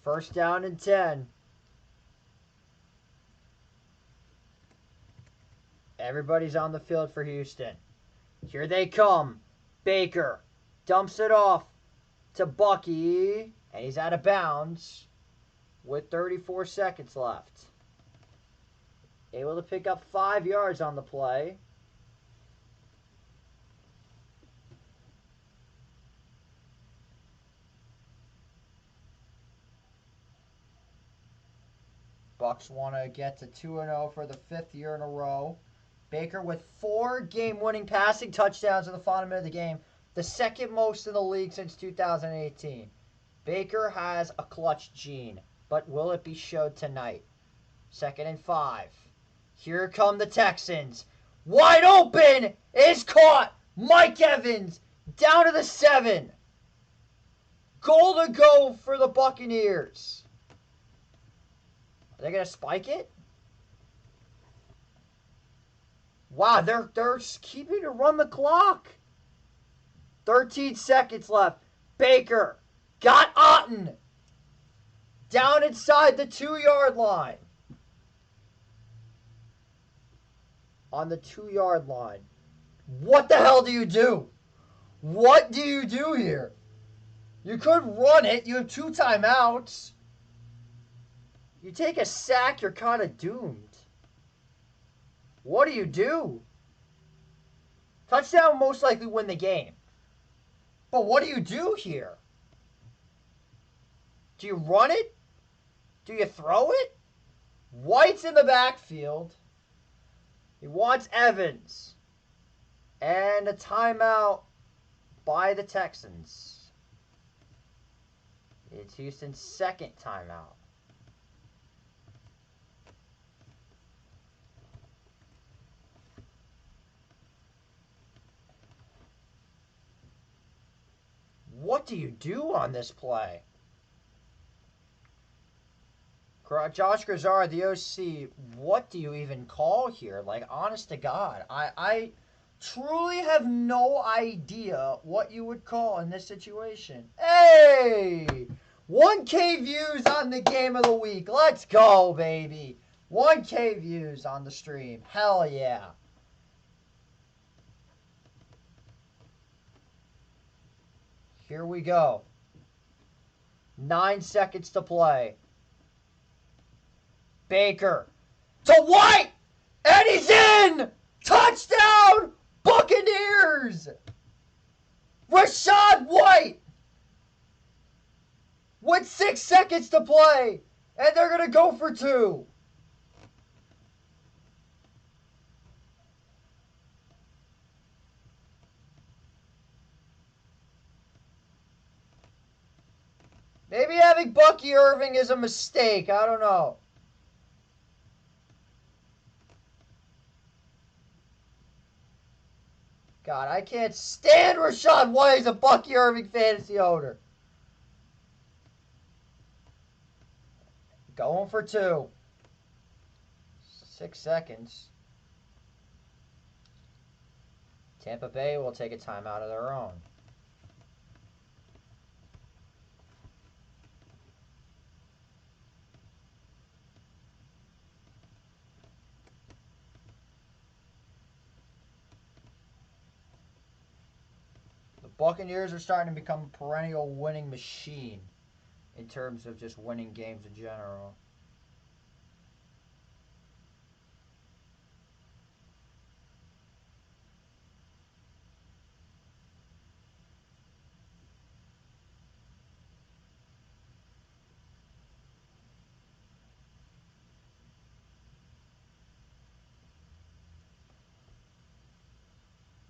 Speaker 1: First down and 10. Everybody's on the field for Houston. Here they come. Baker dumps it off to Bucky, and he's out of bounds with 34 seconds left. Able to pick up 5 yards on the play. Bucs want to get to 2-0 for the 5th year in a row. Baker with 4 game-winning passing touchdowns in the final minute of the game, the second most in the league since 2018. Baker has a clutch gene, but will it be showed tonight? 2nd and 5. Here come the Texans. Wide open is caught. Mike Evans down to the 7. Goal to go for the Buccaneers. Are they going to spike it? Wow, they're keeping to run the clock. 13 seconds left. Baker got Otten down inside the 2-yard line. On the 2-yard line. What the hell do you do? What do you do here? You could run it. You have 2 timeouts. You take a sack, you're kind of doomed. What do you do? Touchdown most likely win the game. But what do you do here? Do you run it? Do you throw it? White's in the backfield. He wants Evans. And a timeout by the Texans. It's Houston's 2nd timeout. What do you do on this play? Josh Grazard, the OC, what do you even call here? Like, honest to God, I truly have no idea what you would call in this situation. Hey! 1K views on the game of the week. Let's go, baby. 1K views on the stream. Hell yeah. Here we go. 9 seconds to play. Baker to White, and he's in! Touchdown, Buccaneers! Rachaad White with 6 seconds to play, and they're going to go for 2. Maybe having Bucky Irving is a mistake. I don't know. God, I can't stand Rachaad White as a Bucky Irving fantasy owner. Going for 2. 6 seconds. Tampa Bay will take a timeout of their own. Buccaneers are starting to become a perennial winning machine in terms of just winning games in general.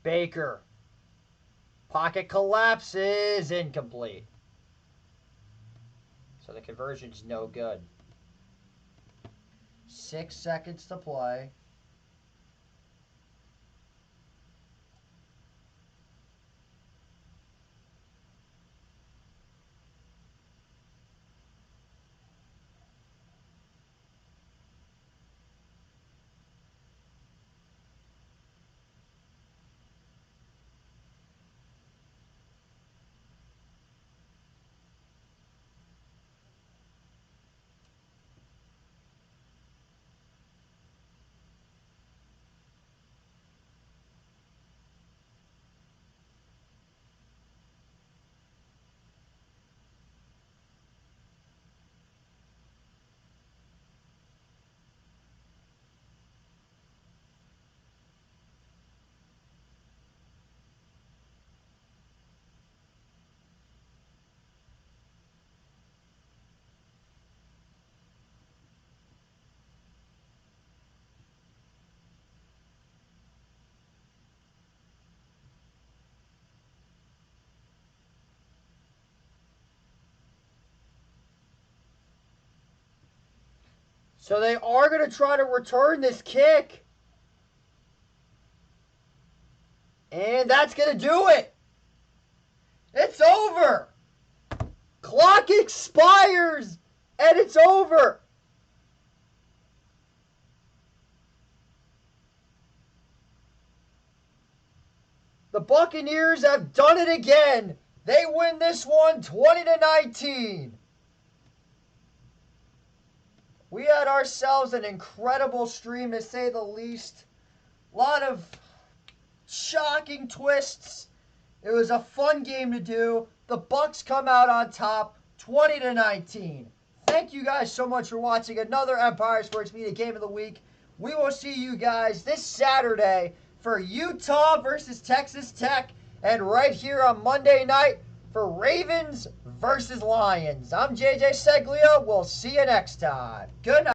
Speaker 1: Baker. Pocket collapses. Incomplete. So the conversion's no good. 6 seconds to play. So they are going to try to return this kick. And that's going to do it. It's over. Clock expires. And it's over. The Buccaneers have done it again. They win this one 20-19. We had ourselves an incredible stream, to say the least. A lot of shocking twists. It was a fun game to do. The Bucs come out on top 20-19. Thank you guys so much for watching another Empire Sports Media Game of the Week. We will see you guys this Saturday for Utah versus Texas Tech, and right here on Monday night for Ravens versus Lions. I'm JJ Seglio. We'll see you next time. Good night.